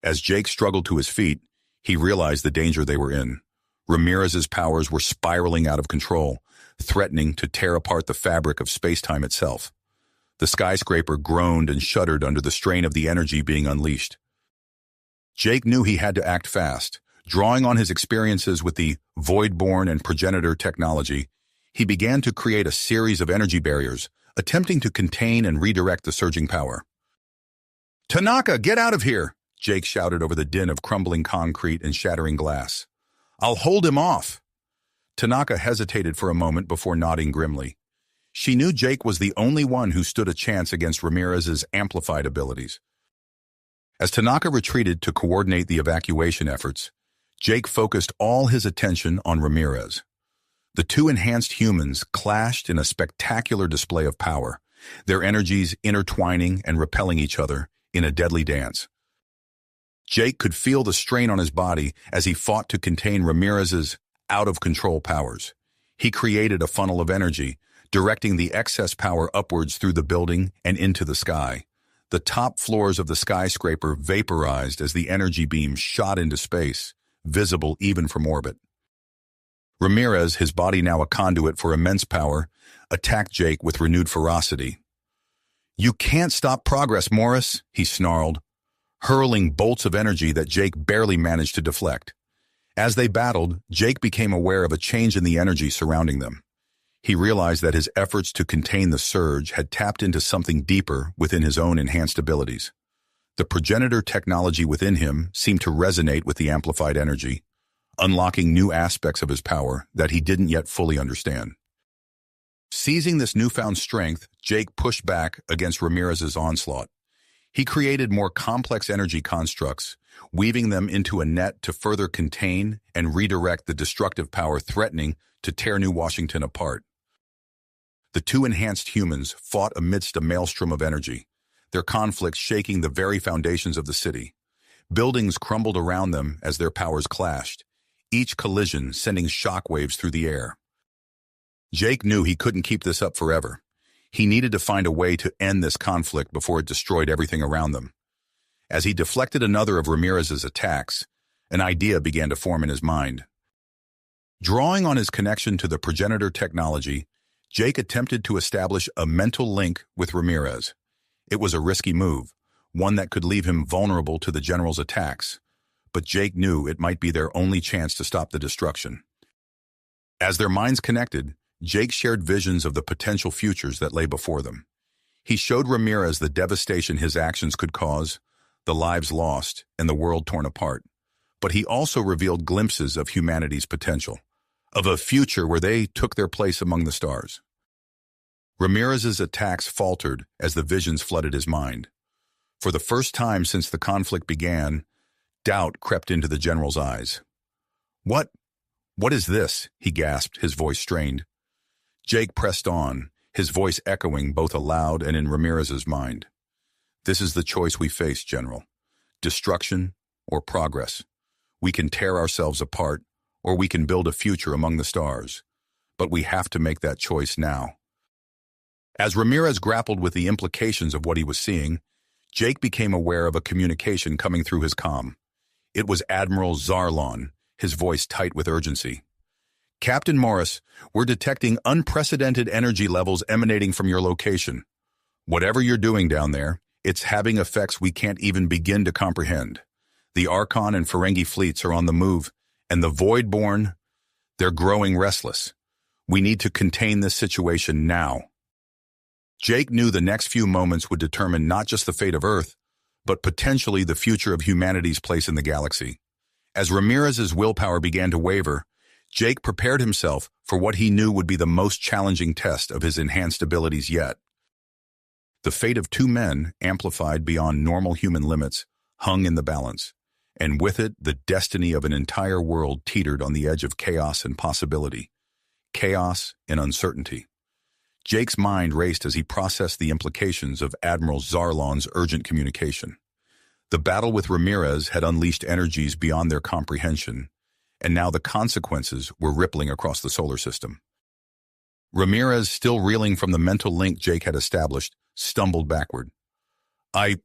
As Jake struggled to his feet, he realized the danger they were in. Ramirez's powers were spiraling out of control, threatening to tear apart the fabric of space-time itself. The skyscraper groaned and shuddered under the strain of the energy being unleashed. Jake knew he had to act fast, Drawing on his experiences with the Voidborn and Progenitor technology, he began to create a series of energy barriers, attempting to contain and redirect the surging power. "Tanaka, get out of here!" Jake shouted over the din of crumbling concrete and shattering glass. "I'll hold him off." Tanaka hesitated for a moment before nodding grimly. She knew Jake was the only one who stood a chance against Ramirez's amplified abilities. As Tanaka retreated to coordinate the evacuation efforts, Jake focused all his attention on Ramirez. The two enhanced humans clashed in a spectacular display of power, their energies intertwining and repelling each other in a deadly dance. Jake could feel the strain on his body as he fought to contain Ramirez's out-of-control powers. He created a funnel of energy, directing the excess power upwards through the building and into the sky. The top floors of the skyscraper vaporized as the energy beam shot into space, visible even from orbit. Ramirez, his body now a conduit for immense power, attacked Jake with renewed ferocity. "You can't stop progress, Morris," he snarled, hurling bolts of energy that Jake barely managed to deflect. As they battled, Jake became aware of a change in the energy surrounding them. He realized that his efforts to contain the surge had tapped into something deeper within his own enhanced abilities. The progenitor technology within him seemed to resonate with the amplified energy, unlocking new aspects of his power that he didn't yet fully understand. Seizing this newfound strength, Jake pushed back against Ramirez's onslaught. He created more complex energy constructs, weaving them into a net to further contain and redirect the destructive power threatening to tear New Washington apart. The two enhanced humans fought amidst a maelstrom of energy, their conflicts shaking the very foundations of the city. Buildings crumbled around them as their powers clashed, each collision sending shockwaves through the air. Jake knew he couldn't keep this up forever. He needed to find a way to end this conflict before it destroyed everything around them. As he deflected another of Ramirez's attacks, an idea began to form in his mind. Drawing on his connection to the progenitor technology, Jake attempted to establish a mental link with Ramirez. It was a risky move, one that could leave him vulnerable to the general's attacks, but Jake knew it might be their only chance to stop the destruction. As their minds connected, Jake shared visions of the potential futures that lay before them. He showed Ramirez the devastation his actions could cause, the lives lost, and the world torn apart. But he also revealed glimpses of humanity's potential, of a future where they took their place among the stars. Ramirez's attacks faltered as the visions flooded his mind. For the first time since the conflict began, doubt crept into the general's eyes. What is this?" he gasped, his voice strained. Jake pressed on, his voice echoing both aloud and in Ramirez's mind. "This is the choice we face, General. Destruction or progress. We can tear ourselves apart, or we can build a future among the stars. But we have to make that choice now." As Ramirez grappled with the implications of what he was seeing, Jake became aware of a communication coming through his comm. It was Admiral Zarlon, his voice tight with urgency. "Captain Morris, we're detecting unprecedented energy levels emanating from your location. Whatever you're doing down there, it's having effects we can't even begin to comprehend. The Archon and Ferengi fleets are on the move, and the Voidborn, they're growing restless. We need to contain this situation now." Jake knew the next few moments would determine not just the fate of Earth, but potentially the future of humanity's place in the galaxy. As Ramirez's willpower began to waver, Jake prepared himself for what he knew would be the most challenging test of his enhanced abilities yet. The fate of two men, amplified beyond normal human limits, hung in the balance, and with it, the destiny of an entire world teetered on the edge of chaos and possibility. Chaos and uncertainty. Jake's mind raced as he processed the implications of Admiral Zarlon's urgent communication. The battle with Ramirez had unleashed energies beyond their comprehension, and now the consequences were rippling across the solar system. Ramirez, still reeling from the mental link Jake had established, stumbled backward. I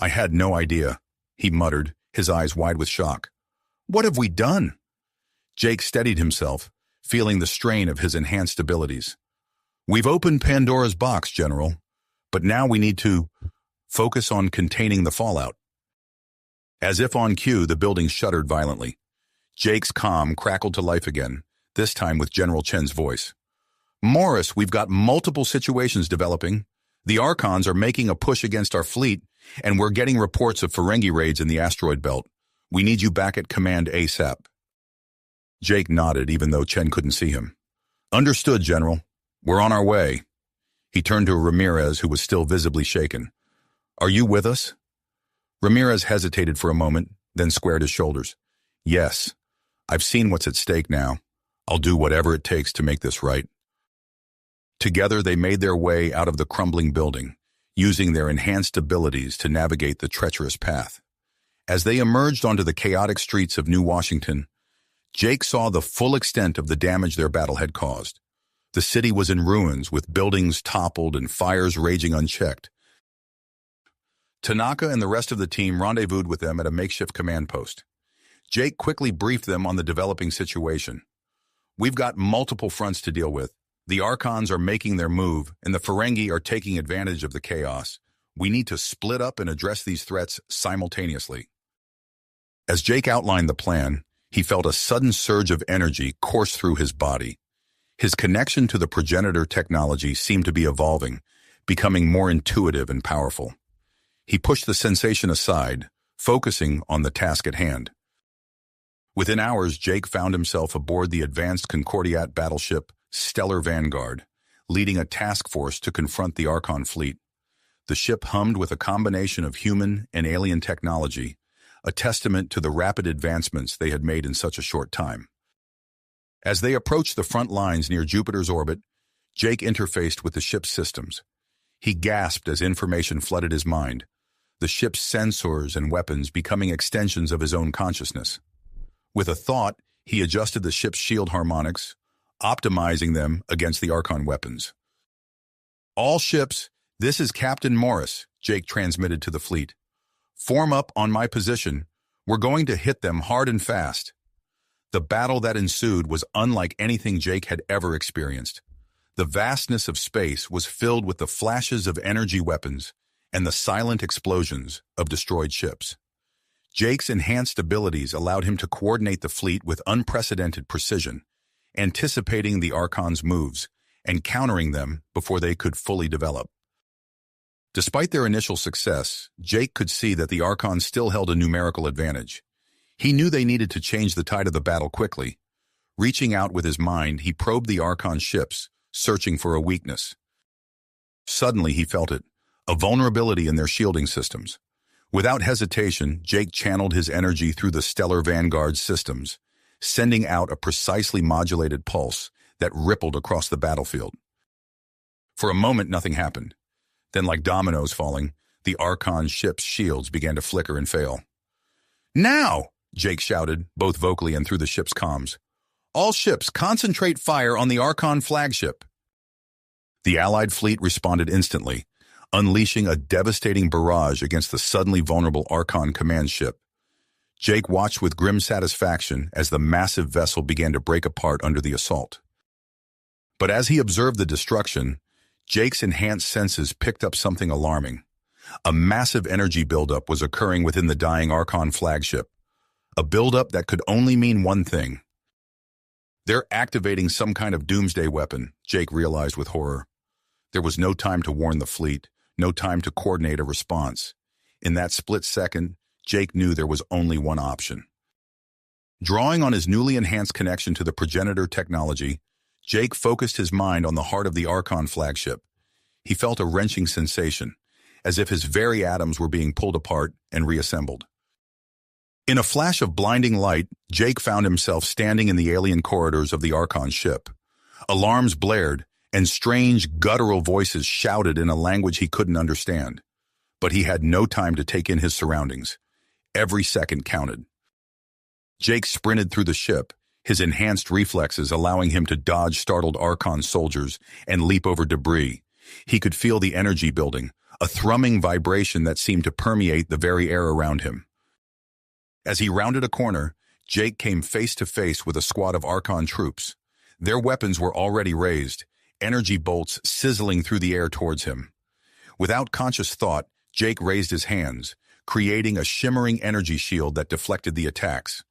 had no idea," he muttered, his eyes wide with shock. "What have we done?" Jake steadied himself, feeling the strain of his enhanced abilities. "We've opened Pandora's box, General, but now we need to focus on containing the fallout." As if on cue, the building shuddered violently. Jake's comm crackled to life again, this time with General Chen's voice. Morris, we've got multiple situations developing. The Archons are making a push against our fleet, and we're getting reports of Ferengi raids in the asteroid belt. We need you back at command ASAP. Jake nodded, even though Chen couldn't see him. Understood, General. We're on our way. He turned to Ramirez, who was still visibly shaken. Are you with us? Ramirez hesitated for a moment, then squared his shoulders. Yes. I've seen what's at stake now. I'll do whatever it takes to make this right. Together, they made their way out of the crumbling building, using their enhanced abilities to navigate the treacherous path. As they emerged onto the chaotic streets of New Washington, Jake saw the full extent of the damage their battle had caused. The city was in ruins, with buildings toppled and fires raging unchecked. Tanaka and the rest of the team rendezvoused with them at a makeshift command post. Jake quickly briefed them on the developing situation. We've got multiple fronts to deal with. The Archons are making their move, and the Ferengi are taking advantage of the chaos. We need to split up and address these threats simultaneously. As Jake outlined the plan, he felt a sudden surge of energy course through his body. His connection to the progenitor technology seemed to be evolving, becoming more intuitive and powerful. He pushed the sensation aside, focusing on the task at hand. Within hours, Jake found himself aboard the advanced Concordiat battleship Stellar Vanguard, leading a task force to confront the Archon fleet. The ship hummed with a combination of human and alien technology, a testament to the rapid advancements they had made in such a short time. As they approached the front lines near Jupiter's orbit, Jake interfaced with the ship's systems. He gasped as information flooded his mind, the ship's sensors and weapons becoming extensions of his own consciousness. With a thought, he adjusted the ship's shield harmonics, optimizing them against the Archon weapons. All ships, this is Captain Morris, Jake transmitted to the fleet. Form up on my position. We're going to hit them hard and fast. The battle that ensued was unlike anything Jake had ever experienced. The vastness of space was filled with the flashes of energy weapons and the silent explosions of destroyed ships. Jake's enhanced abilities allowed him to coordinate the fleet with unprecedented precision, anticipating the Archon's moves and countering them before they could fully develop. Despite their initial success, Jake could see that the Archons still held a numerical advantage. He knew they needed to change the tide of the battle quickly. Reaching out with his mind, he probed the Archon ships, searching for a weakness. Suddenly, he felt it, a vulnerability in their shielding systems. Without hesitation, Jake channeled his energy through the Stellar Vanguard's systems, sending out a precisely modulated pulse that rippled across the battlefield. For a moment, nothing happened. Then, like dominoes falling, the Archon ship's shields began to flicker and fail. Now! Jake shouted, both vocally and through the ship's comms. All ships, concentrate fire on the Archon flagship. The Allied fleet responded instantly, unleashing a devastating barrage against the suddenly vulnerable Archon command ship. Jake watched with grim satisfaction as the massive vessel began to break apart under the assault. But as he observed the destruction, Jake's enhanced senses picked up something alarming. A massive energy buildup was occurring within the dying Archon flagship, a buildup that could only mean one thing. They're activating some kind of doomsday weapon, Jake realized with horror. There was no time to warn the fleet, no time to coordinate a response. In that split second, Jake knew there was only one option. Drawing on his newly enhanced connection to the progenitor technology, Jake focused his mind on the heart of the Archon flagship. He felt a wrenching sensation, as if his very atoms were being pulled apart and reassembled. In a flash of blinding light, Jake found himself standing in the alien corridors of the Archon ship. Alarms blared, and strange, guttural voices shouted in a language he couldn't understand. But he had no time to take in his surroundings. Every second counted. Jake sprinted through the ship, his enhanced reflexes allowing him to dodge startled Archon soldiers and leap over debris. He could feel the energy building, a thrumming vibration that seemed to permeate the very air around him. As he rounded a corner, Jake came face to face with a squad of Archon troops. Their weapons were already raised, energy bolts sizzling through the air towards him. Without conscious thought, Jake raised his hands, creating a shimmering energy shield that deflected the attacks.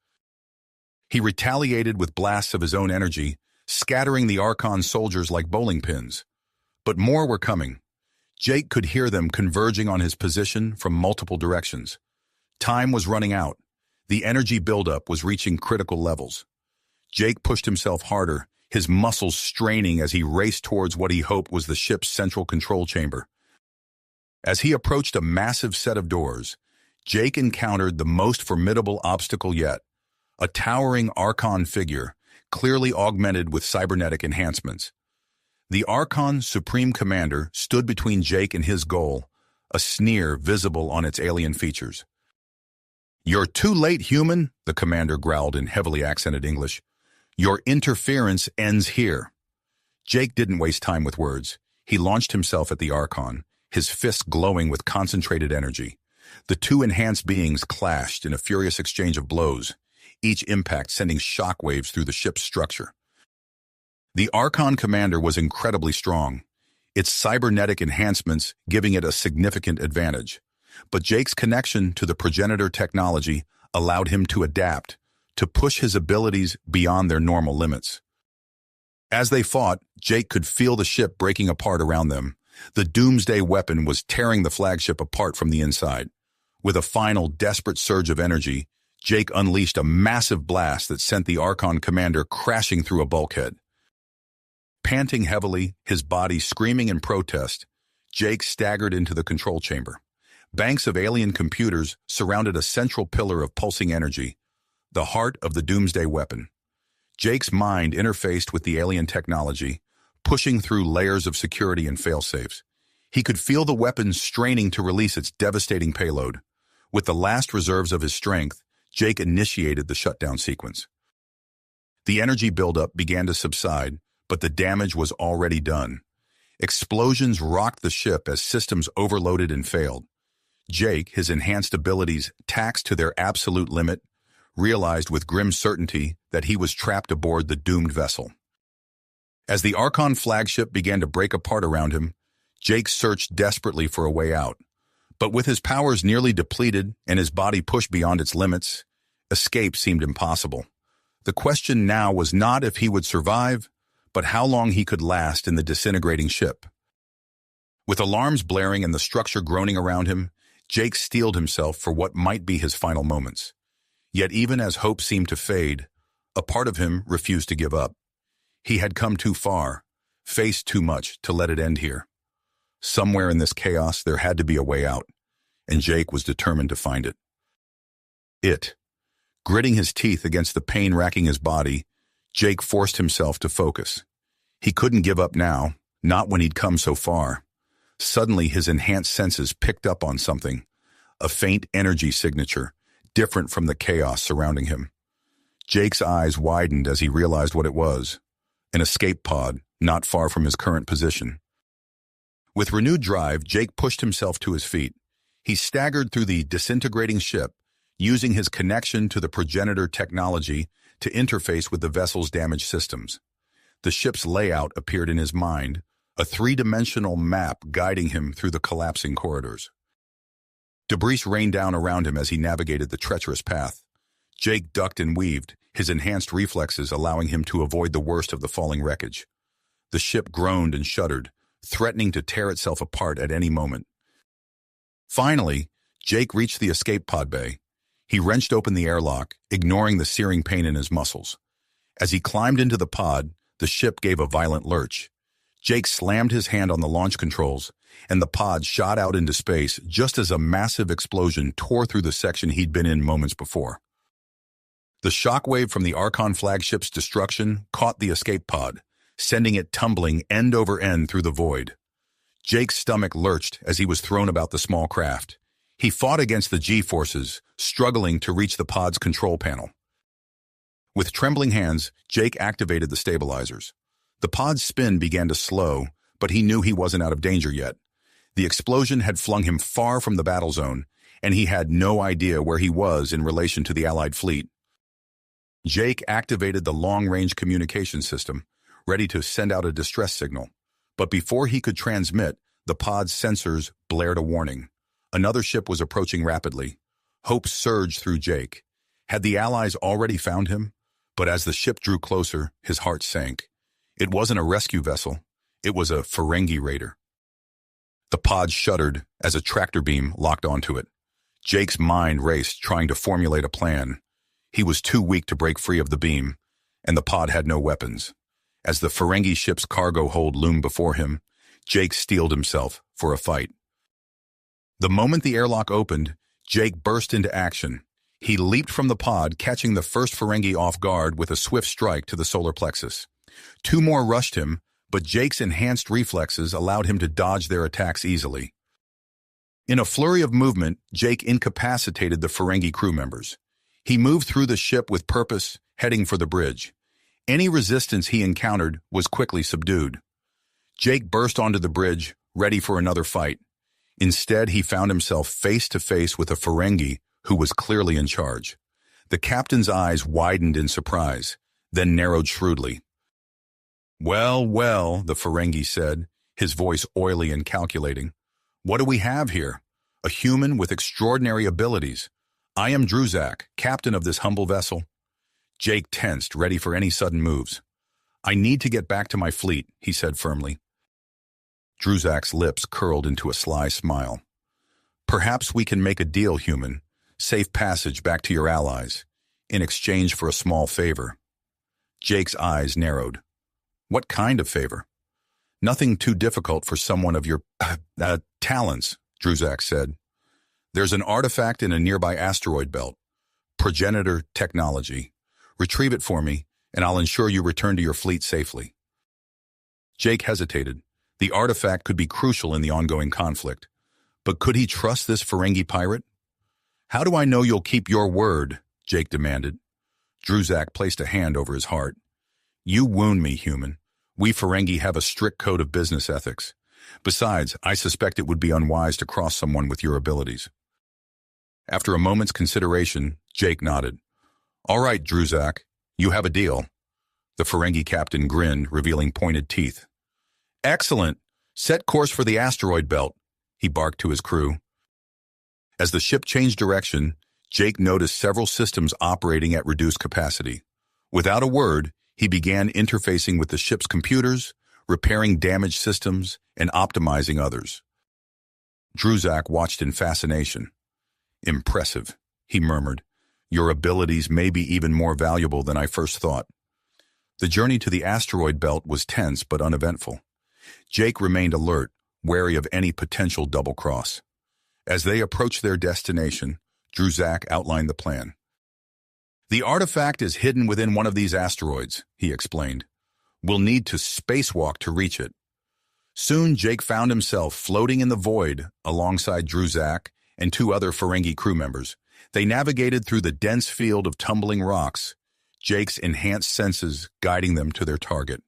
He retaliated with blasts of his own energy, scattering the Archon soldiers like bowling pins. But more were coming. Jake could hear them converging on his position from multiple directions. Time was running out. The energy buildup was reaching critical levels. Jake pushed himself harder, his muscles straining as he raced towards what he hoped was the ship's central control chamber. As he approached a massive set of doors, Jake encountered the most formidable obstacle yet, a towering Archon figure, clearly augmented with cybernetic enhancements. The Archon Supreme Commander stood between Jake and his goal, a sneer visible on its alien features. "You're too late, human," the commander growled in heavily accented English. "Your interference ends here." Jake didn't waste time with words. He launched himself at the Archon, his fists glowing with concentrated energy. The two enhanced beings clashed in a furious exchange of blows, each impact sending shockwaves through the ship's structure. The Archon commander was incredibly strong, its cybernetic enhancements giving it a significant advantage. But Jake's connection to the progenitor technology allowed him to adapt, to push his abilities beyond their normal limits. As they fought, Jake could feel the ship breaking apart around them. The doomsday weapon was tearing the flagship apart from the inside. With a final, desperate surge of energy, Jake unleashed a massive blast that sent the Archon commander crashing through a bulkhead. Panting heavily, his body screaming in protest, Jake staggered into the control chamber. Banks of alien computers surrounded a central pillar of pulsing energy, the heart of the doomsday weapon. Jake's mind interfaced with the alien technology, pushing through layers of security and failsafes. He could feel the weapon straining to release its devastating payload. With the last reserves of his strength, Jake initiated the shutdown sequence. The energy buildup began to subside, but the damage was already done. Explosions rocked the ship as systems overloaded and failed. Jake, his enhanced abilities taxed to their absolute limit, realized with grim certainty that he was trapped aboard the doomed vessel. As the Archon flagship began to break apart around him, Jake searched desperately for a way out. But with his powers nearly depleted and his body pushed beyond its limits, escape seemed impossible. The question now was not if he would survive, but how long he could last in the disintegrating ship. With alarms blaring and the structure groaning around him, Jake steeled himself for what might be his final moments. Yet even as hope seemed to fade, a part of him refused to give up. He had come too far, faced too much to let it end here. Somewhere in this chaos there had to be a way out, and Jake was determined to find it. Gritting his teeth against the pain racking his body, Jake forced himself to focus. He couldn't give up now, not when he'd come so far. Suddenly his enhanced senses picked up on something, a faint energy signature, different from the chaos surrounding him. Jake's eyes widened as he realized what it was, an escape pod not far from his current position. With renewed drive, Jake pushed himself to his feet. He staggered through the disintegrating ship, using his connection to the progenitor technology to interface with the vessel's damaged systems. The ship's layout appeared in his mind, a three-dimensional map guiding him through the collapsing corridors. Debris rained down around him as he navigated the treacherous path. Jake ducked and weaved, his enhanced reflexes allowing him to avoid the worst of the falling wreckage. The ship groaned and shuddered, threatening to tear itself apart at any moment. Finally, Jake reached the escape pod bay. He wrenched open the airlock, ignoring the searing pain in his muscles. As he climbed into the pod, the ship gave a violent lurch. Jake slammed his hand on the launch controls, and the pod shot out into space just as a massive explosion tore through the section he'd been in moments before. The shockwave from the Archon flagship's destruction caught the escape pod, sending it tumbling end over end through the void. Jake's stomach lurched as he was thrown about the small craft. He fought against the G-forces, struggling to reach the pod's control panel. With trembling hands, Jake activated the stabilizers. The pod's spin began to slow, but he knew he wasn't out of danger yet. The explosion had flung him far from the battle zone, and he had no idea where he was in relation to the Allied fleet. Jake activated the long-range communication system, ready to send out a distress signal. But before he could transmit, the pod's sensors blared a warning. Another ship was approaching rapidly. Hope surged through Jake. Had the Allies already found him? But as the ship drew closer, his heart sank. It wasn't a rescue vessel. It was a Ferengi raider. The pod shuddered as a tractor beam locked onto it. Jake's mind raced, trying to formulate a plan. He was too weak to break free of the beam, and the pod had no weapons. As the Ferengi ship's cargo hold loomed before him, Jake steeled himself for a fight. The moment the airlock opened, Jake burst into action. He leaped from the pod, catching the first Ferengi off guard with a swift strike to the solar plexus. Two more rushed him, but Jake's enhanced reflexes allowed him to dodge their attacks easily. In a flurry of movement, Jake incapacitated the Ferengi crew members. He moved through the ship with purpose, heading for the bridge. Any resistance he encountered was quickly subdued. Jake burst onto the bridge, ready for another fight. Instead, he found himself face to face with a Ferengi who was clearly in charge. The captain's eyes widened in surprise, then narrowed shrewdly. "Well, well," the Ferengi said, his voice oily and calculating. "What do we have here? A human with extraordinary abilities. I am Druzak, captain of this humble vessel." Jake tensed, ready for any sudden moves. "I need to get back to my fleet," he said firmly. Druzak's lips curled into a sly smile. "Perhaps we can make a deal, human. Safe passage back to your allies, in exchange for a small favor." Jake's eyes narrowed. "What kind of favor?" "Nothing too difficult for someone of your talents," Druzak said. "There's an artifact in a nearby asteroid belt. Progenitor technology. Retrieve it for me, and I'll ensure you return to your fleet safely." Jake hesitated. The artifact could be crucial in the ongoing conflict. But could he trust this Ferengi pirate? "How do I know you'll keep your word?" Jake demanded. Druzak placed a hand over his heart. "You wound me, human. We Ferengi have a strict code of business ethics. Besides, I suspect it would be unwise to cross someone with your abilities." After a moment's consideration, Jake nodded. "All right, Druzak, you have a deal." The Ferengi captain grinned, revealing pointed teeth. "Excellent. Set course for the asteroid belt," he barked to his crew. As the ship changed direction, Jake noticed several systems operating at reduced capacity. Without a word, he began interfacing with the ship's computers, repairing damaged systems, and optimizing others. Druzak watched in fascination. "Impressive," he murmured. "Your abilities may be even more valuable than I first thought." The journey to the asteroid belt was tense but uneventful. Jake remained alert, wary of any potential double-cross. As they approached their destination, Druzak outlined the plan. "The artifact is hidden within one of these asteroids," he explained. "We'll need to spacewalk to reach it." Soon, Jake found himself floating in the void alongside Druzak and two other Ferengi crew members. They navigated through the dense field of tumbling rocks, Jake's enhanced senses guiding them to their target.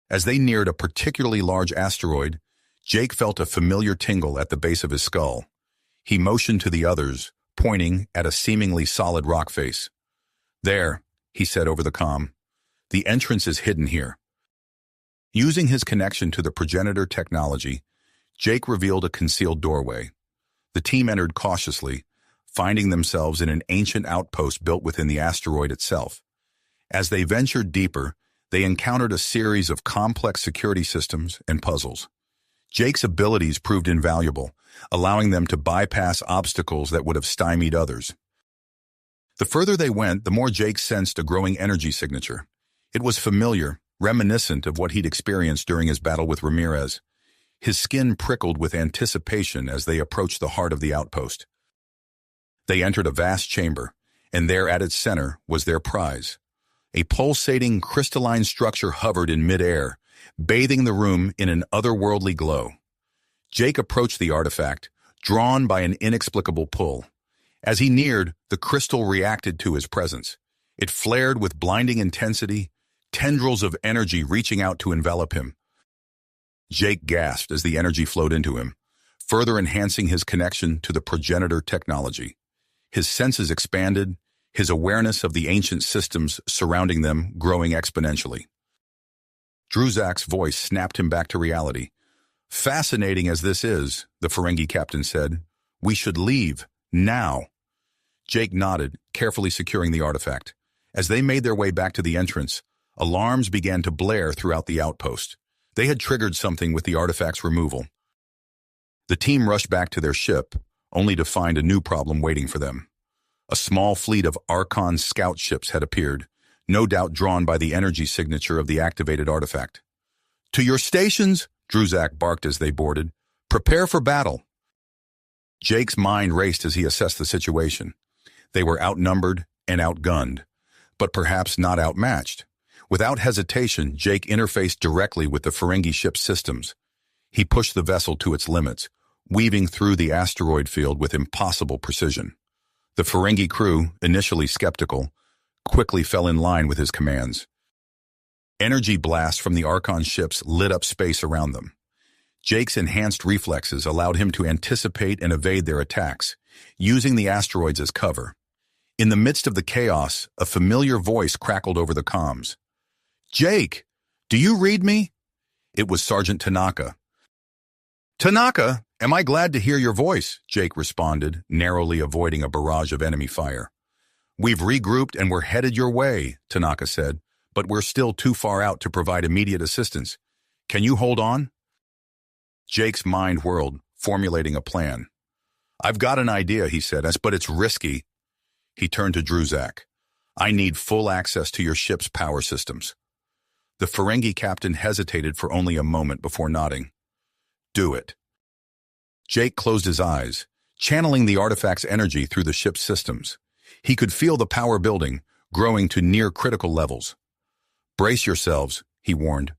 As they neared a particularly large asteroid, Jake felt a familiar tingle at the base of his skull. He motioned to the others, pointing at a seemingly solid rock face. "There," he said over the comm. "The entrance is hidden here." Using his connection to the progenitor technology, Jake revealed a concealed doorway. The team entered cautiously, finding themselves in an ancient outpost built within the asteroid itself. As they ventured deeper, they encountered a series of complex security systems and puzzles. Jake's abilities proved invaluable, allowing them to bypass obstacles that would have stymied others. The further they went, the more Jake sensed a growing energy signature. It was familiar, reminiscent of what he'd experienced during his battle with Ramirez. His skin prickled with anticipation as they approached the heart of the outpost. They entered a vast chamber, and there at its center was their prize. A pulsating, crystalline structure hovered in midair, bathing the room in an otherworldly glow. Jake approached the artifact, drawn by an inexplicable pull. As he neared, the crystal reacted to his presence. It flared with blinding intensity, tendrils of energy reaching out to envelop him. Jake gasped as the energy flowed into him, further enhancing his connection to the progenitor technology. His senses expanded, his awareness of the ancient systems surrounding them growing exponentially. Druzak's voice snapped him back to reality. "Fascinating as this is," the Ferengi captain said, "we should leave, now." Jake nodded, carefully securing the artifact. As they made their way back to the entrance, alarms began to blare throughout the outpost. They had triggered something with the artifact's removal. The team rushed back to their ship, only to find a new problem waiting for them. A small fleet of Archon scout ships had appeared, no doubt drawn by the energy signature of the activated artifact. "To your stations," Druzak barked as they boarded. "Prepare for battle." Jake's mind raced as he assessed the situation. They were outnumbered and outgunned, but perhaps not outmatched. Without hesitation, Jake interfaced directly with the Ferengi ship's systems. He pushed the vessel to its limits, weaving through the asteroid field with impossible precision. The Ferengi crew, initially skeptical, quickly fell in line with his commands. Energy blasts from the Archon ships lit up space around them. Jake's enhanced reflexes allowed him to anticipate and evade their attacks, using the asteroids as cover. In the midst of the chaos, a familiar voice crackled over the comms. "Jake, do you read me?" It was Sergeant Tanaka. "Tanaka, am I glad to hear your voice?" Jake responded, narrowly avoiding a barrage of enemy fire. "We've regrouped and we're headed your way," Tanaka said, "but we're still too far out to provide immediate assistance. Can you hold on?" Jake's mind whirled, formulating a plan. "I've got an idea," he said, "but it's risky." He turned to Druzak. "I need full access to your ship's power systems." The Ferengi captain hesitated for only a moment before nodding. "Do it." Jake closed his eyes, channeling the artifact's energy through the ship's systems. He could feel the power building, growing to near-critical levels. "Brace yourselves," he warned.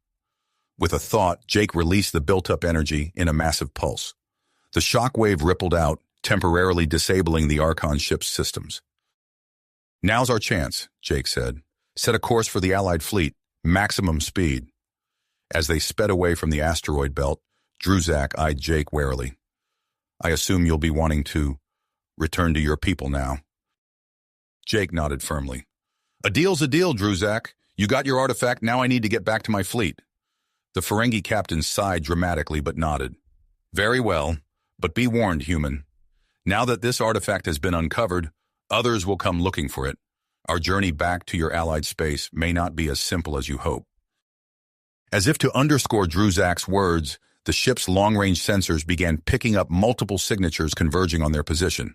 With a thought, Jake released the built-up energy in a massive pulse. The shockwave rippled out, temporarily disabling the Archon ship's systems. "Now's our chance," Jake said. "Set a course for the Allied fleet, maximum speed." As they sped away from the asteroid belt, Druzak eyed Jake warily. "I assume you'll be wanting to return to your people now." Jake nodded firmly. "A deal's a deal, Druzak. You got your artifact, now I need to get back to my fleet." The Ferengi captain sighed dramatically but nodded. "Very well, but be warned, human. Now that this artifact has been uncovered, others will come looking for it. Our journey back to your allied space may not be as simple as you hope." As if to underscore Druzak's words, the ship's long-range sensors began picking up multiple signatures converging on their position.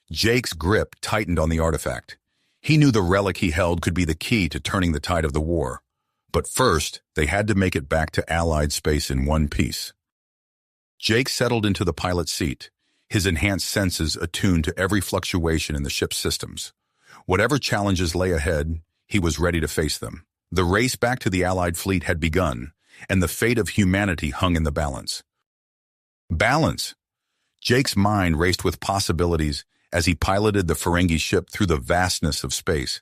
Jake's grip tightened on the artifact. He knew the relic he held could be the key to turning the tide of the war. But first, they had to make it back to Allied space in one piece. Jake settled into the pilot's seat, his enhanced senses attuned to every fluctuation in the ship's systems. Whatever challenges lay ahead, he was ready to face them. The race back to the Allied fleet had begun, and the fate of humanity hung in the balance. Balance! Jake's mind raced with possibilities as he piloted the Ferengi ship through the vastness of space.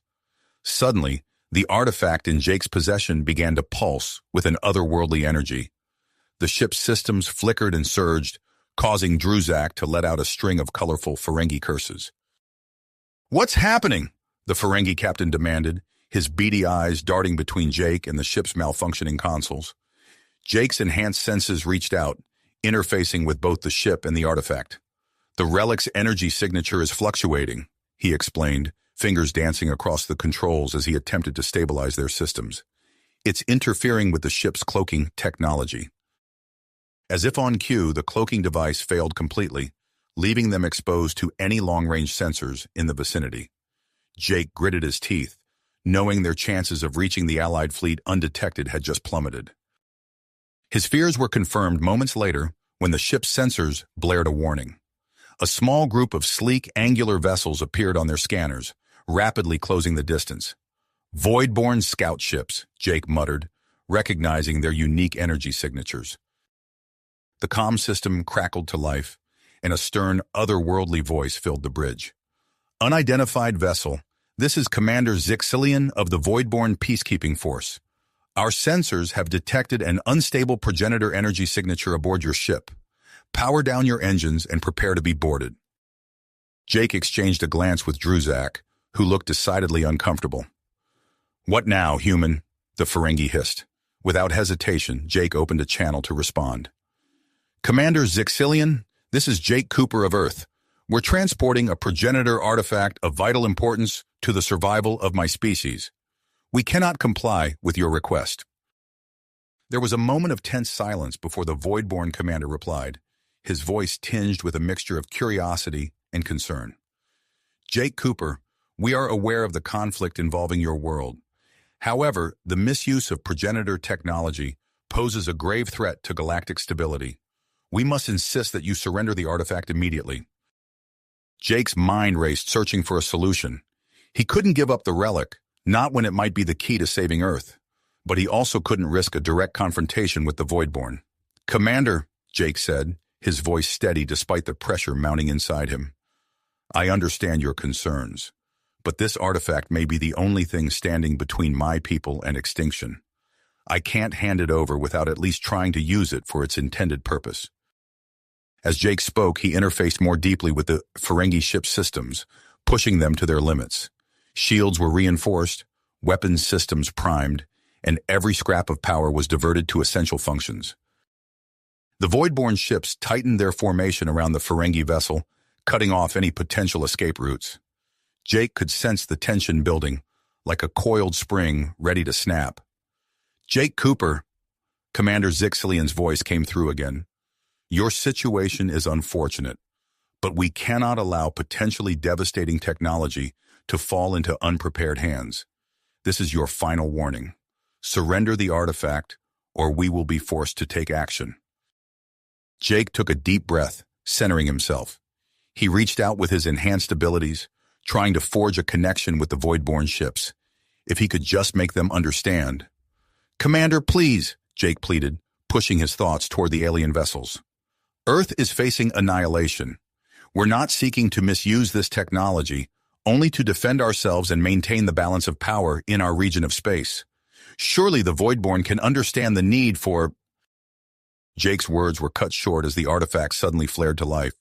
Suddenly, the artifact in Jake's possession began to pulse with an otherworldly energy. The ship's systems flickered and surged, causing Druzak to let out a string of colorful Ferengi curses. "What's happening?" the Ferengi captain demanded, his beady eyes darting between Jake and the ship's malfunctioning consoles. Jake's enhanced senses reached out, interfacing with both the ship and the artifact. "The relic's energy signature is fluctuating," he explained, fingers dancing across the controls as he attempted to stabilize their systems. "It's interfering with the ship's cloaking technology." As if on cue, the cloaking device failed completely, leaving them exposed to any long-range sensors in the vicinity. Jake gritted his teeth, knowing their chances of reaching the Allied fleet undetected had just plummeted. His fears were confirmed moments later when the ship's sensors blared a warning. A small group of sleek, angular vessels appeared on their scanners, rapidly closing the distance. "Void-born scout ships," Jake muttered, recognizing their unique energy signatures. The comm system crackled to life, and a stern, otherworldly voice filled the bridge. "Unidentified vessel, this is Commander Zixilian of the Void-born Peacekeeping Force. Our sensors have detected an unstable progenitor energy signature aboard your ship. Power down your engines and prepare to be boarded." Jake exchanged a glance with Druzak, who looked decidedly uncomfortable. "What now, human?" the Ferengi hissed. Without hesitation, Jake opened a channel to respond. "Commander Zixilian, this is Jake Cooper of Earth. We're transporting a progenitor artifact of vital importance to the survival of my species. We cannot comply with your request." There was a moment of tense silence before the Voidborn commander replied, his voice tinged with a mixture of curiosity and concern. "Jake Cooper, we are aware of the conflict involving your world. However, the misuse of progenitor technology poses a grave threat to galactic stability. We must insist that you surrender the artifact immediately." Jake's mind raced, searching for a solution. He couldn't give up the relic, not when it might be the key to saving Earth. But he also couldn't risk a direct confrontation with the Voidborn. "Commander," Jake said, his voice steady despite the pressure mounting inside him, "I understand your concerns, but this artifact may be the only thing standing between my people and extinction. I can't hand it over without at least trying to use it for its intended purpose." As Jake spoke, he interfaced more deeply with the Ferengi ship systems, pushing them to their limits. Shields were reinforced, weapons systems primed, and every scrap of power was diverted to essential functions. The Voidborn ships tightened their formation around the Ferengi vessel, cutting off any potential escape routes. Jake could sense the tension building, like a coiled spring ready to snap. "Jake Cooper," Commander Zixilian's voice came through again. "Your situation is unfortunate, but we cannot allow potentially devastating technology to fall into unprepared hands. This is your final warning. Surrender the artifact, or we will be forced to take action." Jake took a deep breath, centering himself. He reached out with his enhanced abilities, trying to forge a connection with the Voidborn ships. If he could just make them understand. "Commander, please," Jake pleaded, pushing his thoughts toward the alien vessels. "Earth is facing annihilation. We're not seeking to misuse this technology, only to defend ourselves and maintain the balance of power in our region of space. Surely the Voidborn can understand the need for—" Jake's words were cut short as the artifact suddenly flared to life.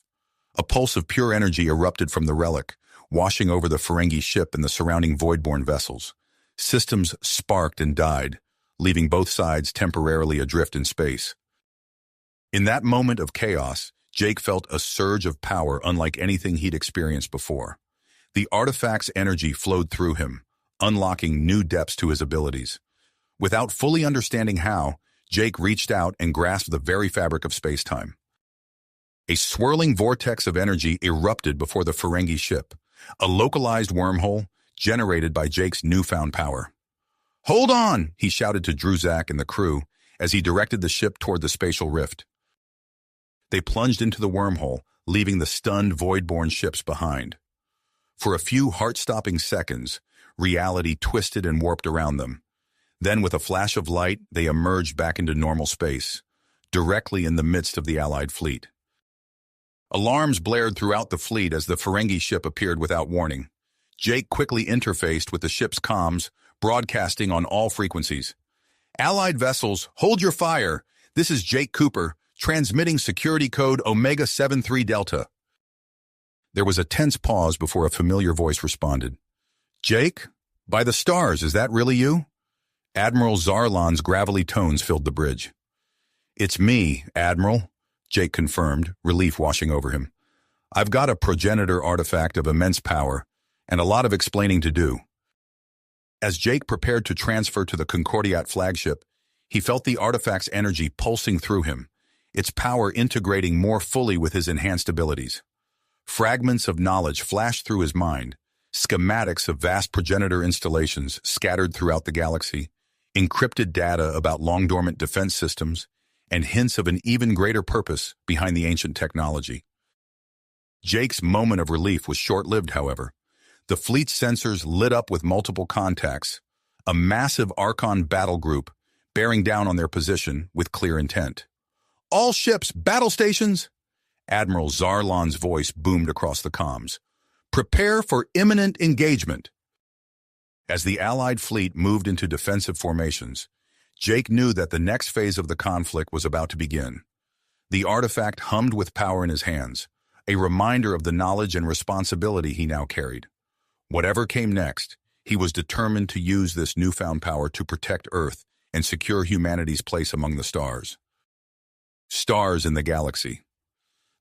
A pulse of pure energy erupted from the relic, washing over the Ferengi ship and the surrounding Voidborn vessels. Systems sparked and died, leaving both sides temporarily adrift in space. In that moment of chaos, Jake felt a surge of power unlike anything he'd experienced before. The artifact's energy flowed through him, unlocking new depths to his abilities. Without fully understanding how, Jake reached out and grasped the very fabric of space-time. A swirling vortex of energy erupted before the Ferengi ship, a localized wormhole generated by Jake's newfound power. "Hold on!" he shouted to Druzak and the crew as he directed the ship toward the spatial rift. They plunged into the wormhole, leaving the stunned Voidborn ships behind. For a few heart-stopping seconds, reality twisted and warped around them. Then, with a flash of light, they emerged back into normal space, directly in the midst of the Allied fleet. Alarms blared throughout the fleet as the Ferengi ship appeared without warning. Jake quickly interfaced with the ship's comms, broadcasting on all frequencies. "Allied vessels, hold your fire. This is Jake Cooper, transmitting security code Omega 73 Delta." There was a tense pause before a familiar voice responded. "Jake? By the stars, is that really you?" Admiral Zarlan's gravelly tones filled the bridge. "It's me, Admiral," Jake confirmed, relief washing over him. "I've got a progenitor artifact of immense power, and a lot of explaining to do." As Jake prepared to transfer to the Concordiat flagship, he felt the artifact's energy pulsing through him, its power integrating more fully with his enhanced abilities. Fragments of knowledge flashed through his mind, schematics of vast progenitor installations scattered throughout the galaxy, encrypted data about long-dormant defense systems, and hints of an even greater purpose behind the ancient technology. Jake's moment of relief was short-lived, however. The fleet's sensors lit up with multiple contacts, a massive Archon battle group bearing down on their position with clear intent. "All ships, battle stations!" Admiral Zarlan's voice boomed across the comms. "Prepare for imminent engagement." As the Allied fleet moved into defensive formations, Jake knew that the next phase of the conflict was about to begin. The artifact hummed with power in his hands, a reminder of the knowledge and responsibility he now carried. Whatever came next, he was determined to use this newfound power to protect Earth and secure humanity's place among the stars. Stars in the galaxy.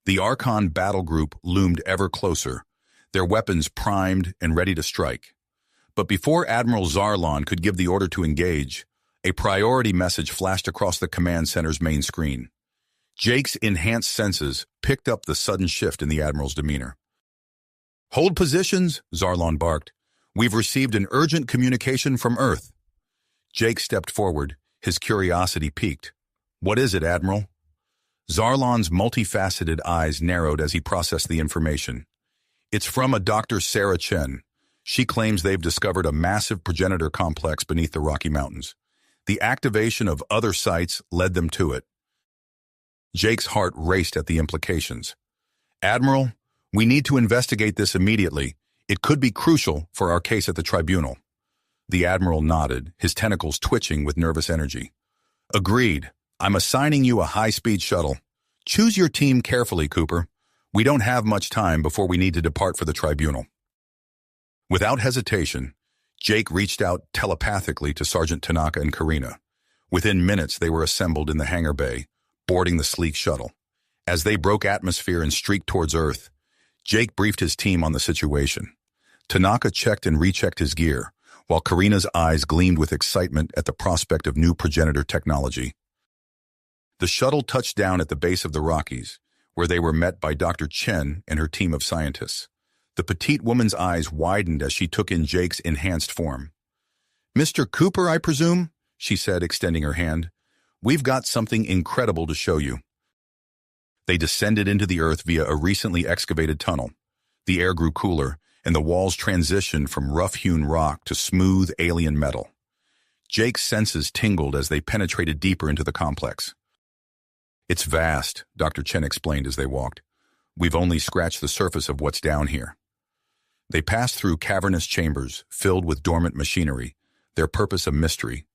The Archon battle group loomed ever closer, their weapons primed and ready to strike. But before Admiral Zarlon could give the order to engage, a priority message flashed across the command center's main screen. Jake's enhanced senses picked up the sudden shift in the Admiral's demeanor. "Hold positions," Zarlon barked. "We've received an urgent communication from Earth." Jake stepped forward, his curiosity piqued. "What is it, Admiral?" Zarlon's multifaceted eyes narrowed as he processed the information. "It's from a Dr. Sarah Chen. She claims they've discovered a massive progenitor complex beneath the Rocky Mountains. The activation of other sites led them to it." Jake's heart raced at the implications. "Admiral, we need to investigate this immediately. It could be crucial for our case at the tribunal." The Admiral nodded, his tentacles twitching with nervous energy. "Agreed. I'm assigning you a high-speed shuttle. Choose your team carefully, Cooper. We don't have much time before we need to depart for the tribunal." Without hesitation, Jake reached out telepathically to Sergeant Tanaka and Karina. Within minutes, they were assembled in the hangar bay, boarding the sleek shuttle. As they broke atmosphere and streaked towards Earth, Jake briefed his team on the situation. Tanaka checked and rechecked his gear, while Karina's eyes gleamed with excitement at the prospect of new progenitor technology. The shuttle touched down at the base of the Rockies, where they were met by Dr. Chen and her team of scientists. The petite woman's eyes widened as she took in Jake's enhanced form. "Mr. Cooper, I presume?" she said, extending her hand. "We've got something incredible to show you." They descended into the Earth via a recently excavated tunnel. The air grew cooler, and the walls transitioned from rough-hewn rock to smooth alien metal. Jake's senses tingled as they penetrated deeper into the complex. "It's vast," Dr. Chen explained as they walked. "We've only scratched the surface of what's down here." They passed through cavernous chambers filled with dormant machinery, their purpose a mystery.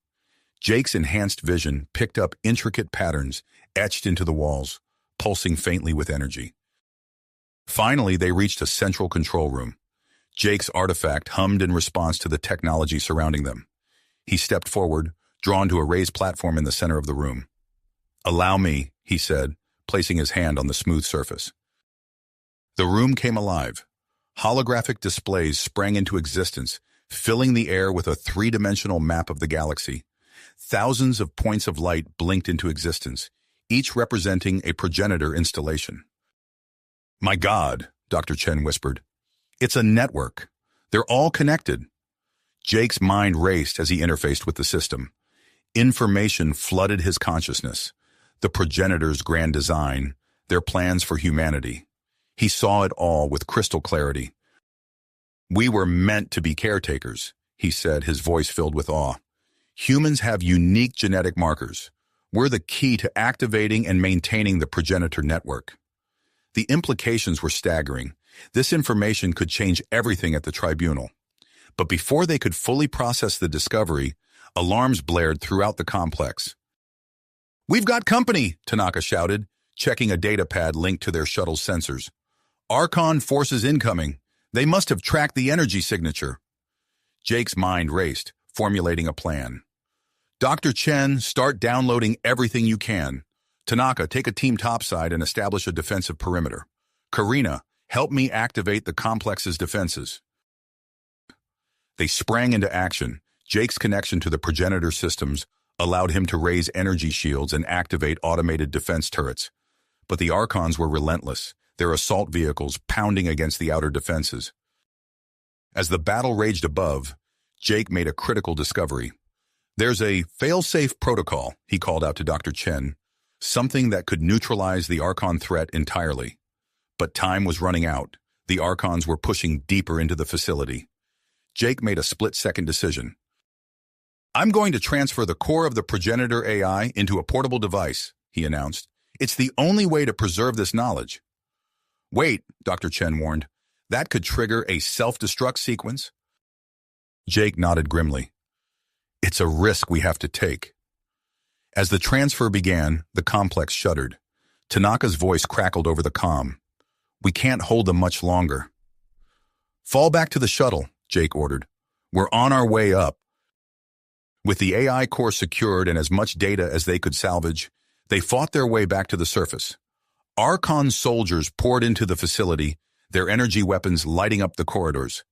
Jake's enhanced vision picked up intricate patterns etched into the walls, pulsing faintly with energy. Finally, they reached a central control room. Jake's artifact hummed in response to the technology surrounding them. He stepped forward, drawn to a raised platform in the center of the room. "Allow me," he said, placing his hand on the smooth surface. The room came alive. Holographic displays sprang into existence, filling the air with a three-dimensional map of the galaxy. Thousands of points of light blinked into existence, each representing a progenitor installation. "My God," Dr. Chen whispered. "It's a network. They're all connected." Jake's mind raced as he interfaced with the system. Information flooded his consciousness. The progenitors' grand design, their plans for humanity. He saw it all with crystal clarity. "We were meant to be caretakers," he said, his voice filled with awe. "Humans have unique genetic markers. We're the key to activating and maintaining the progenitor network." The implications were staggering. This information could change everything at the tribunal. But before they could fully process the discovery, alarms blared throughout the complex. "We've got company," Tanaka shouted, checking a data pad linked to their shuttle's sensors. "Archon forces incoming. They must have tracked the energy signature." Jake's mind raced, formulating a plan. "Dr. Chen, start downloading everything you can. Tanaka, take a team topside and establish a defensive perimeter. Karina, help me activate the complex's defenses." They sprang into action. Jake's connection to the progenitor systems allowed him to raise energy shields and activate automated defense turrets. But the Archons were relentless, their assault vehicles pounding against the outer defenses. As the battle raged above, Jake made a critical discovery. "There's a fail-safe protocol," he called out to Dr. Chen, "something that could neutralize the Archon threat entirely." But time was running out. The Archons were pushing deeper into the facility. Jake made a split-second decision. "I'm going to transfer the core of the progenitor AI into a portable device," he announced. "It's the only way to preserve this knowledge." "Wait," Dr. Chen warned. "That could trigger a self-destruct sequence." Jake nodded grimly. "It's a risk we have to take." As the transfer began, the complex shuddered. Tanaka's voice crackled over the comm. "We can't hold them much longer." "Fall back to the shuttle," Jake ordered. "We're on our way up." With the AI core secured and as much data as they could salvage, they fought their way back to the surface. Archon soldiers poured into the facility, their energy weapons lighting up the corridors.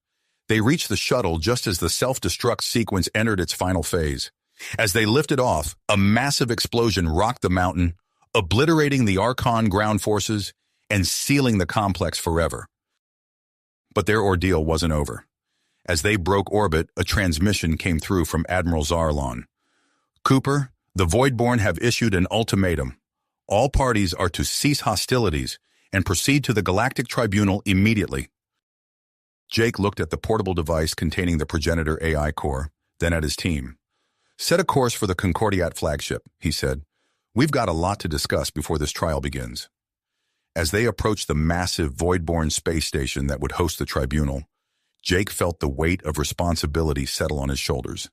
They reached the shuttle just as the self-destruct sequence entered its final phase. As they lifted off, a massive explosion rocked the mountain, obliterating the Archon ground forces and sealing the complex forever. But their ordeal wasn't over. As they broke orbit, a transmission came through from Admiral Zarlon. "Cooper, the Voidborn have issued an ultimatum. All parties are to cease hostilities and proceed to the Galactic Tribunal immediately." Jake looked at the portable device containing the progenitor AI core, then at his team. "Set a course for the Concordiat flagship," he said. "We've got a lot to discuss before this trial begins." As they approached the massive Voidborn space station that would host the tribunal, Jake felt the weight of responsibility settle on his shoulders.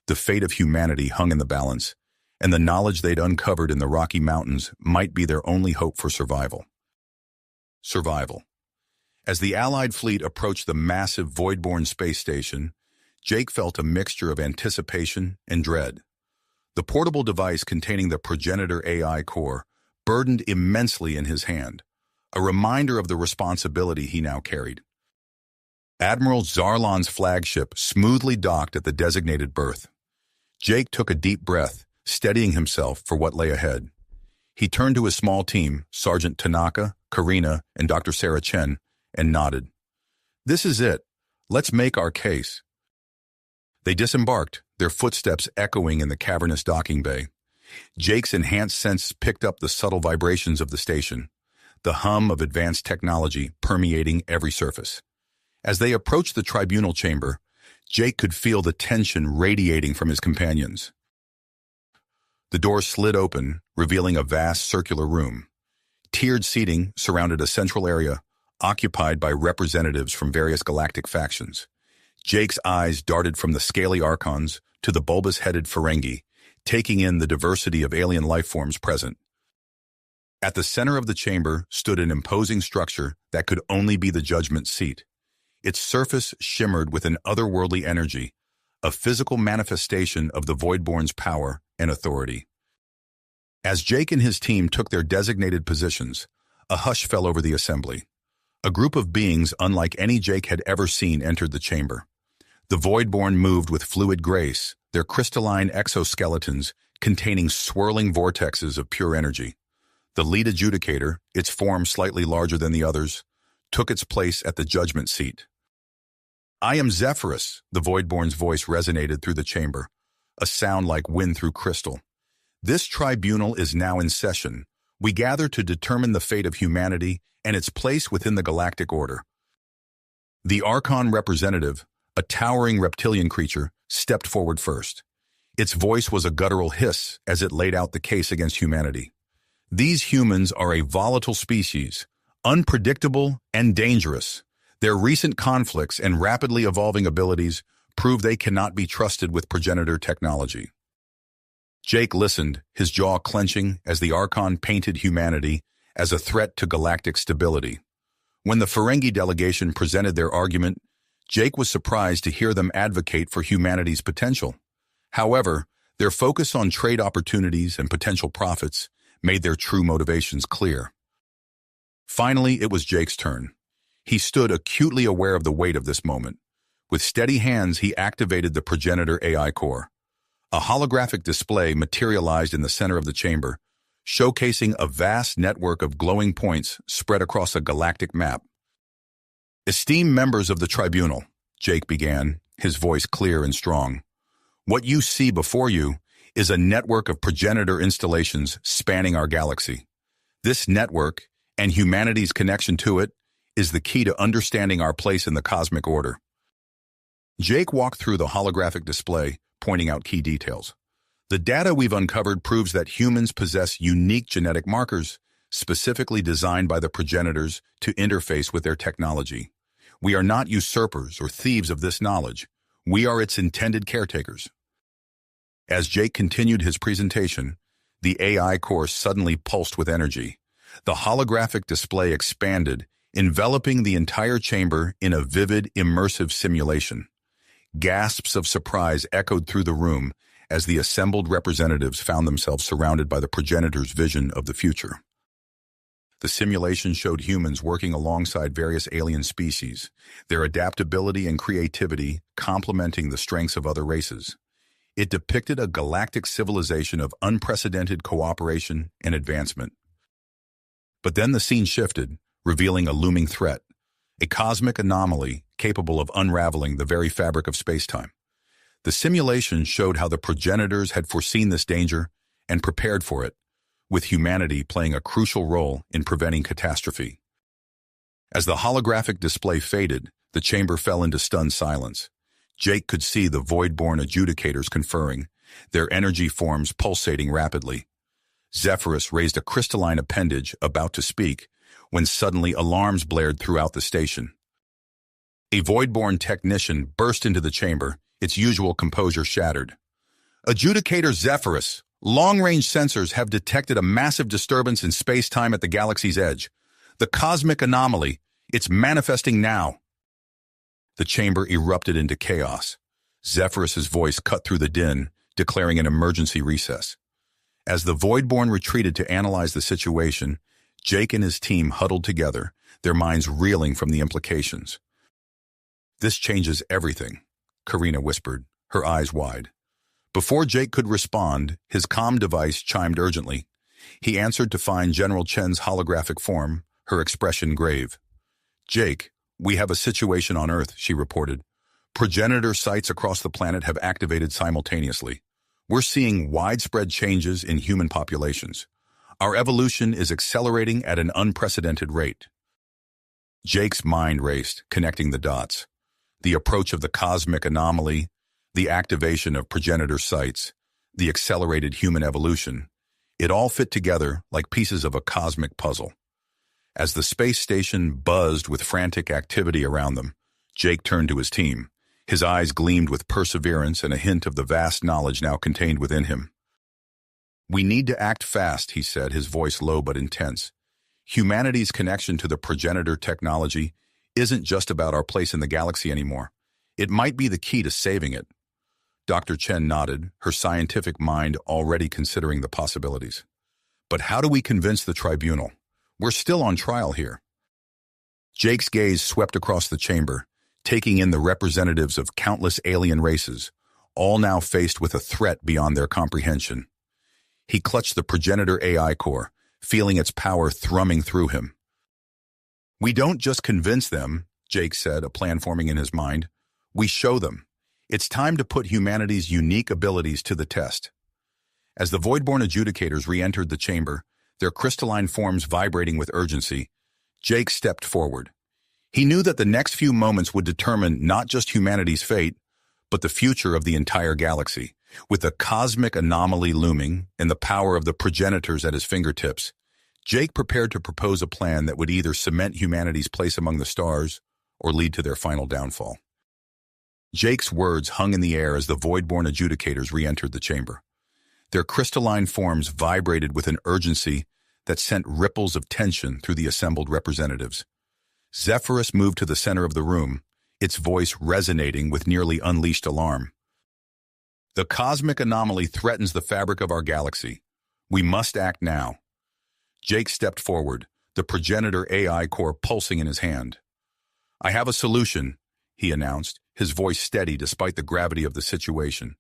The fate of humanity hung in the balance, and the knowledge they'd uncovered in the Rocky Mountains might be their only hope for survival. Survival. As the Allied fleet approached the massive Voidborn space station, Jake felt a mixture of anticipation and dread. The portable device containing the progenitor AI core burdened immensely in his hand, a reminder of the responsibility he now carried. Admiral Zarlon's flagship smoothly docked at the designated berth. Jake took a deep breath, steadying himself for what lay ahead. He turned to his small team, Sergeant Tanaka, Karina, and Dr. Sarah Chen, and nodded. "This is it. Let's make our case." They disembarked, their footsteps echoing in the cavernous docking bay. Jake's enhanced sense picked up the subtle vibrations of the station, the hum of advanced technology permeating every surface. As they approached the tribunal chamber, Jake could feel the tension radiating from his companions. The door slid open, revealing a vast circular room. Tiered seating surrounded a central area, occupied by representatives from various galactic factions. Jake's eyes darted from the scaly Archons to the bulbous-headed Ferengi, taking in the diversity of alien life forms present. At the center of the chamber stood an imposing structure that could only be the judgment seat. Its surface shimmered with an otherworldly energy, a physical manifestation of the Voidborn's power and authority. As Jake and his team took their designated positions, a hush fell over the assembly. A group of beings unlike any Jake had ever seen entered the chamber. The Voidborn moved with fluid grace, their crystalline exoskeletons containing swirling vortexes of pure energy. The lead adjudicator, its form slightly larger than the others, took its place at the judgment seat. "I am Zephyrus," the Voidborn's voice resonated through the chamber, a sound like wind through crystal. "This tribunal is now in session. We gather to determine the fate of humanity and its place within the galactic order." The Archon representative, a towering reptilian creature, stepped forward first. Its voice was a guttural hiss as it laid out the case against humanity. "These humans are a volatile species, unpredictable and dangerous. Their recent conflicts and rapidly evolving abilities prove they cannot be trusted with progenitor technology." Jake listened, his jaw clenching as the Archon painted humanity as a threat to galactic stability. When the Ferengi delegation presented their argument, Jake was surprised to hear them advocate for humanity's potential. However, their focus on trade opportunities and potential profits made their true motivations clear. Finally, it was Jake's turn. He stood acutely aware of the weight of this moment. With steady hands, he activated the progenitor AI core. A holographic display materialized in the center of the chamber, showcasing a vast network of glowing points spread across a galactic map. "Esteemed members of the tribunal," Jake began, his voice clear and strong. "What you see before you is a network of progenitor installations spanning our galaxy. This network, and humanity's connection to it, is the key to understanding our place in the cosmic order." Jake walked through the holographic display, pointing out key details. "The data we've uncovered proves that humans possess unique genetic markers, specifically designed by the progenitors to interface with their technology. We are not usurpers or thieves of this knowledge. We are its intended caretakers." As Jake continued his presentation, the AI core suddenly pulsed with energy. The holographic display expanded, enveloping the entire chamber in a vivid, immersive simulation. Gasps of surprise echoed through the room as the assembled representatives found themselves surrounded by the progenitor's vision of the future. The simulation showed humans working alongside various alien species, their adaptability and creativity complementing the strengths of other races. It depicted a galactic civilization of unprecedented cooperation and advancement. But then the scene shifted, revealing a looming threat, a cosmic anomaly capable of unraveling the very fabric of space-time. The simulation showed how the progenitors had foreseen this danger and prepared for it, with humanity playing a crucial role in preventing catastrophe. As the holographic display faded, the chamber fell into stunned silence. Jake could see the void-born adjudicators conferring, their energy forms pulsating rapidly. Zephyrus raised a crystalline appendage about to speak, when suddenly alarms blared throughout the station. A void-born technician burst into the chamber, its usual composure shattered. "Adjudicator Zephyrus, long-range sensors have detected a massive disturbance in space-time at the galaxy's edge. The cosmic anomaly, it's manifesting now." The chamber erupted into chaos. Zephyrus's voice cut through the din, declaring an emergency recess. As the Voidborn retreated to analyze the situation, Jake and his team huddled together, their minds reeling from the implications. "This changes everything," Karina whispered, her eyes wide. Before Jake could respond, his comm device chimed urgently. He answered to find General Chen's holographic form, her expression grave. "Jake, we have a situation on Earth," she reported. "Progenitor sites across the planet have activated simultaneously. We're seeing widespread changes in human populations. Our evolution is accelerating at an unprecedented rate." Jake's mind raced, connecting the dots. The approach of the cosmic anomaly, the activation of progenitor sites, the accelerated human evolution. It all fit together like pieces of a cosmic puzzle. As the space station buzzed with frantic activity around them, Jake turned to his team. His eyes gleamed with perseverance and a hint of the vast knowledge now contained within him. "We need to act fast," he said, his voice low but intense. "Humanity's connection to the progenitor technology isn't just about our place in the galaxy anymore. It might be the key to saving it." Dr. Chen nodded, her scientific mind already considering the possibilities. "But how do we convince the tribunal? We're still on trial here." Jake's gaze swept across the chamber, taking in the representatives of countless alien races, all now faced with a threat beyond their comprehension. He clutched the progenitor AI core, feeling its power thrumming through him. "We don't just convince them," Jake said, a plan forming in his mind. "We show them. It's time to put humanity's unique abilities to the test." As the Voidborn adjudicators re-entered the chamber, their crystalline forms vibrating with urgency, Jake stepped forward. He knew that the next few moments would determine not just humanity's fate, but the future of the entire galaxy. With the cosmic anomaly looming and the power of the progenitors at his fingertips, Jake prepared to propose a plan that would either cement humanity's place among the stars or lead to their final downfall. Jake's words hung in the air as the Voidborn adjudicators re-entered the chamber. Their crystalline forms vibrated with an urgency that sent ripples of tension through the assembled representatives. Zephyrus moved to the center of the room, its voice resonating with nearly unleashed alarm. "The cosmic anomaly threatens the fabric of our galaxy. We must act now." Jake stepped forward, the progenitor AI core pulsing in his hand. "I have a solution," he announced, his voice steady despite the gravity of the situation.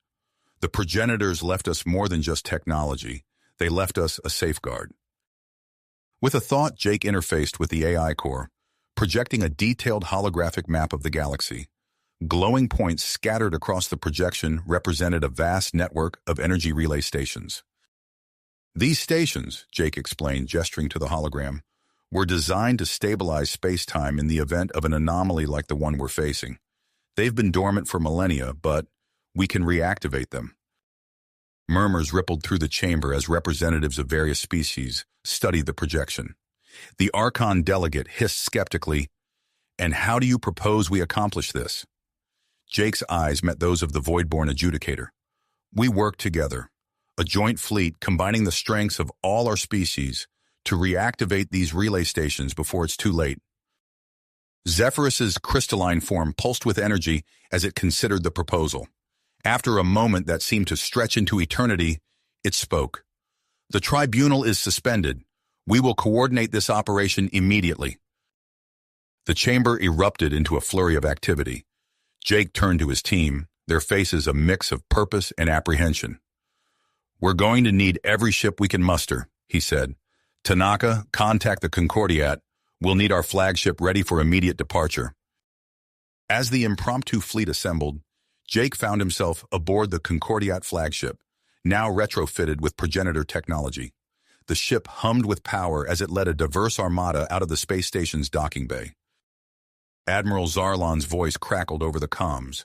"The progenitors left us more than just technology. They left us a safeguard." With a thought, Jake interfaced with the AI core, projecting a detailed holographic map of the galaxy. Glowing points scattered across the projection represented a vast network of energy relay stations. "These stations," Jake explained, gesturing to the hologram, "were designed to stabilize space-time in the event of an anomaly like the one we're facing. They've been dormant for millennia, but we can reactivate them." Murmurs rippled through the chamber as representatives of various species studied the projection. The Archon delegate hissed skeptically, "And how do you propose we accomplish this?" Jake's eyes met those of the Voidborn adjudicator. "We work together, a joint fleet combining the strengths of all our species to reactivate these relay stations before it's too late." Zephyrus's crystalline form pulsed with energy as it considered the proposal. After a moment that seemed to stretch into eternity, it spoke. "The tribunal is suspended. We will coordinate this operation immediately. The chamber erupted into a flurry of activity. Jake turned to his team, their faces a mix of purpose and apprehension. We're going to need every ship we can muster, he said. Tanaka, contact the Concordiat. We'll need our flagship ready for immediate departure. As the impromptu fleet assembled, Jake found himself aboard the Concordiat flagship, now retrofitted with progenitor technology. The ship hummed with power as it led a diverse armada out of the space station's docking bay. Admiral Zarlan's voice crackled over the comms.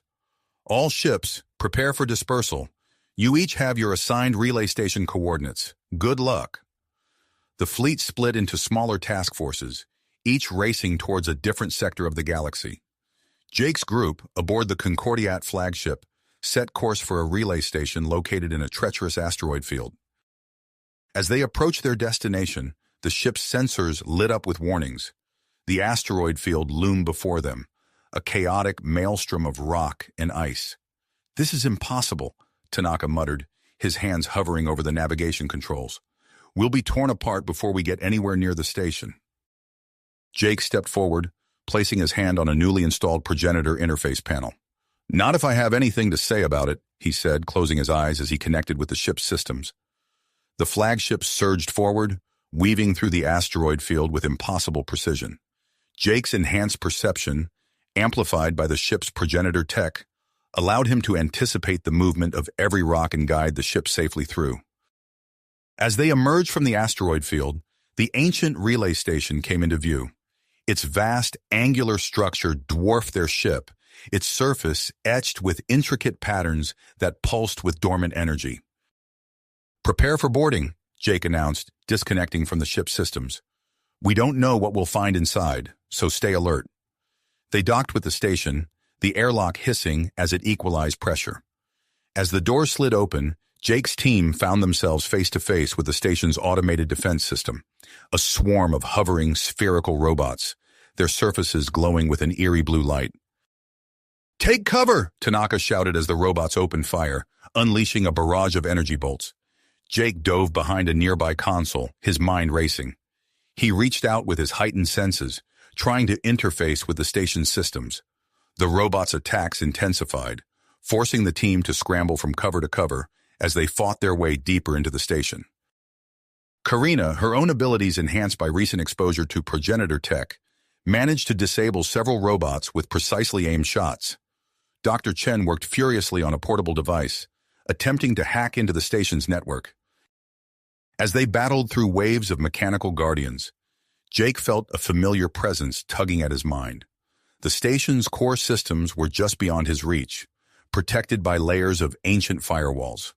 All ships, prepare for dispersal. You each have your assigned relay station coordinates. Good luck. The fleet split into smaller task forces, each racing towards a different sector of the galaxy. Jake's group, aboard the Concordiat flagship, set course for a relay station located in a treacherous asteroid field. As they approached their destination, the ship's sensors lit up with warnings. The asteroid field loomed before them, a chaotic maelstrom of rock and ice. This is impossible, Tanaka muttered, his hands hovering over the navigation controls. We'll be torn apart before we get anywhere near the station. Jake stepped forward, placing his hand on a newly installed progenitor interface panel. Not if I have anything to say about it, he said, closing his eyes as he connected with the ship's systems. The flagship surged forward, weaving through the asteroid field with impossible precision. Jake's enhanced perception, amplified by the ship's progenitor tech, allowed him to anticipate the movement of every rock and guide the ship safely through. As they emerged from the asteroid field, the ancient relay station came into view. Its vast, angular structure dwarfed their ship, its surface etched with intricate patterns that pulsed with dormant energy. Prepare for boarding, Jake announced, disconnecting from the ship's systems. We don't know what we'll find inside, so stay alert. They docked with the station, the airlock hissing as it equalized pressure. As the door slid open, Jake's team found themselves face-to-face with the station's automated defense system, a swarm of hovering, spherical robots, their surfaces glowing with an eerie blue light. Take cover, Tanaka shouted as the robots opened fire, unleashing a barrage of energy bolts. Jake dove behind a nearby console, his mind racing. He reached out with his heightened senses, trying to interface with the station's systems. The robots' attacks intensified, forcing the team to scramble from cover to cover as they fought their way deeper into the station. Karina, her own abilities enhanced by recent exposure to progenitor tech, managed to disable several robots with precisely aimed shots. Dr. Chen worked furiously on a portable device, attempting to hack into the station's network. As they battled through waves of mechanical guardians, Jake felt a familiar presence tugging at his mind. The station's core systems were just beyond his reach, protected by layers of ancient firewalls.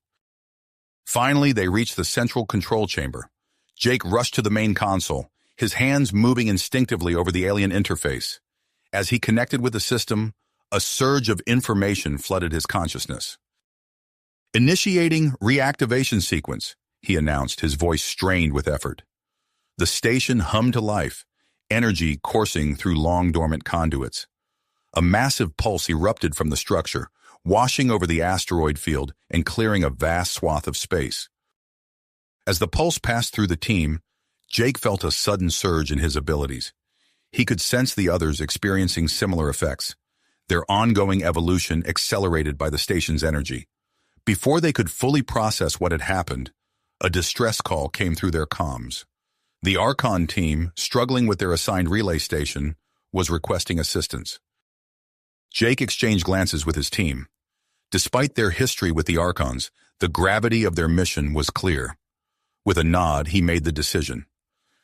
Finally, they reached the central control chamber. Jake rushed to the main console, his hands moving instinctively over the alien interface. As he connected with the system, a surge of information flooded his consciousness. Initiating reactivation sequence, he announced, his voice strained with effort. The station hummed to life, energy coursing through long dormant conduits. A massive pulse erupted from the structure, washing over the asteroid field and clearing a vast swath of space. As the pulse passed through the team, Jake felt a sudden surge in his abilities. He could sense the others experiencing similar effects, their ongoing evolution accelerated by the station's energy. Before they could fully process what had happened, a distress call came through their comms. The Archon team, struggling with their assigned relay station, was requesting assistance. Jake exchanged glances with his team. Despite their history with the Archons, the gravity of their mission was clear. With a nod, he made the decision.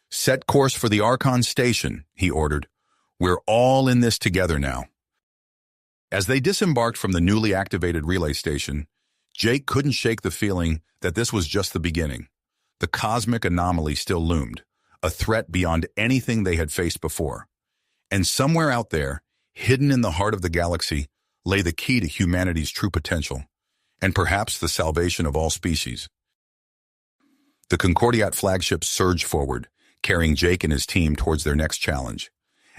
Set course for the Archon station, he ordered. We're all in this together now. As they disembarked from the newly activated relay station, Jake couldn't shake the feeling that this was just the beginning. The cosmic anomaly still loomed, a threat beyond anything they had faced before. And somewhere out there, hidden in the heart of the galaxy, lay the key to humanity's true potential, and perhaps the salvation of all species. The Concordiat flagship surged forward, carrying Jake and his team towards their next challenge.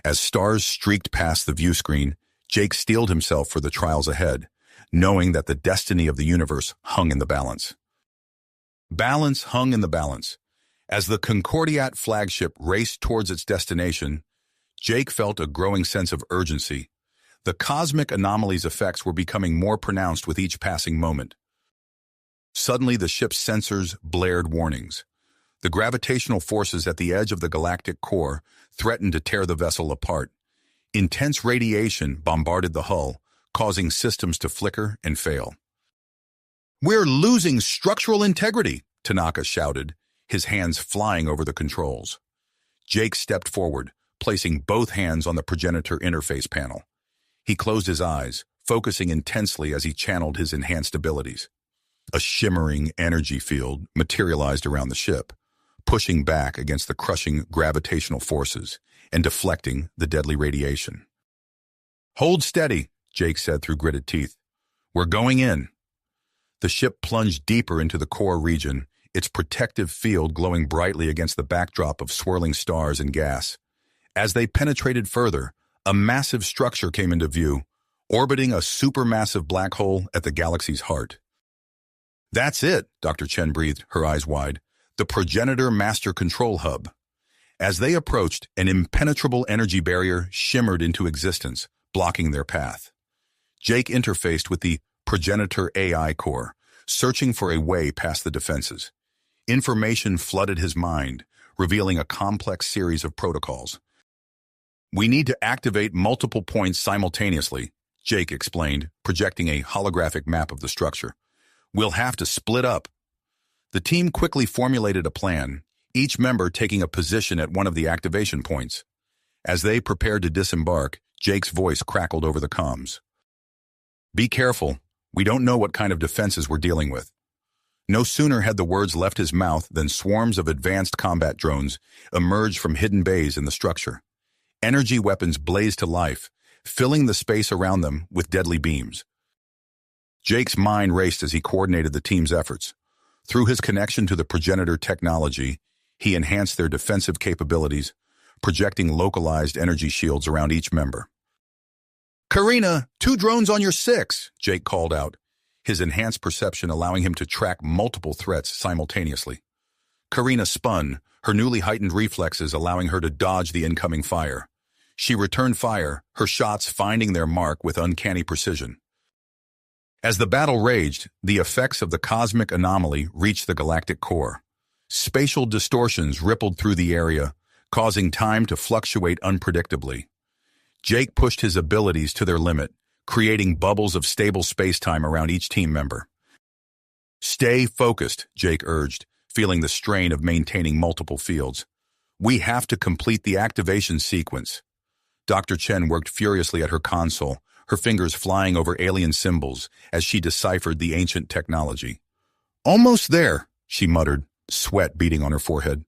As stars streaked past the view screen, Jake steeled himself for the trials ahead, knowing that the destiny of the universe hung in the balance. Balance hung in the balance. As the Concordiat flagship raced towards its destination, Jake felt a growing sense of urgency. The cosmic anomaly's effects were becoming more pronounced with each passing moment. Suddenly, the ship's sensors blared warnings. The gravitational forces at the edge of the galactic core threatened to tear the vessel apart. Intense radiation bombarded the hull, causing systems to flicker and fail. "We're losing structural integrity," Tanaka shouted, his hands flying over the controls. Jake stepped forward, placing both hands on the progenitor interface panel. He closed his eyes, focusing intensely as he channeled his enhanced abilities. A shimmering energy field materialized around the ship, pushing back against the crushing gravitational forces and deflecting the deadly radiation. "Hold steady," Jake said through gritted teeth. "We're going in." The ship plunged deeper into the core region, its protective field glowing brightly against the backdrop of swirling stars and gas. As they penetrated further, a massive structure came into view, orbiting a supermassive black hole at the galaxy's heart. "That's it," Dr. Chen breathed, her eyes wide. "The progenitor master control hub." As they approached, an impenetrable energy barrier shimmered into existence, blocking their path. Jake interfaced with the progenitor AI core, searching for a way past the defenses. Information flooded his mind, revealing a complex series of protocols. "We need to activate multiple points simultaneously," Jake explained, projecting a holographic map of the structure. "We'll have to split up." The team quickly formulated a plan, each member taking a position at one of the activation points. As they prepared to disembark, Jake's voice crackled over the comms. "Be careful. We don't know what kind of defenses we're dealing with." No sooner had the words left his mouth than swarms of advanced combat drones emerged from hidden bays in the structure. Energy weapons blazed to life, filling the space around them with deadly beams. Jake's mind raced as he coordinated the team's efforts. Through his connection to the progenitor technology, he enhanced their defensive capabilities, projecting localized energy shields around each member. "Karina, 2 drones on your 6, Jake called out, his enhanced perception allowing him to track multiple threats simultaneously. Karina spun, her newly heightened reflexes allowing her to dodge the incoming fire. She returned fire, her shots finding their mark with uncanny precision. As the battle raged, the effects of the cosmic anomaly reached the galactic core. Spatial distortions rippled through the area, causing time to fluctuate unpredictably. Jake pushed his abilities to their limit, creating bubbles of stable space-time around each team member. "Stay focused," Jake urged, feeling the strain of maintaining multiple fields. "We have to complete the activation sequence." Dr. Chen worked furiously at her console, her fingers flying over alien symbols as she deciphered the ancient technology. "Almost there," she muttered, sweat beading on her forehead.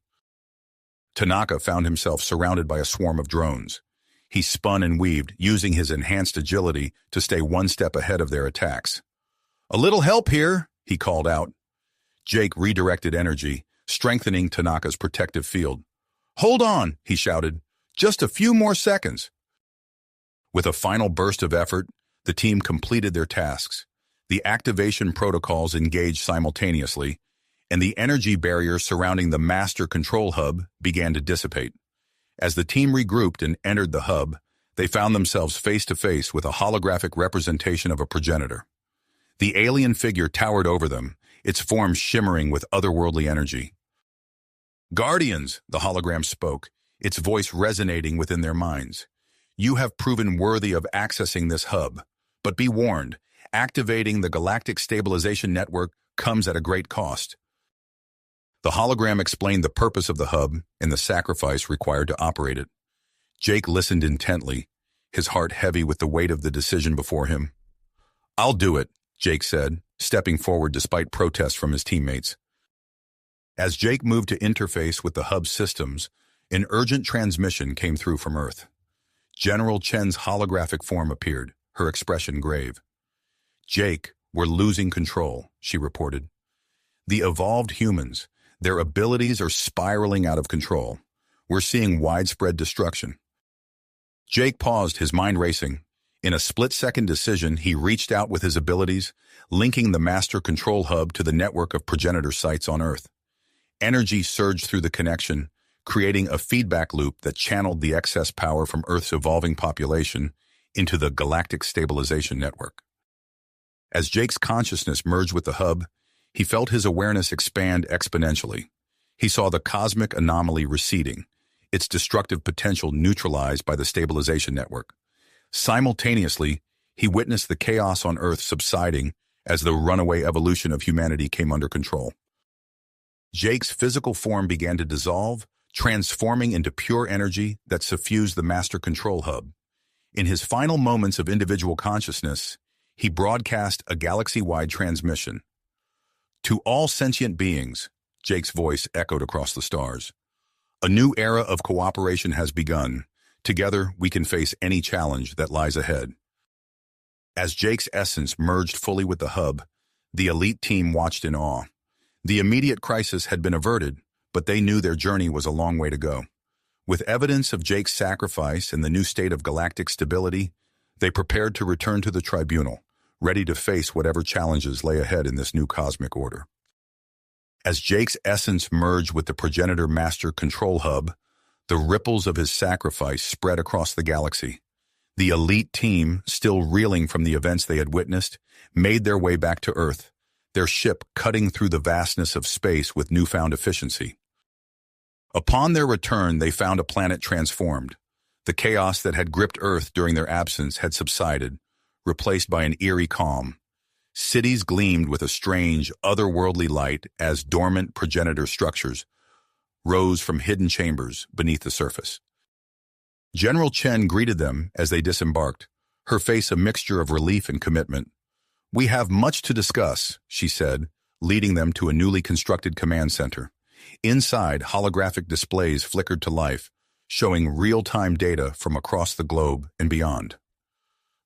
Tanaka found himself surrounded by a swarm of drones. He spun and weaved, using his enhanced agility to stay one step ahead of their attacks. "A little help here," he called out. Jake redirected energy, strengthening Tanaka's protective field. "Hold on," he shouted. "Just a few more seconds." With a final burst of effort, the team completed their tasks. The activation protocols engaged simultaneously, and the energy barrier surrounding the master control hub began to dissipate. As the team regrouped and entered the hub, they found themselves face-to-face with a holographic representation of a progenitor. The alien figure towered over them, its form shimmering with otherworldly energy. "Guardians," the hologram spoke, its voice resonating within their minds. "You have proven worthy of accessing this hub, but be warned, activating the Galactic Stabilization Network comes at a great cost." The hologram explained the purpose of the hub and the sacrifice required to operate it. Jake listened intently, his heart heavy with the weight of the decision before him. "I'll do it," Jake said, stepping forward despite protests from his teammates. As Jake moved to interface with the hub's systems, an urgent transmission came through from Earth. General Chen's holographic form appeared, her expression grave. "Jake, we're losing control," she reported. "The evolved humans, their abilities are spiraling out of control. We're seeing widespread destruction." Jake paused, his mind racing. In a split-second decision, he reached out with his abilities, linking the master control hub to the network of progenitor sites on Earth. Energy surged through the connection, creating a feedback loop that channeled the excess power from Earth's evolving population into the Galactic Stabilization Network. As Jake's consciousness merged with the hub, he felt his awareness expand exponentially. He saw the cosmic anomaly receding, its destructive potential neutralized by the stabilization network. Simultaneously, he witnessed the chaos on Earth subsiding as the runaway evolution of humanity came under control. Jake's physical form began to dissolve, transforming into pure energy that suffused the master control hub. In his final moments of individual consciousness, he broadcast a galaxy-wide transmission. To all sentient beings, Jake's voice echoed across the stars. A new era of cooperation has begun. Together, we can face any challenge that lies ahead. As Jake's essence merged fully with the hub, the elite team watched in awe. The immediate crisis had been averted, but they knew their journey was a long way to go. With evidence of Jake's sacrifice and the new state of galactic stability, they prepared to return to the tribunal, ready to face whatever challenges lay ahead in this new cosmic order. As Jake's essence merged with the progenitor master control hub, the ripples of his sacrifice spread across the galaxy. The elite team, still reeling from the events they had witnessed, made their way back to Earth, their ship cutting through the vastness of space with newfound efficiency. Upon their return, they found a planet transformed. The chaos that had gripped Earth during their absence had subsided, replaced by an eerie calm. Cities gleamed with a strange, otherworldly light as dormant progenitor structures rose from hidden chambers beneath the surface. General Chen greeted them as they disembarked, her face a mixture of relief and commitment. "We have much to discuss," she said, leading them to a newly constructed command center. Inside, holographic displays flickered to life, showing real-time data from across the globe and beyond.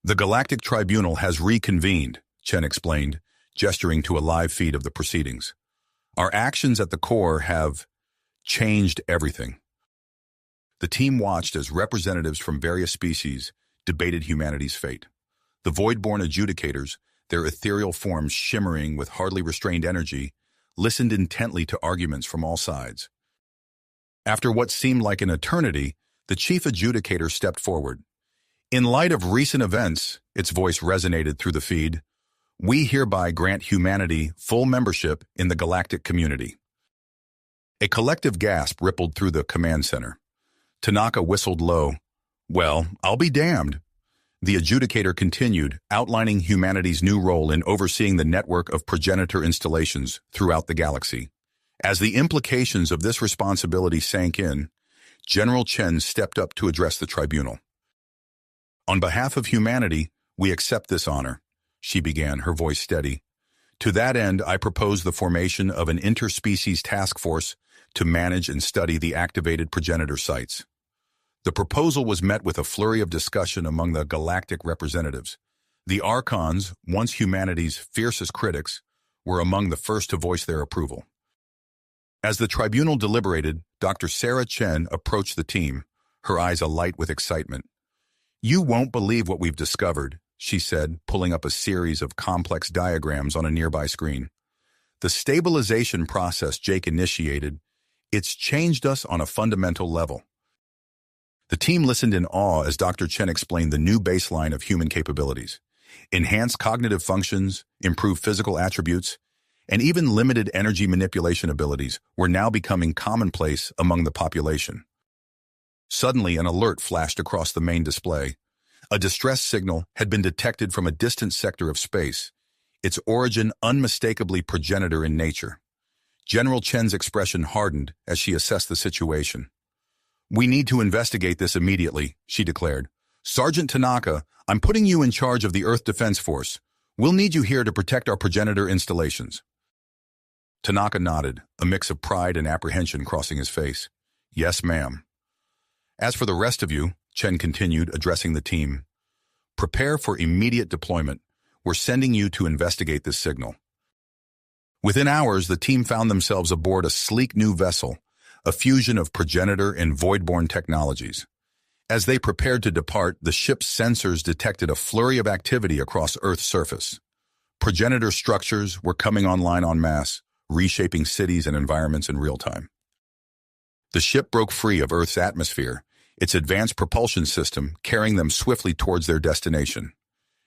"The Galactic Tribunal has reconvened," Chen explained, gesturing to a live feed of the proceedings. "Our actions at the core have changed everything." The team watched as representatives from various species debated humanity's fate. The void-born adjudicators, their ethereal forms shimmering with hardly restrained energy, listened intently to arguments from all sides. After what seemed like an eternity, the chief adjudicator stepped forward. "In light of recent events," its voice resonated through the feed, "we hereby grant humanity full membership in the galactic community." A collective gasp rippled through the command center. Tanaka whistled low. "Well, I'll be damned." The adjudicator continued, outlining humanity's new role in overseeing the network of progenitor installations throughout the galaxy. As the implications of this responsibility sank in, General Chen stepped up to address the tribunal. "On behalf of humanity, we accept this honor," she began, her voice steady. "To that end, I propose the formation of an interspecies task force to manage and study the activated progenitor sites." The proposal was met with a flurry of discussion among the galactic representatives. The Archons, once humanity's fiercest critics, were among the first to voice their approval. As the tribunal deliberated, Dr. Sarah Chen approached the team, her eyes alight with excitement. "You won't believe what we've discovered," she said, pulling up a series of complex diagrams on a nearby screen. "The stabilization process Jake initiated, it's changed us on a fundamental level." The team listened in awe as Dr. Chen explained the new baseline of human capabilities. Enhanced cognitive functions, improved physical attributes, and even limited energy manipulation abilities were now becoming commonplace among the population. Suddenly, an alert flashed across the main display. A distress signal had been detected from a distant sector of space, its origin unmistakably progenitor in nature. General Chen's expression hardened as she assessed the situation. "We need to investigate this immediately," she declared. "Sergeant Tanaka, I'm putting you in charge of the Earth Defense Force. We'll need you here to protect our progenitor installations." Tanaka nodded, a mix of pride and apprehension crossing his face. "Yes, ma'am." "As for the rest of you," Chen continued, addressing the team, "prepare for immediate deployment. We're sending you to investigate this signal." Within hours, the team found themselves aboard a sleek new vessel, a fusion of progenitor and void-born technologies. As they prepared to depart, the ship's sensors detected a flurry of activity across Earth's surface. Progenitor structures were coming online en masse, reshaping cities and environments in real time. The ship broke free of Earth's atmosphere, its advanced propulsion system carrying them swiftly towards their destination.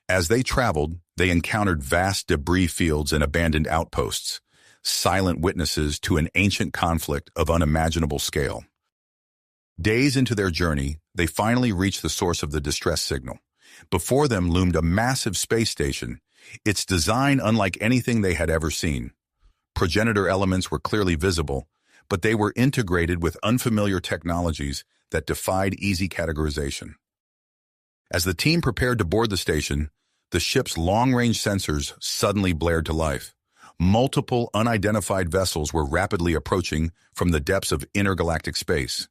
As they traveled, they encountered vast debris fields and abandoned outposts, silent witnesses to an ancient conflict of unimaginable scale. Days into their journey, they finally reached the source of the distress signal. Before them loomed a massive space station, its design unlike anything they had ever seen. Progenitor elements were clearly visible, but they were integrated with unfamiliar technologies that defied easy categorization. As the team prepared to board the station, the ship's long-range sensors suddenly blared to life. Multiple unidentified vessels were rapidly approaching from the depths of intergalactic space.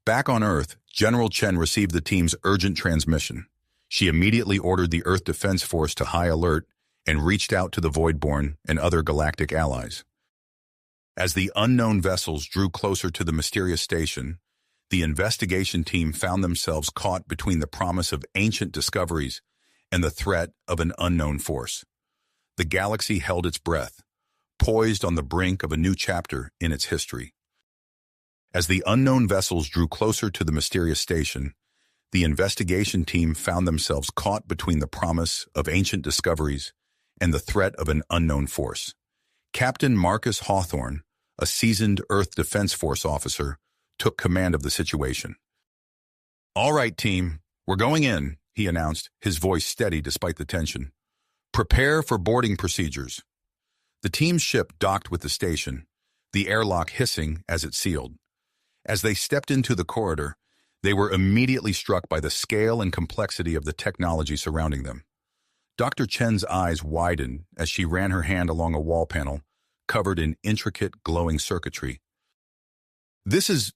Back on Earth, General Chen received the team's urgent transmission. She immediately ordered the Earth Defense Force to high alert and reached out to the Voidborn and other galactic allies. As the unknown vessels drew closer to the mysterious station, the investigation team found themselves caught between the promise of ancient discoveries and the threat of an unknown force. The galaxy held its breath, poised on the brink of a new chapter in its history. As the unknown vessels drew closer to the mysterious station, the investigation team found themselves caught between the promise of ancient discoveries and the threat of an unknown force. Captain Marcus Hawthorne, a seasoned Earth Defense Force officer, took command of the situation. "All right, team, we're going in," he announced, his voice steady despite the tension. "Prepare for boarding procedures." The team's ship docked with the station, the airlock hissing as it sealed. As they stepped into the corridor, they were immediately struck by the scale and complexity of the technology surrounding them. Dr. Chen's eyes widened as she ran her hand along a wall panel covered in intricate, glowing circuitry. "This is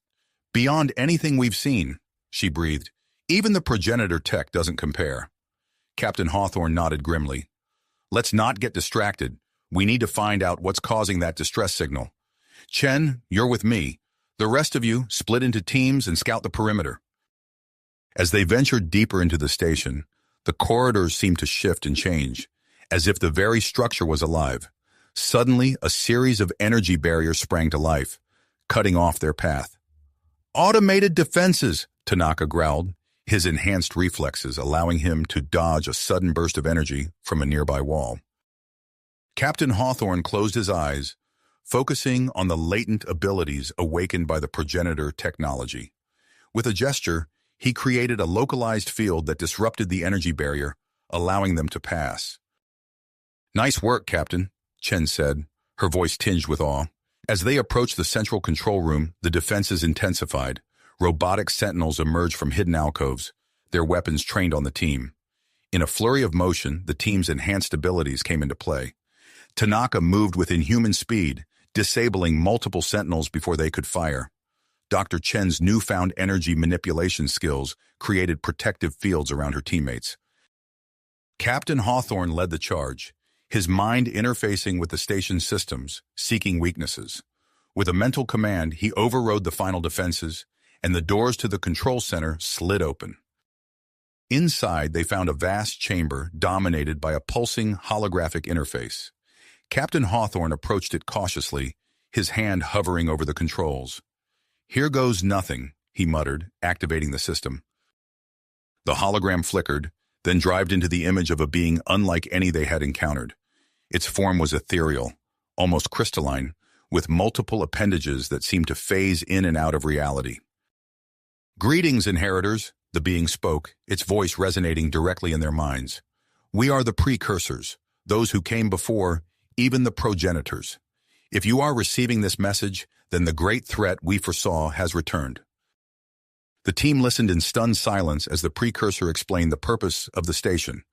beyond anything we've seen," she breathed. "Even the progenitor tech doesn't compare." Captain Hawthorne nodded grimly. "Let's not get distracted. We need to find out what's causing that distress signal. Chen, you're with me. The rest of you split into teams and scout the perimeter." As they ventured deeper into the station, the corridors seemed to shift and change, as if the very structure was alive. Suddenly, a series of energy barriers sprang to life, cutting off their path. "Automated defenses," Tanaka growled, his enhanced reflexes allowing him to dodge a sudden burst of energy from a nearby wall. Captain Hawthorne closed his eyes, focusing on the latent abilities awakened by the progenitor technology. With a gesture, he created a localized field that disrupted the energy barrier, allowing them to pass. "Nice work, Captain," Chen said, her voice tinged with awe. As they approached the central control room, the defenses intensified. Robotic sentinels emerged from hidden alcoves, their weapons trained on the team. In a flurry of motion, the team's enhanced abilities came into play. Tanaka moved with inhuman speed, disabling multiple sentinels before they could fire. Dr. Chen's newfound energy manipulation skills created protective fields around her teammates. Captain Hawthorne led the charge, his mind interfacing with the station's systems, seeking weaknesses. With a mental command, he overrode the final defenses, and the doors to the control center slid open. Inside, they found a vast chamber dominated by a pulsing holographic interface. Captain Hawthorne approached it cautiously, his hand hovering over the controls. "Here goes nothing," he muttered, activating the system. The hologram flickered, then dived into the image of a being unlike any they had encountered. Its form was ethereal, almost crystalline, with multiple appendages that seemed to phase in and out of reality. "Greetings, inheritors," the being spoke, its voice resonating directly in their minds. "We are the precursors, those who came before, even the progenitors. If you are receiving this message, then the great threat we foresaw has returned." The team listened in stunned silence as the precursor explained the purpose of the station,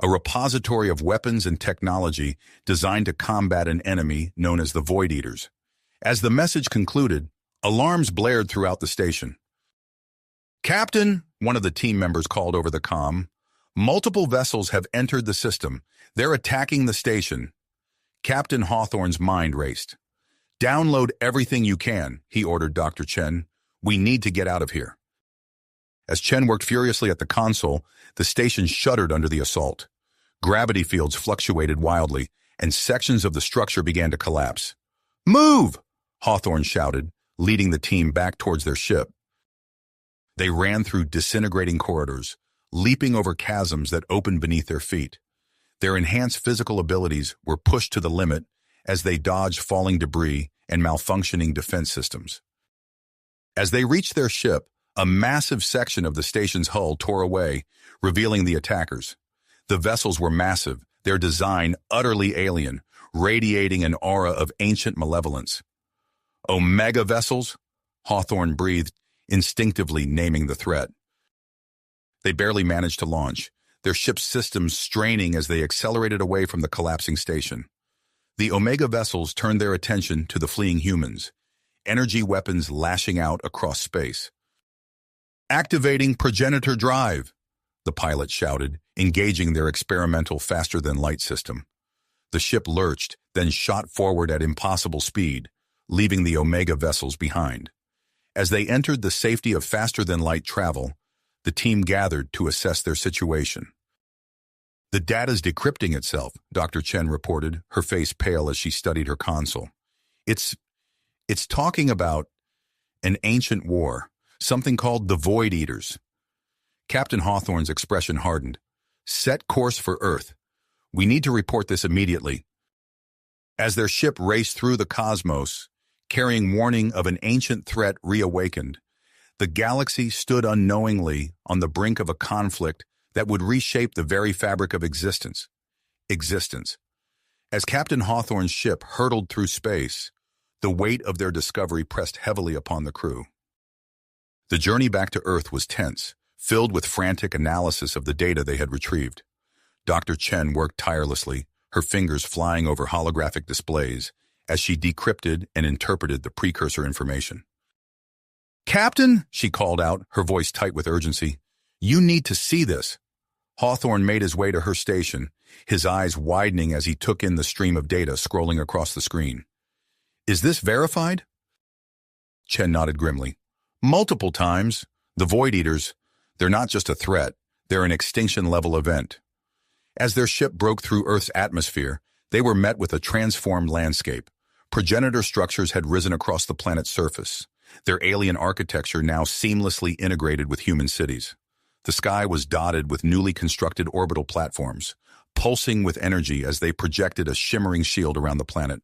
a repository of weapons and technology designed to combat an enemy known as the Void Eaters. As the message concluded, alarms blared throughout the station. "Captain," one of the team members called over the comm, "multiple vessels have entered the system. They're attacking the station." Captain Hawthorne's mind raced. "Download everything you can," he ordered Dr. Chen. "We need to get out of here." As Chen worked furiously at the console, the station shuddered under the assault. Gravity fields fluctuated wildly, and sections of the structure began to collapse. Move! Hawthorne shouted, leading the team back towards their ship. They ran through disintegrating corridors, leaping over chasms that opened beneath their feet. Their enhanced physical abilities were pushed to the limit as they dodged falling debris and malfunctioning defense systems. As they reached their ship, a massive section of the station's hull tore away, revealing the attackers. The vessels were massive, their design utterly alien, radiating an aura of ancient malevolence. Omega vessels? Hawthorne breathed, instinctively naming the threat. They barely managed to launch, their ship's systems straining as they accelerated away from the collapsing station. The Omega vessels turned their attention to the fleeing humans, energy weapons lashing out across space. Activating progenitor drive, the pilot shouted, engaging their experimental faster-than-light system. The ship lurched, then shot forward at impossible speed, leaving the Omega vessels behind. As they entered the safety of faster-than-light travel, the team gathered to assess their situation. The data's decrypting itself, Dr. Chen reported, her face pale as she studied her console. It's talking about an ancient war, something called the Void Eaters. Captain Hawthorne's expression hardened. Set course for Earth. We need to report this immediately. As their ship raced through the cosmos, carrying warning of an ancient threat reawakened, the galaxy stood unknowingly on the brink of a conflict that would reshape the very fabric of existence. As Captain Hawthorne's ship hurtled through space, the weight of their discovery pressed heavily upon the crew. The journey back to Earth was tense, filled with frantic analysis of the data they had retrieved. Dr. Chen worked tirelessly, her fingers flying over holographic displays as she decrypted and interpreted the precursor information. "Captain," she called out, her voice tight with urgency, "you need to see this." Hawthorne made his way to her station, his eyes widening as he took in the stream of data scrolling across the screen. "Is this verified?" Chen nodded grimly. "Multiple times. The Void Eaters, they're not just a threat, they're an extinction-level event." As their ship broke through Earth's atmosphere, they were met with a transformed landscape. Progenitor structures had risen across the planet's surface, their alien architecture now seamlessly integrated with human cities. The sky was dotted with newly constructed orbital platforms, pulsing with energy as they projected a shimmering shield around the planet.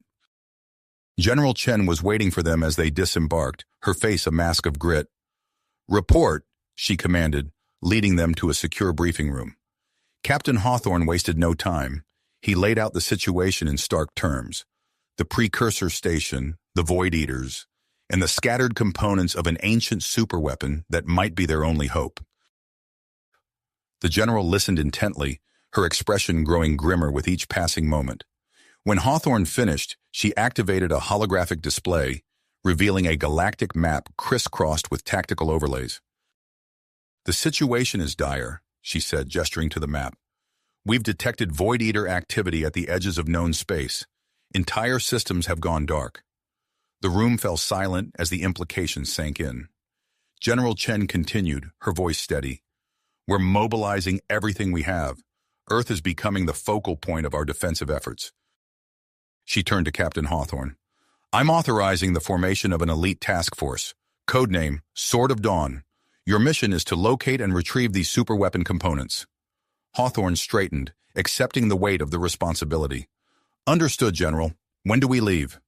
General Chen was waiting for them as they disembarked, her face a mask of grit. "Report," she commanded, leading them to a secure briefing room. Captain Hawthorne wasted no time. He laid out the situation in stark terms. The precursor station, the Void Eaters, and the scattered components of an ancient superweapon that might be their only hope. The general listened intently, her expression growing grimmer with each passing moment. When Hawthorne finished, she activated a holographic display, revealing a galactic map crisscrossed with tactical overlays. "The situation is dire," she said, gesturing to the map. "We've detected Void Eater activity at the edges of known space. Entire systems have gone dark." The room fell silent as the implications sank in. General Chen continued, her voice steady. "We're mobilizing everything we have. Earth is becoming the focal point of our defensive efforts." She turned to Captain Hawthorne. "I'm authorizing the formation of an elite task force, codename Sword of Dawn. Your mission is to locate and retrieve these superweapon components." Hawthorne straightened, accepting the weight of the responsibility. "Understood, General. When do we leave?"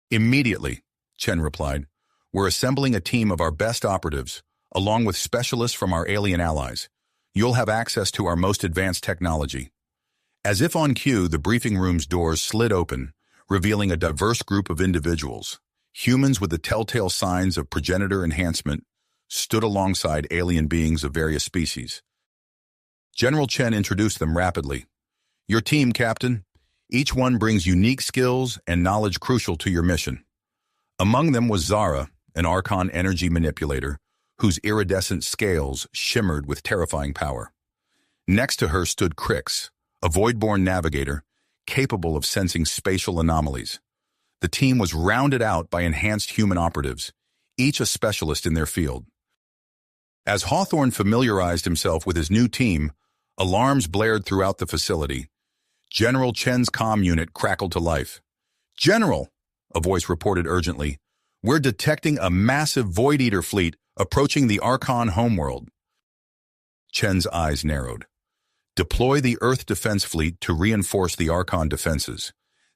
"Immediately," Chen replied. "We're assembling a team of our best operatives, along with specialists from our alien allies. You'll have access to our most advanced technology." As if on cue, the briefing room's doors slid open, revealing a diverse group of individuals. Humans with the telltale signs of progenitor enhancement stood alongside alien beings of various species. General Chen introduced them rapidly. "Your team, Captain. Each one brings unique skills and knowledge crucial to your mission." Among them was Zara, an Archon energy manipulator, whose iridescent scales shimmered with terrifying power. Next to her stood Crix, a void-born navigator, capable of sensing spatial anomalies. The team was rounded out by enhanced human operatives, each a specialist in their field. As Hawthorne familiarized himself with his new team, alarms blared throughout the facility. General Chen's comm unit crackled to life. "General!" a voice reported urgently. "We're detecting a massive Void Eater fleet approaching the Archon homeworld." Chen's eyes narrowed. "Deploy the Earth Defense Fleet to reinforce the Archon defenses.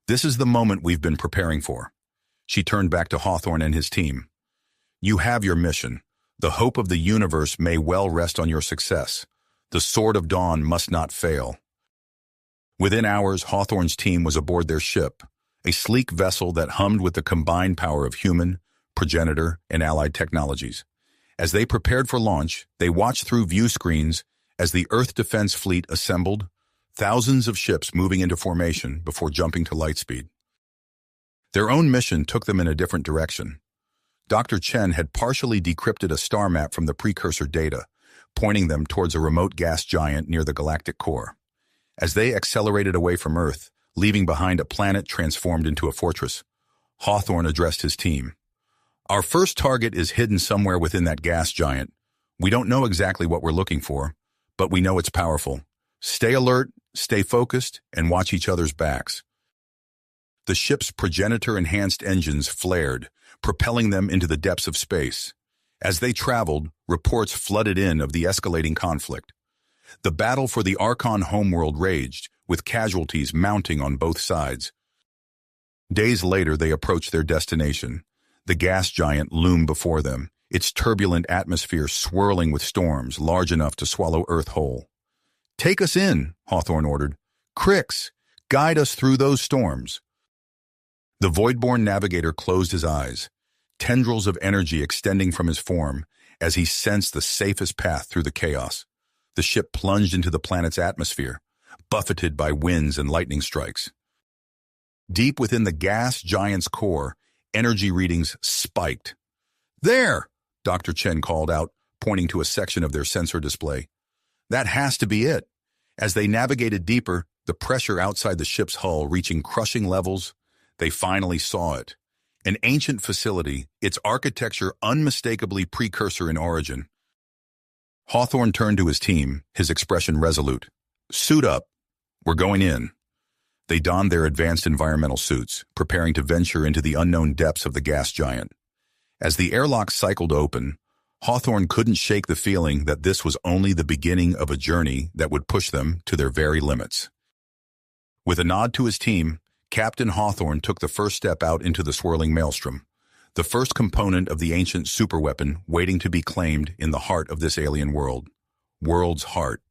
This is the moment we've been preparing for." She turned back to Hawthorne and his team. "You have your mission. The hope of the universe may well rest on your success. The Sword of Dawn must not fail." Within hours, Hawthorne's team was aboard their ship, a sleek vessel that hummed with the combined power of human, progenitor, and allied technologies. As they prepared for launch, they watched through view screens as the Earth Defense Fleet assembled, thousands of ships moving into formation before jumping to lightspeed. Their own mission took them in a different direction. Dr. Chen had partially decrypted a star map from the precursor data, pointing them towards a remote gas giant near the galactic core. As they accelerated away from Earth, leaving behind a planet transformed into a fortress, Hawthorne addressed his team. "Our first target is hidden somewhere within that gas giant. We don't know exactly what we're looking for, but we know it's powerful. Stay alert, stay focused, and watch each other's backs." The ship's progenitor-enhanced engines flared, propelling them into the depths of space. As they traveled, reports flooded in of the escalating conflict. The battle for the Archon homeworld raged, with casualties mounting on both sides. Days later, they approached their destination. The gas giant loomed before them, its turbulent atmosphere swirling with storms large enough to swallow Earth whole. "Take us in," Hawthorne ordered. "Crix, guide us through those storms." The Voidborn navigator closed his eyes, tendrils of energy extending from his form as he sensed the safest path through the chaos. The ship plunged into the planet's atmosphere, buffeted by winds and lightning strikes. Deep within the gas giant's core, energy readings spiked. "There!" Dr. Chen called out, pointing to a section of their sensor display. "That has to be it." As they navigated deeper, the pressure outside the ship's hull reaching crushing levels, they finally saw it. An ancient facility, its architecture unmistakably precursor in origin. Hawthorne turned to his team, his expression resolute. "Suit up. We're going in." They donned their advanced environmental suits, preparing to venture into the unknown depths of the gas giant. As the airlock cycled open, Hawthorne couldn't shake the feeling that this was only the beginning of a journey that would push them to their very limits. With a nod to his team, Captain Hawthorne took the first step out into the swirling maelstrom, the first component of the ancient superweapon waiting to be claimed in the heart of this alien world. World's heart.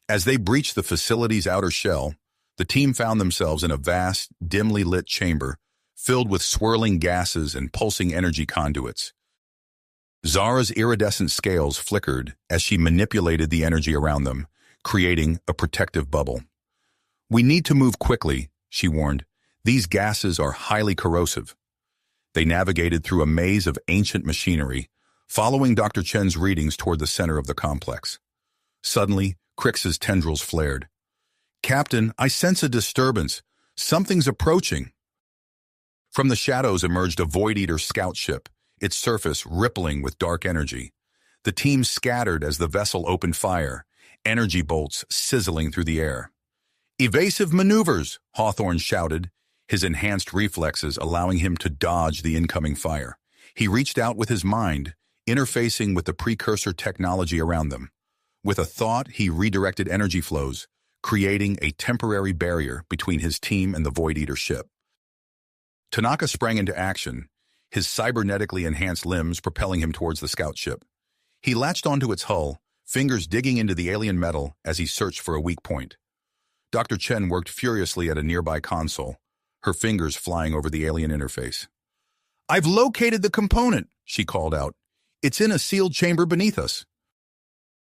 As they breached the facility's outer shell, the team found themselves in a vast, dimly lit chamber filled with swirling gases and pulsing energy conduits. Zara's iridescent scales flickered as she manipulated the energy around them, creating a protective bubble. "We need to move quickly," she warned. "These gases are highly corrosive." They navigated through a maze of ancient machinery, following Dr. Chen's readings toward the center of the complex. Suddenly, Crix's tendrils flared. "Captain, I sense a disturbance. Something's approaching." From the shadows emerged a Void Eater scout ship, its surface rippling with dark energy. The team scattered as the vessel opened fire, energy bolts sizzling through the air. "Evasive maneuvers," Hawthorne shouted, his enhanced reflexes allowing him to dodge the incoming fire. He reached out with his mind, interfacing with the precursor technology around them. With a thought, he redirected energy flows, creating a temporary barrier between his team and the Void Eater ship. Tanaka sprang into action, his cybernetically enhanced limbs propelling him towards the scout ship. He latched onto its hull, fingers digging into the alien metal as he searched for a weak point. Dr. Chen worked furiously at a nearby console, her fingers flying over the alien interface. "I've located the component," she called out. "It's in a sealed chamber beneath us."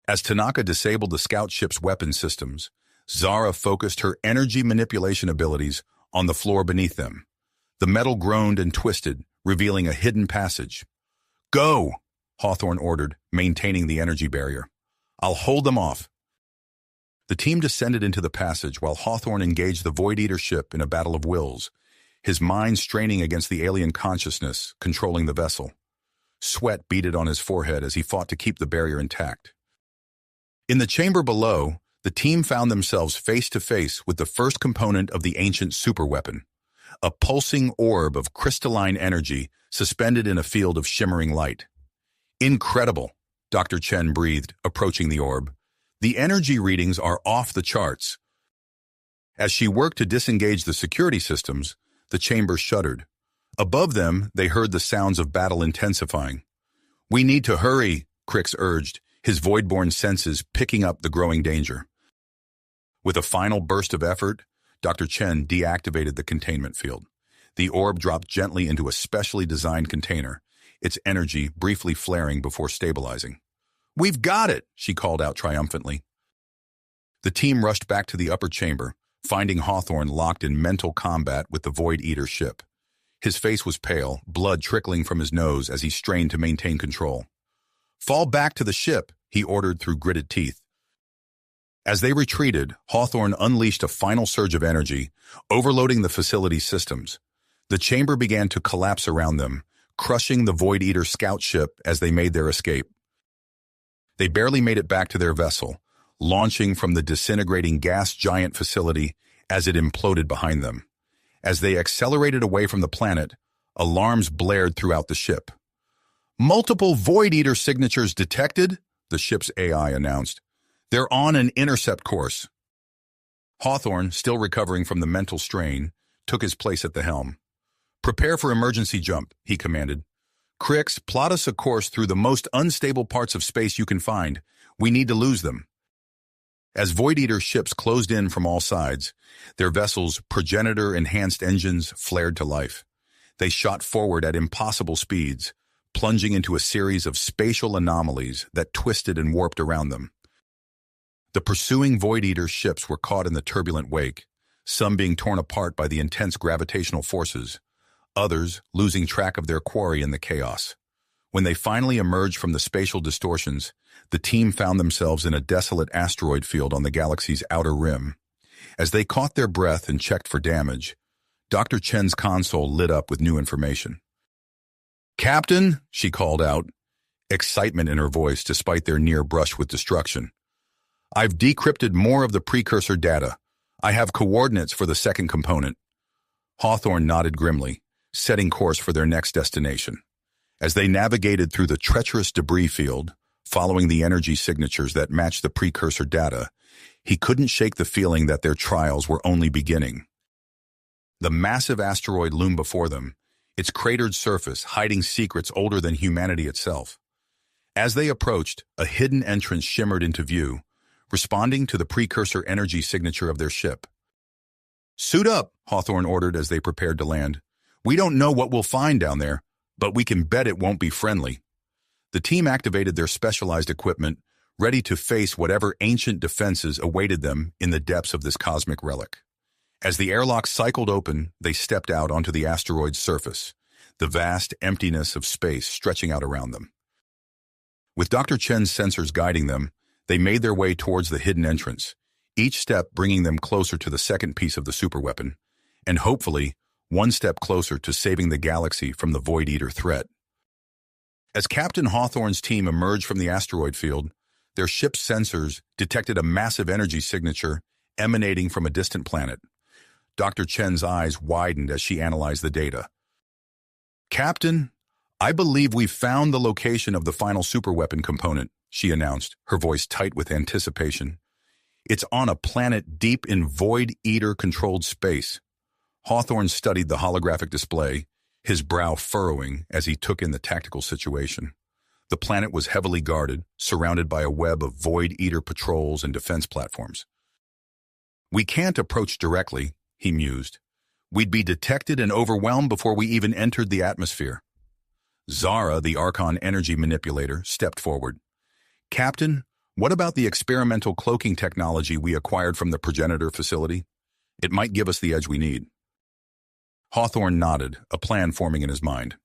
As Tanaka disabled the scout ship's weapon systems, Zara focused her energy manipulation abilities on the floor beneath them. The metal groaned and twisted, revealing a hidden passage. "Go," Hawthorne ordered, maintaining the energy barrier. "I'll hold them off." The team descended into the passage while Hawthorne engaged the Void Eater ship in a battle of wills, his mind straining against the alien consciousness controlling the vessel. Sweat beaded on his forehead as he fought to keep the barrier intact. In the chamber below, the team found themselves face to face with the first component of the ancient superweapon, a pulsing orb of crystalline energy suspended in a field of shimmering light. Incredible, Dr. Chen breathed, approaching the orb. The energy readings are off the charts. As she worked to disengage the security systems, the chamber shuddered. Above them, they heard the sounds of battle intensifying. "We need to hurry," Crix urged, his void-born senses picking up the growing danger. With a final burst of effort, Dr. Chen deactivated the containment field. The orb dropped gently into a specially designed container, its energy briefly flaring before stabilizing. "We've got it," she called out triumphantly. The team rushed back to the upper chamber, finding Hawthorne locked in mental combat with the Void Eater ship. His face was pale, blood trickling from his nose as he strained to maintain control. "Fall back to the ship," he ordered through gritted teeth. As they retreated, Hawthorne unleashed a final surge of energy, overloading the facility's systems. The chamber began to collapse around them, crushing the Void Eater scout ship as they made their escape. They barely made it back to their vessel, launching from the disintegrating gas giant facility as it imploded behind them. As they accelerated away from the planet, alarms blared throughout the ship. "Multiple Void Eater signatures detected," the ship's AI announced. "They're on an intercept course." Hawthorne, still recovering from the mental strain, took his place at the helm. "Prepare for emergency jump," he commanded. "Crix, plot us a course through the most unstable parts of space you can find. We need to lose them." As Void Eater ships closed in from all sides, their vessels' progenitor-enhanced engines flared to life. They shot forward at impossible speeds, plunging into a series of spatial anomalies that twisted and warped around them. The pursuing Void Eater ships were caught in the turbulent wake, some being torn apart by the intense gravitational forces, others losing track of their quarry in the chaos. When they finally emerged from the spatial distortions, the team found themselves in a desolate asteroid field on the galaxy's outer rim. As they caught their breath and checked for damage, Dr. Chen's console lit up with new information. "Captain," she called out, excitement in her voice despite their near brush with destruction. "I've decrypted more of the precursor data. I have coordinates for the second component." Hawthorne nodded grimly, setting course for their next destination. As they navigated through the treacherous debris field, following the energy signatures that matched the precursor data, he couldn't shake the feeling that their trials were only beginning. The massive asteroid loomed before them, its cratered surface hiding secrets older than humanity itself. As they approached, a hidden entrance shimmered into view, responding to the precursor energy signature of their ship. "Suit up," Hawthorne ordered as they prepared to land. "We don't know what we'll find down there, but we can bet it won't be friendly." The team activated their specialized equipment, ready to face whatever ancient defenses awaited them in the depths of this cosmic relic. As the airlock cycled open, they stepped out onto the asteroid's surface, the vast emptiness of space stretching out around them. With Dr. Chen's sensors guiding them, they made their way towards the hidden entrance, each step bringing them closer to the second piece of the superweapon, and hopefully, one step closer to saving the galaxy from the Void Eater threat. As Captain Hawthorne's team emerged from the asteroid field, their ship's sensors detected a massive energy signature emanating from a distant planet. Dr. Chen's eyes widened as she analyzed the data. "Captain, I believe we've found the location of the final superweapon component," she announced, her voice tight with anticipation. "It's on a planet deep in Void Eater-controlled space." Hawthorne studied the holographic display, his brow furrowing as he took in the tactical situation. The planet was heavily guarded, surrounded by a web of Void Eater patrols and defense platforms. "We can't approach directly," he mused. "We'd be detected and overwhelmed before we even entered the atmosphere." Zara, the Archon energy manipulator, stepped forward. "Captain, what about the experimental cloaking technology we acquired from the progenitor facility? It might give us the edge we need." Hawthorne nodded, a plan forming in his mind.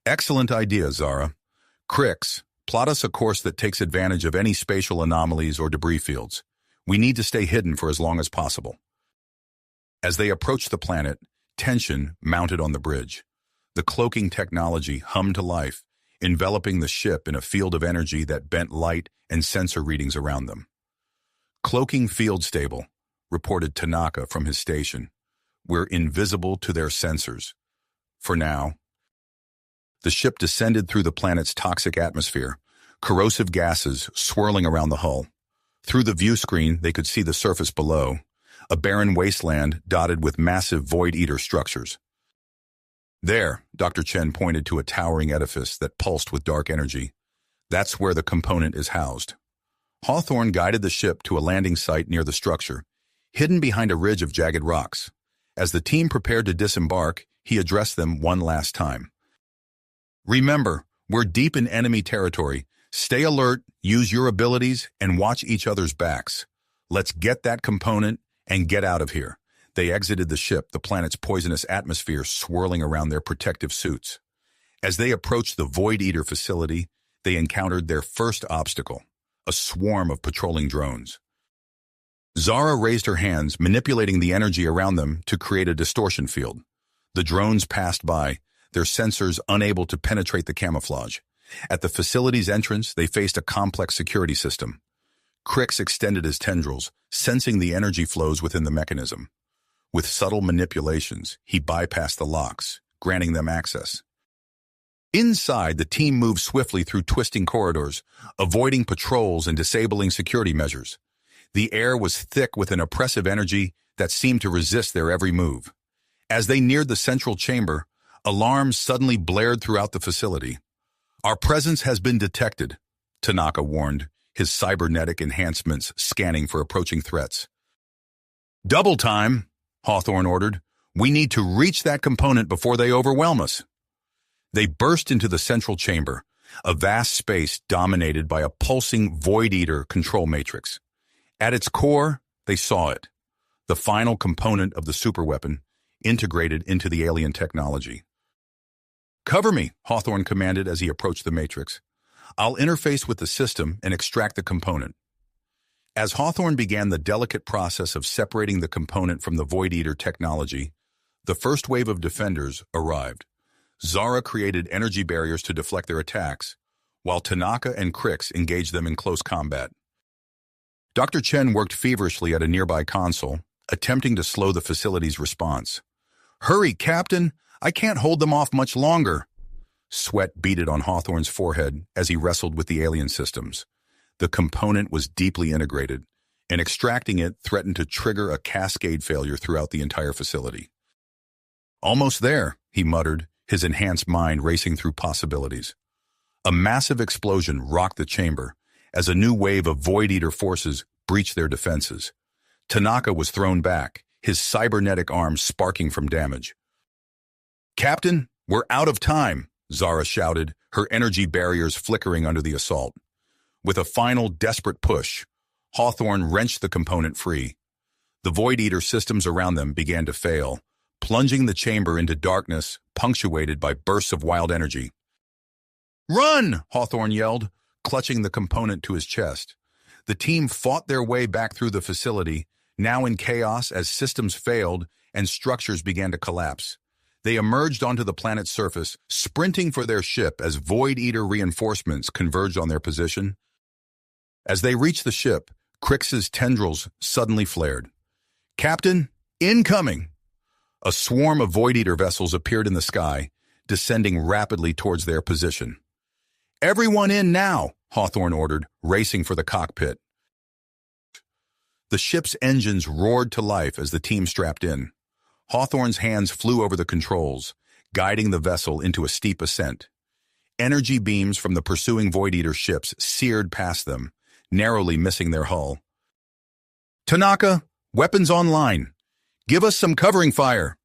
"Excellent idea, Zara. Crix, plot us a course that takes advantage of any spatial anomalies or debris fields. We need to stay hidden for as long as possible." As they approached the planet, tension mounted on the bridge. The cloaking technology hummed to life, enveloping the ship in a field of energy that bent light and sensor readings around them. "Cloaking field stable," reported Tanaka from his station. we're invisible to their sensors. For now. The ship descended through the planet's toxic atmosphere, corrosive gases swirling around the hull. Through the view screen, they could see the surface below, a barren wasteland dotted with massive void-eater structures. There, Dr. Chen pointed to a towering edifice that pulsed with dark energy. That's where the component is housed. Hawthorne guided the ship to a landing site near the structure, hidden behind a ridge of jagged rocks. As the team prepared to disembark, he addressed them one last time. Remember, we're deep in enemy territory. Stay alert, use your abilities, and watch each other's backs. Let's get that component and get out of here. They exited the ship, the planet's poisonous atmosphere swirling around their protective suits. As they approached the Void Eater facility, they encountered their first obstacle, a swarm of patrolling drones. Zara raised her hands, manipulating the energy around them to create a distortion field. The drones passed by, their sensors unable to penetrate the camouflage. At the facility's entrance, they faced a complex security system. Crix extended his tendrils, sensing the energy flows within the mechanism. With subtle manipulations, he bypassed the locks, granting them access. Inside, the team moved swiftly through twisting corridors, avoiding patrols and disabling security measures. The air was thick with an oppressive energy that seemed to resist their every move. As they neared the central chamber, alarms suddenly blared throughout the facility. "Our presence has been detected," Tanaka warned, his cybernetic enhancements scanning for approaching threats. "Double time," Hawthorne ordered. "We need to reach that component before they overwhelm us." They burst into the central chamber, a vast space dominated by a pulsing Void Eater control matrix. At its core, they saw it, the final component of the superweapon, integrated into the alien technology. "Cover me," Hawthorne commanded as he approached the matrix. "I'll interface with the system and extract the component." As Hawthorne began the delicate process of separating the component from the Void Eater technology, the first wave of defenders arrived. Zara created energy barriers to deflect their attacks, while Tanaka and Crix engaged them in close combat. Dr. Chen worked feverishly at a nearby console, attempting to slow the facility's response. "Hurry, Captain! I can't hold them off much longer." Sweat beaded on Hawthorne's forehead as he wrestled with the alien systems. The component was deeply integrated, and extracting it threatened to trigger a cascade failure throughout the entire facility. "Almost there," he muttered, his enhanced mind racing through possibilities. A massive explosion rocked the chamber as a new wave of Void Eater forces breached their defenses. Tanaka was thrown back, his cybernetic arms sparking from damage. "Captain, we're out of time," Zara shouted, her energy barriers flickering under the assault. With a final desperate push, Hawthorne wrenched the component free. The Void Eater systems around them began to fail, plunging the chamber into darkness, punctuated by bursts of wild energy. "Run!" Hawthorne yelled, clutching the component to his chest. The team fought their way back through the facility, now in chaos as systems failed and structures began to collapse. They emerged onto the planet's surface, sprinting for their ship as Void Eater reinforcements converged on their position. As they reached the ship, Crix's tendrils suddenly flared. "Captain, incoming!" A swarm of Void Eater vessels appeared in the sky, descending rapidly towards their position. "Everyone in now!" Hawthorne ordered, racing for the cockpit. The ship's engines roared to life as the team strapped in. Hawthorne's hands flew over the controls, guiding the vessel into a steep ascent. Energy beams from the pursuing Void Eater ships seared past them, narrowly missing their hull. "Tanaka, weapons online. Give us some covering fire."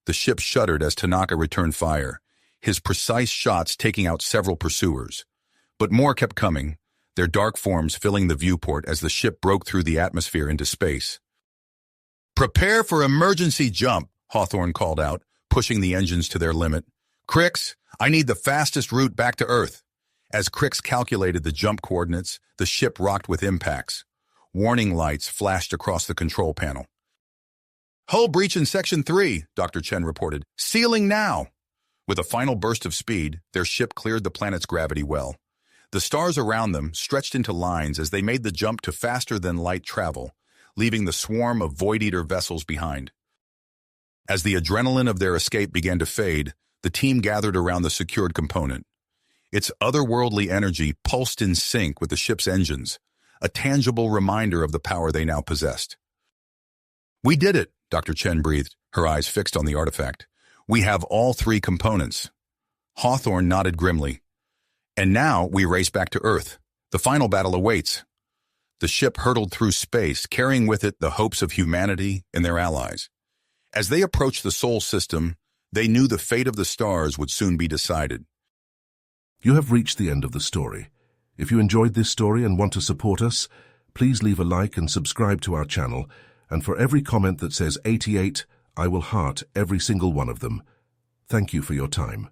The ship shuddered as Tanaka returned fire, his precise shots taking out several pursuers. But more kept coming, their dark forms filling the viewport as the ship broke through the atmosphere into space. "Prepare for emergency jump," Hawthorne called out, pushing the engines to their limit. "Crix, I need the fastest route back to Earth." As Crix calculated the jump coordinates, the ship rocked with impacts. Warning lights flashed across the control panel. "Hull breach in Section 3, Dr. Chen reported. Sealing now." With a final burst of speed, their ship cleared the planet's gravity well. The stars around them stretched into lines as they made the jump to faster-than-light travel, leaving the swarm of Void Eater vessels behind. As the adrenaline of their escape began to fade, the team gathered around the secured component. Its otherworldly energy pulsed in sync with the ship's engines, a tangible reminder of the power they now possessed. "We did it," Dr. Chen breathed, her eyes fixed on the artifact. "We have all three components." Hawthorne nodded grimly. "And now we race back to Earth. The final battle awaits." The ship hurtled through space, carrying with it the hopes of humanity and their allies. As they approached the Sol system, they knew the fate of the stars would soon be decided.
You have reached the end of the story. If you enjoyed this story and want to support us, please leave a like and subscribe to our channel. And for every comment that says 88, I will heart every single one of them. Thank you for your time.